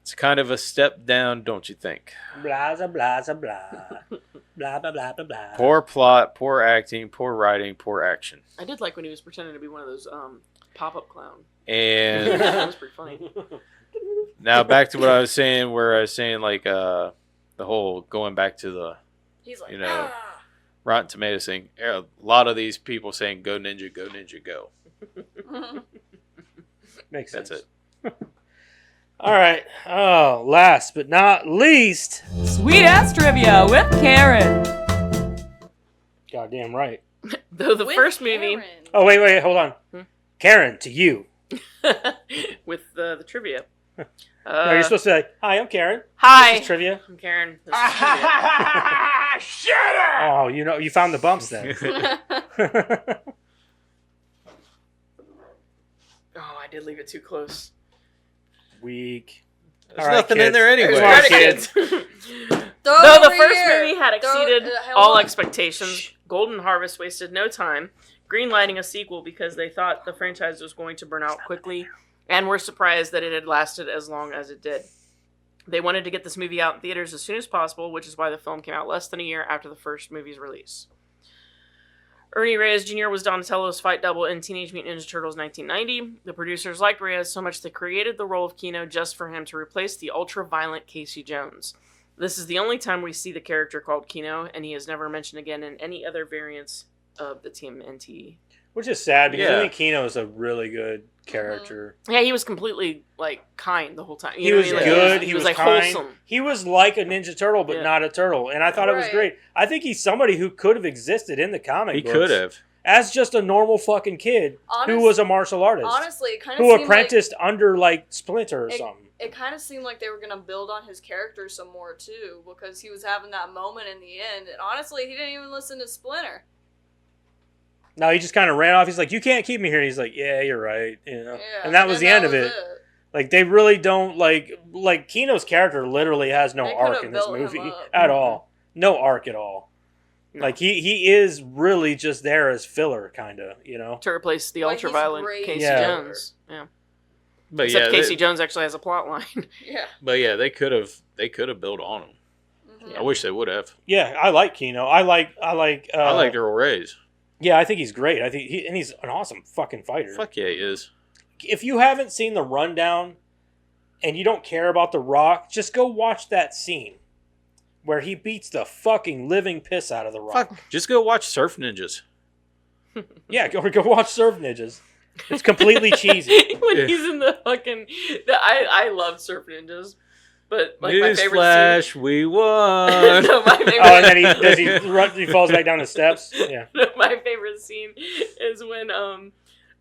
It's kind of a step down, don't you think? Blah, blah, blah, blah. Blah, blah, blah, blah, blah. Poor plot, poor acting, poor writing, poor action. I did like when he was pretending to be one of those pop-up clown. And that was pretty funny. Now back to what I was saying, where I was saying like the whole going back to the, he's like, Rotten Tomatoes thing. A lot of these people saying "Go Ninja, go Ninja, go." Makes sense. That's it. All right. Oh, last but not least, Sweet Ass Trivia with Karen. Goddamn right. Though the first movie. Oh wait, hold on. Karen, to you. With the trivia. No, you're supposed to be like, "Hi, I'm Karen. Hi, this is trivia. I'm Karen. This is trivia." Shut up! Oh, you found the bumps then. Oh, I did leave it too close. Weak. There's nothing in there anyway. Come on, kids. Though the first movie had exceeded all expectations, Golden Harvest wasted no time greenlighting a sequel because they thought the franchise was going to burn out quickly and were surprised that it had lasted as long as it did. They wanted to get this movie out in theaters as soon as possible, which is why the film came out less than a year after the first movie's release. Ernie Reyes Jr. was Donatello's fight double in Teenage Mutant Ninja Turtles 1990. The producers liked Reyes so much they created the role of Kino just for him to replace the ultra-violent Casey Jones. This is the only time we see the character called Kino, and he is never mentioned again in any other variants of the TMNT. Which is sad because I think Kino is a really good character. Yeah, he was completely kind the whole time. He was good. He was like kind. wholesome. He was like a Ninja Turtle, but not a turtle. And I thought it was great. I think he's somebody who could have existed in the comic books. He could have. As just a normal fucking kid who was a martial artist. Honestly, it kind of who apprenticed under like Splinter or something. It kind of seemed like they were gonna build on his character some more too, because he was having that moment in the end. And honestly, he didn't even listen to Splinter. No, he just kind of ran off. He's like, "You can't keep me here." And he's like, "Yeah, you're right." Yeah, and that was the end of it. Like they really don't like Kino's character literally has no arc in this movie at all. No arc at all. Like he is really just there as filler, kind of, you know. To replace the Like, he's ultra-violent great. Casey Yeah. Jones. Yeah. But Except yeah, Casey Jones actually has a plot line. Yeah. But yeah, they could have built on him. Mhm. I wish they would have. Yeah, I like Keno. I like. I like Earl Reyes. Yeah, I think he's great. I think he's an awesome fucking fighter. Fuck yeah, he is. If you haven't seen the rundown and you don't care about The Rock, just go watch that scene where he beats the fucking living piss out of The Rock. Fuck, just go watch Surf Ninjas. Yeah, go watch Surf Ninjas. It's completely cheesy. When Yeah. he's in the fucking... I love Surf Ninjas. But like my favorite Newsflash, scene... we won. No, my favorite... Oh, and then he falls back down the steps. Yeah. No, my favorite scene is when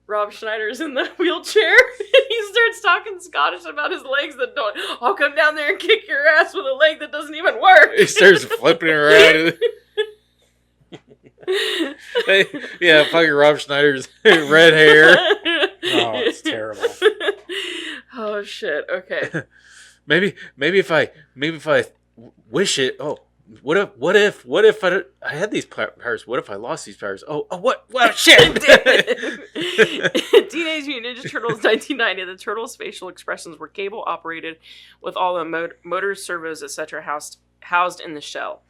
Rob Schneider's in the wheelchair and he starts talking Scottish about his legs that don't. I'll come down there and kick your ass with a leg that doesn't even work. He starts flipping around. Yeah, fucking Rob Schneider's red hair. Oh, it's terrible. Oh shit. Okay. Maybe if I wish it. Oh, what if I had these powers? What if I lost these powers? Oh, what? Well, shit. Teenage Mutant Ninja Turtles 1990. The Turtles' facial expressions were cable operated, with all the motors, servos, etc. housed in the shell.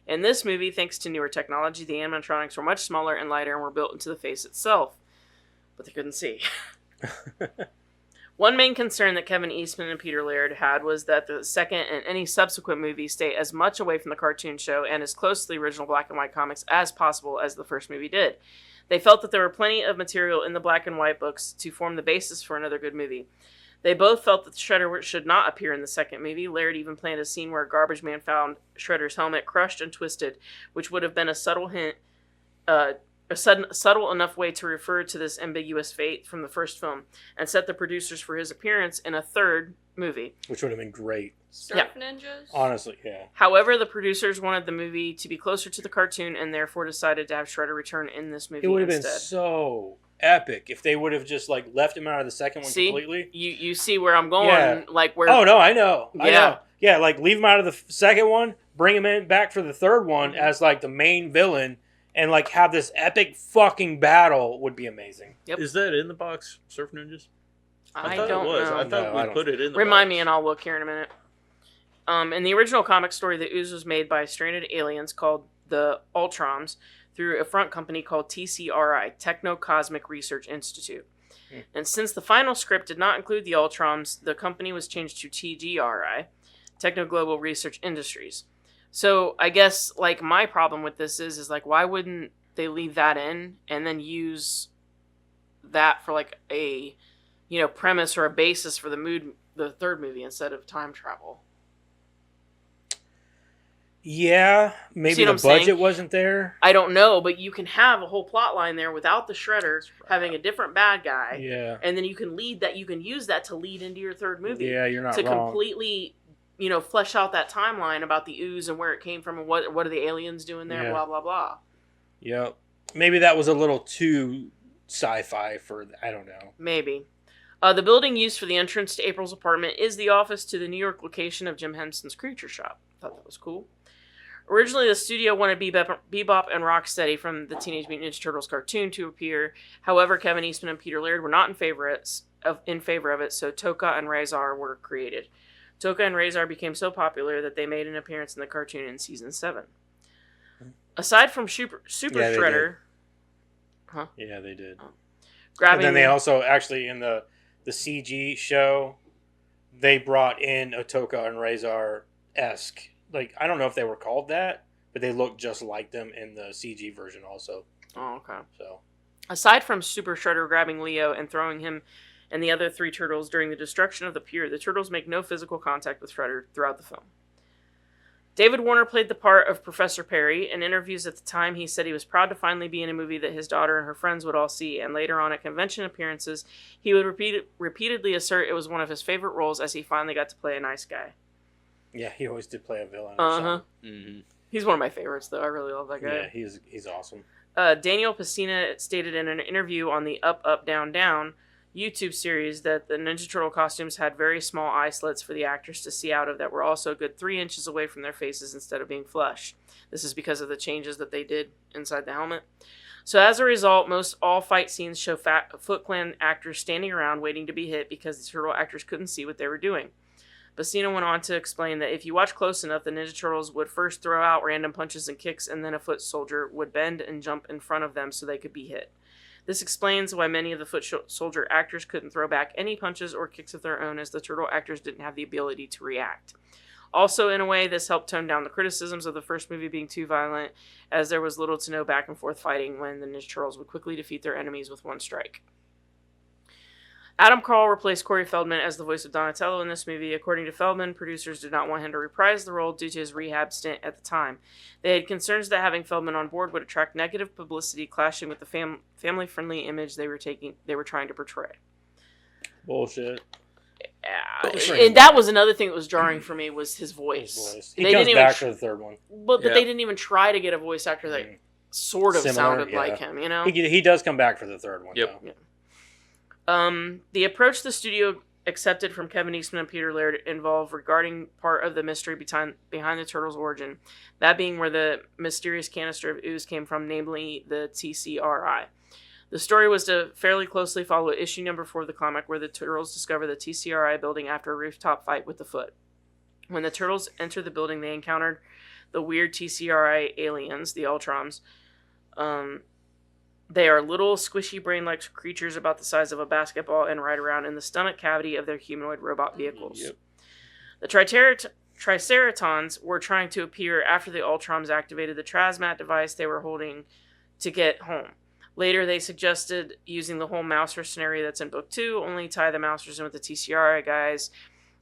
In this movie, thanks to newer technology, the animatronics were much smaller and lighter and were built into the face itself, but they couldn't see. One main concern that Kevin Eastman and Peter Laird had was that the second and any subsequent movie stay as much away from the cartoon show and as close to the original black and white comics as possible as the first movie did. They felt that there were plenty of material in the black and white books to form the basis for another good movie. They both felt that Shredder should not appear in the second movie. Laird even planned a scene where a garbage man found Shredder's helmet crushed and twisted, which would have been a subtle hint, subtle enough way to refer to this ambiguous fate from the first film, and set the producers for his appearance in a third movie. Which would have been great. Surf Ninjas? Honestly, yeah. However, the producers wanted the movie to be closer to the cartoon and therefore decided to have Shredder return in this movie It would have instead. been so epic if they would have just like left him out of the second one completely. You see where I'm going? Yeah. Like where? Oh no, I know. I Yeah. know. Yeah, like leave him out of the second one, bring him in back for the third one as like the main villain, and like have this epic fucking battle would be amazing. Yep. Is that in the box, Surf Ninjas? I thought don't it was. know. I thought No, I we don't put it in the Remind box. me and I'll look here in a minute. In the original comic story, the Ooze was made by stranded aliens called the Ultrons through a front company called TCRI, Techno Cosmic Research Institute. And since the final script did not include the Ultrons, the company was changed to TGRI, Techno Global Research Industries. So I guess like my problem with this is like why wouldn't they leave that in and then use that for like a premise or a basis for the third movie instead of time travel? Yeah, maybe See the what I'm budget saying? wasn't there. I don't know, but you can have a whole plot line there without the Shredder having a different bad guy, Yeah. and then you can use that to lead into your third movie. Yeah, you're not to wrong. completely, flesh out that timeline about the Ooze and where it came from and what are the aliens doing there, Yeah. blah blah blah. Yep. Maybe that was a little too sci-fi for I don't know. Maybe. The building used for the entrance to April's apartment is the office to the New York location of Jim Henson's Creature Shop. Thought that was cool. Originally, the studio wanted Bebop and Rocksteady from the Teenage Mutant Ninja Turtles cartoon to appear. However, Kevin Eastman and Peter Laird were not in favor of it, so Toka and Razor were created. Toka and Razor became so popular that they made an appearance in the cartoon in season 7. Aside from Super Yeah, they Shredder, Yeah, they did. grabbing And then they also actually in the CG show, they brought in a Toka and Razor-esque. Like I don't know if they were called that, but they looked just like them in the CG version also. Oh, okay. So Aside from Super Shredder grabbing Leo and throwing him and the other 3 turtles during the destruction of the pier, the turtles make no physical contact with Shredder throughout the film. David Warner played the part of Professor Perry. In interviews at the time, he said he was proud to finally be in a movie that his daughter and her friends would all see, and later on at convention appearances, he would repeatedly assert it was one of his favorite roles as he finally got to play a nice guy. yeah, he always did play a villain. Or something. Mm-hmm. He's one of my favorites, though. I really love that guy. Yeah, he's awesome. Daniel Pesina stated in an interview on the Up, Up, Down, Down YouTube series that the Ninja Turtle costumes had very small eye slits for the actors to see out of that were also a good 3 inches away from their faces instead of being flush. This is because of the changes that they did inside the helmet. So as a result, most all fight scenes show Foot Clan actors standing around waiting to be hit because the Turtle actors couldn't see what they were doing. Bassino went on to explain that if you watch close enough, the Ninja Turtles would first throw out random punches and kicks, and then a foot soldier would bend and jump in front of them so they could be hit. This explains why many of the foot soldier actors couldn't throw back any punches or kicks of their own, as the turtle actors didn't have the ability to react. Also, in a way, this helped tone down the criticisms of the first movie being too violent, as there was little to no back and forth fighting when the Ninja Turtles would quickly defeat their enemies with one strike. Adam Carl replaced Corey Feldman as the voice of Donatello in this movie. According to Feldman, producers did not want him to reprise the role due to his rehab stint at the time. They had concerns that having Feldman on board would attract negative publicity, clashing with the family-friendly image they were trying to portray. Bullshit. Yeah, and that was another thing that was jarring for me was his voice. He comes back for the third one, but they didn't even try to get a voice actor that sort of sounded like him. You know, he does come back for the third one. Yep. Though. Yeah. The approach the studio accepted from Kevin Eastman and Peter Laird involved regarding part of the mystery behind the Turtles' origin, that being where the mysterious canister of ooze came from, namely the TCRI. The story was to fairly closely follow issue number 4 of the comic, where the Turtles discover the TCRI building after a rooftop fight with the Foot. When the Turtles entered the building, they encountered the weird TCRI aliens, the Ultrons. They are little, squishy, brain-like creatures about the size of a basketball and ride around in the stomach cavity of their humanoid robot vehicles. Yep. The Triceratons were trying to appear after the Ultrons activated the Trazmat device they were holding to get home. Later, they suggested using the whole Mouser scenario that's in Book 2, only tie the Mousers in with the TCRI guys.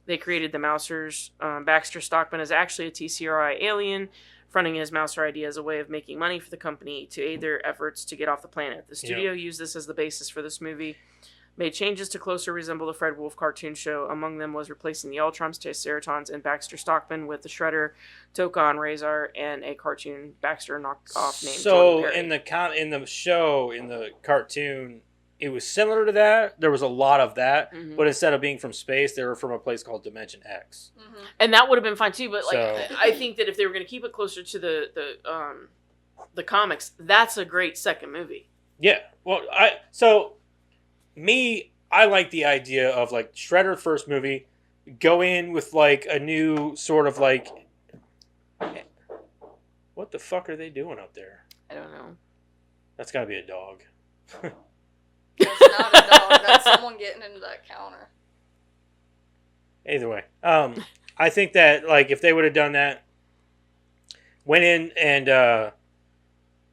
They created the Mousers. Baxter Stockman is actually a TCRI alien, fronting his Mouser idea as a way of making money for the company to aid their efforts to get off the planet. The studio used this as the basis for this movie, made changes to closer resemble the Fred Wolf cartoon show. Among them was replacing the Ultrons, Triceratons, and Baxter Stockman with the Shredder, Tokon, Razor, and a cartoon Baxter knockoff named Jordan Perry. in the show, in the cartoon, it was similar to that. There was a lot of that, but instead of being from space, they were from a place called Dimension X. Mm-hmm. And that would have been fine too, but I think that if they were going to keep it closer to the comics, that's a great second movie. Yeah. Well, I like the idea of like Shredder first movie, go in with like a new sort of like, what the fuck are they doing up there? I don't know. That's got to be a dog. That's not a dog. That's someone getting into that counter. Either way, I think that like if they would have done that, went in and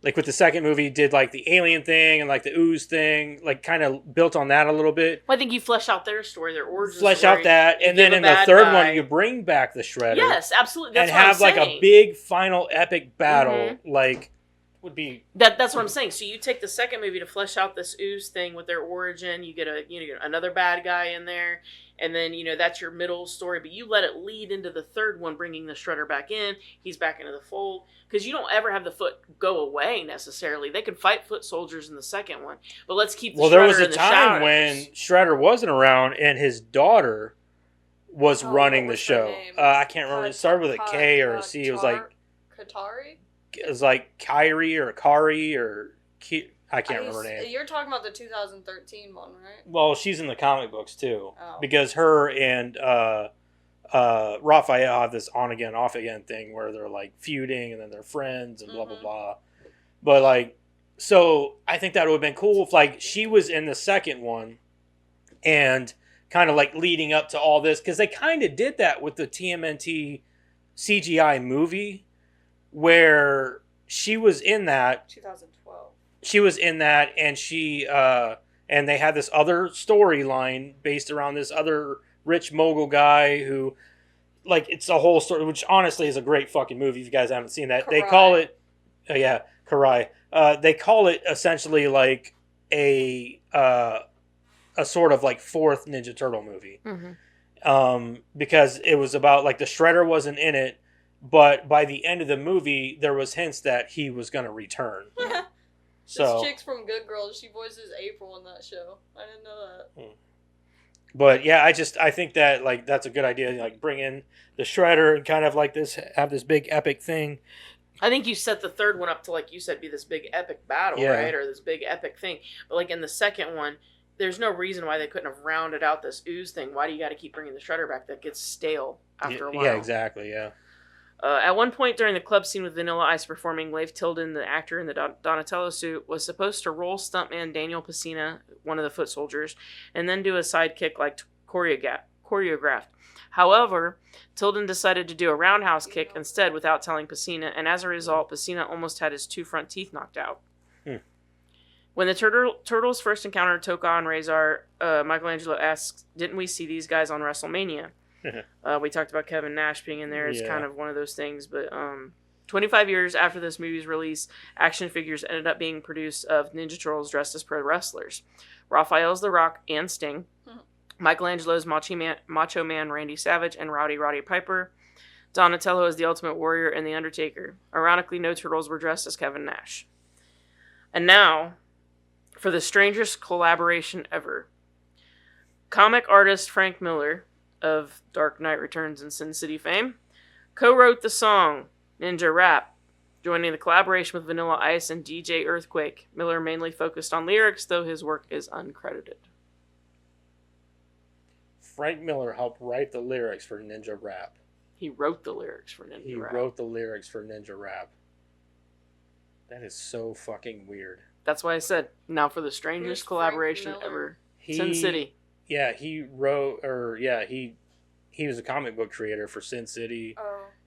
like with the second movie, did like the alien thing and like the ooze thing, like kind of built on that a little bit. Well, I think you flesh out their story, their origin Flesh story. out that, and then in the third one, you bring back the Shredder. Yes, absolutely. That's and what have I'm like saying. a big final epic battle, like would be. That's what I'm saying. So you take the second movie to flesh out this ooze thing with their origin. You get another bad guy in there, and then that's your middle story. But you let it lead into the third one, bringing the Shredder back in. He's back into the fold because you don't ever have the Foot go away necessarily. They could fight foot soldiers in the second one, but let's keep the Shredder there was a in the time shadows. when Shredder wasn't around and his daughter was running the show. I can't remember. It started with a K or a C. It was like Katari. It was like Kyrie or Kari or I can't remember her name. You're talking about the 2013 one, right? Well, she's in the comic books too, Oh. because her and Raphael have this on again, off again thing where they're like feuding and then they're friends and blah blah blah. But like, so I think that would have been cool if like she was in the second one and kind of like leading up to all this, because they kind of did that with the TMNT CGI movie where she was in that. 2012. She was in that, and she and they had this other storyline based around this other rich mogul guy who, like, it's a whole story, which honestly is a great fucking movie. If you guys haven't seen that, Karai. They call it, Karai. They call it essentially like a sort of like fourth Ninja Turtle movie, because it was about like the Shredder wasn't in it. But by the end of the movie, there was hints that he was going to return. So, this chick's from Good Girls. She voices April in that show. I didn't know that. but yeah, I think that like that's a good idea. Like bring in the Shredder and kind of like have this big epic thing. I think you set the third one up to, like you said, be this big epic battle, Yeah. right? Or this big epic thing. But like in the second one, there's no reason why they couldn't have rounded out this Ooze thing. Why do you got to keep bringing the Shredder back? That gets stale after a while. Yeah, exactly. Yeah. At one point during the club scene with Vanilla Ice performing, Leif Tilden, the actor in the Donatello suit, was supposed to roll stuntman Daniel Pacina, one of the foot soldiers, and then do a sidekick like choreographed. However, Tilden decided to do a roundhouse kick instead without telling Pacina, and as a result, Pacina almost had his 2 front teeth knocked out. When the Turtles first encountered Toka and Razor, Michelangelo asks, "Didn't we see these guys on WrestleMania?" We talked about Kevin Nash being in there as kind of one of those things, but 25 years after this movie's release, action figures ended up being produced of Ninja Turtles dressed as pro wrestlers. Raphael's The Rock and Sting, Michelangelo's Macho Man Randy Savage and Roddy Piper, Donatello as the Ultimate Warrior and The Undertaker. Ironically, no Turtles were dressed as Kevin Nash. And now, for the strangest collaboration ever. Comic artist Frank Miller, of Dark Knight Returns and Sin City fame, co-wrote the song Ninja Rap, joining the collaboration with Vanilla Ice and DJ Earthquake. Miller mainly focused on lyrics, though his work is uncredited. Frank Miller helped write the lyrics for Ninja Rap. He wrote the lyrics for Ninja Rap. He wrote the lyrics for Ninja Rap. That is so fucking weird. That's why I said, now for the strangest Who's collaboration Frank Miller? ever. Sin City. Yeah, he was a comic book creator for Sin City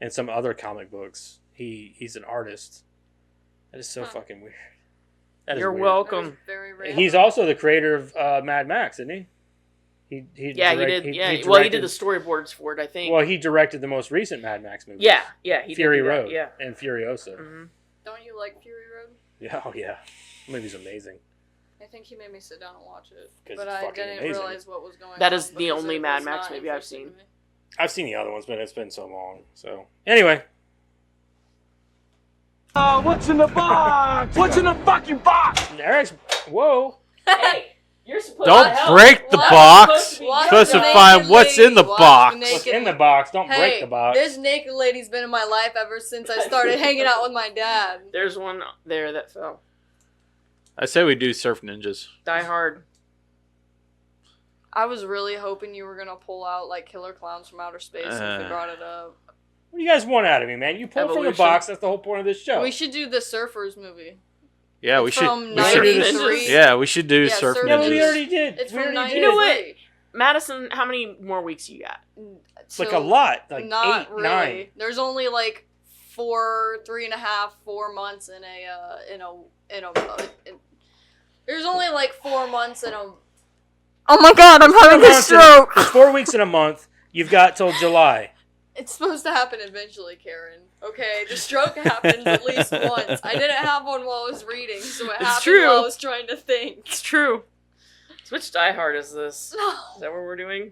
and some other comic books. He's an artist. That is so fucking weird. That is You're weird. welcome. That is very rare. He's also the creator of Mad Max, isn't he? He did. He did the storyboards for it, I think. Well, he directed the most recent Mad Max movie. Yeah, he Fury did do that, Road. yeah. And Furiosa. Mm-hmm. Don't you like Fury Road? Yeah, oh yeah, the movie's amazing. I think he made me sit down and watch it, 'Cause but it's I fucking didn't amazing. realize what was going on. That is the because only it Mad was Max not movie I've interesting seen. to me. I've seen the other ones, but it's been so long. So anyway, What's in the box? What's in the fucking box? Eric's. Whoa. Hey, you're supposed Don't to break the Watch- box. watch Supposed the to find naked what's in the lady. Watch box. the What's naked- in the box? Don't break Hey, the box. this naked lady's been in my life ever since I started hanging out with my dad. There's one there that fell. I say we do Surf Ninjas. Die Hard. I was really hoping you were gonna pull out like Killer Clowns from Outer Space if you brought it up. What do you guys want out of me, man? You pull from the Evolution. box. That's the whole point of this show. We should do the Surfers movie. Yeah, we It's should. from We should do 93. this. Yeah, we should do Yeah, Surf Surf no, we Ninjas. already did. It's We from already 93. did. You know what? Madison, how many more weeks you got? It's like a lot. Like not 8, really. 9. There's only like 4 months in there's only like 4 months in a. Oh my god, I'm having a stroke. There's 4 weeks in a month. You've got till July. It's supposed to happen eventually, Karen. Okay, the stroke happens at least once. I didn't have one while I was reading, so it happened true. while I was trying to think. It's true. So which Die Hard is this? Is that what we're doing?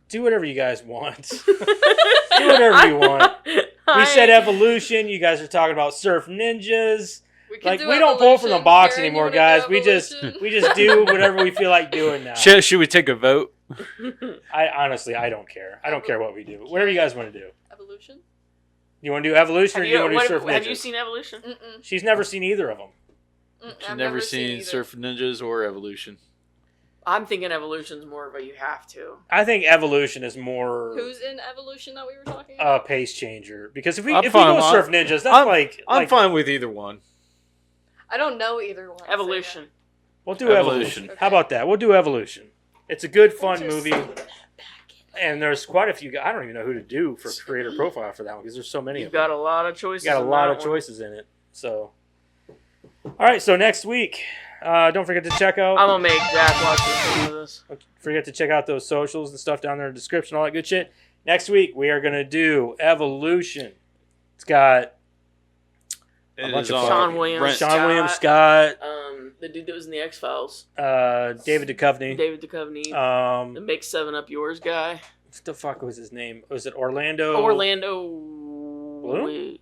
Do whatever you guys want. Do whatever you want. We said evolution. You guys are talking about Surf Ninjas. We Like we don't pull from the box anymore, guys. We just do whatever we feel like doing now. Should we take a vote? I honestly don't care. I don't care what we do. Whatever you guys want to do. Evolution? You want to do evolution or do you want to do Surf Ninjas? Have you seen Evolution? Mm-mm. She's never seen either of them. I've never seen either. Surf Ninjas or Evolution. I'm thinking Evolution's more of a you have to. I think evolution is more Who's in Evolution that we were talking a about? pace changer because if we I'm go fine. Surf Ninjas, that's I'm fine with either one. I don't know either one. so Evolution. We'll do evolution. Evolution. How about that? We'll do evolution. It's a good, fun Just- movie, and there's quite a few. I don't even know who to do for creator profile for that one because there's so many You've of them. got a lot of choices. You got a in lot that of one. choices in it. So, all right. So next week, don't forget to check out. I'm gonna make Jack watch some of this. Don't forget to check out those socials and stuff down there in the description, all that good shit. Next week we are gonna do evolution. It's got It bunch is of on Sean Williams. Brent- Sean William Scott, The dude that was in the X Files, David Duchovny. David Duchovny, the Um, Make 7 Up Yours guy, what the fuck was his name? Was it Orlando? Orlando. Bloom?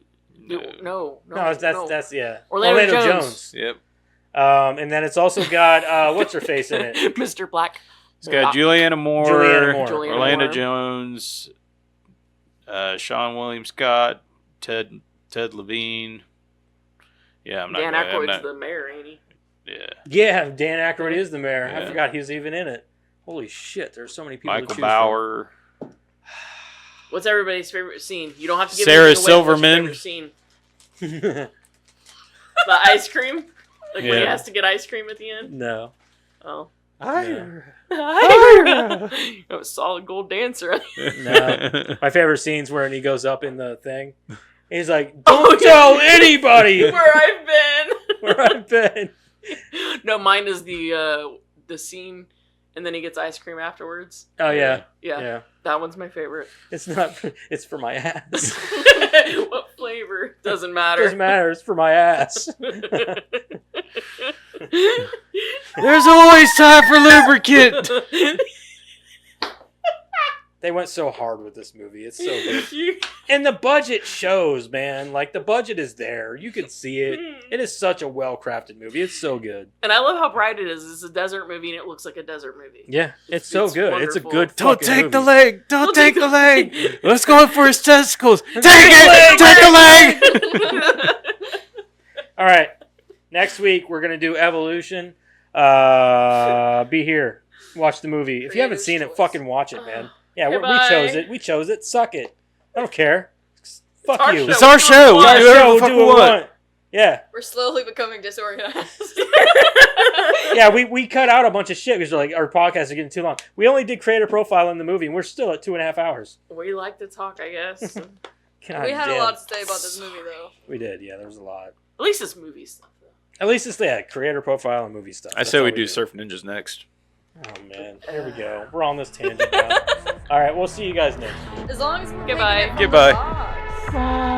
No, that's yeah. Orlando Jones. Yep. And then it's also got what's her face in it? Mr. Black. It's got Julianne Moore, Julianne Orlando Moore. Jones, Sean William Scott, Ted Levine. Yeah, I'm not. Dan gonna, I'm Aykroyd's not, the mayor, ain't he? Yeah. Yeah, Dan Aykroyd is the mayor. I Yeah. forgot he was even in it. Holy shit! There's so many people. Michael to choose Bauer. What's everybody's favorite scene? You don't have to give Sarah anything away. What's your Silverman. favorite scene? from. The ice cream? Like when he Yeah. has to get ice cream at the end? No. Oh. Yeah. That was solid gold dancer. No. My favorite scene's where he goes up in the thing. He's like, Oh, "Don't tell anybody Where I've been. where I've been." No, mine is the scene, and then he gets ice cream afterwards. Oh yeah. Yeah, that one's my favorite. It's not. It's for my ass. What flavor? Doesn't matter. Doesn't matter. It's for my ass. There's always time for lubricant. They went so hard with this movie. It's so good. And the budget shows, man. Like, the budget is there. You can see it. It is such a well-crafted movie. It's so good. And I love how bright it is. It's a desert movie, and it looks like a desert movie. Yeah, it's so good. wonderful. It's a good Don't fucking take the movie. leg. Don't take the leg. Let's go for his testicles. Take it. Take the leg. All right. Next week, we're going to do Evolution. Be here. Watch the movie. If you haven't seen it, fucking watch it, man. Yeah, we Goodbye. chose it. We chose it. Suck it. I don't care. Fuck our you. show. It's our show. It's our We do whatever show. the We'll fuck do we what we want. want. Yeah. We're slowly becoming disorganized. Yeah, we cut out a bunch of shit because like our podcasts are getting too long. We only did creator profile in the movie, and we're still at 2.5 hours. We like to talk, I guess. At God We had damn. a lot to say about this movie, though. We did, yeah. There was a lot. least it's movie stuff, though. At least it's creator profile and movie stuff. I That's say all we do Surf Ninjas next. Oh man, here we go. We're on this tangent now. All right, we'll see you guys next week. As long as we're Goodbye. making it from Goodbye. the box.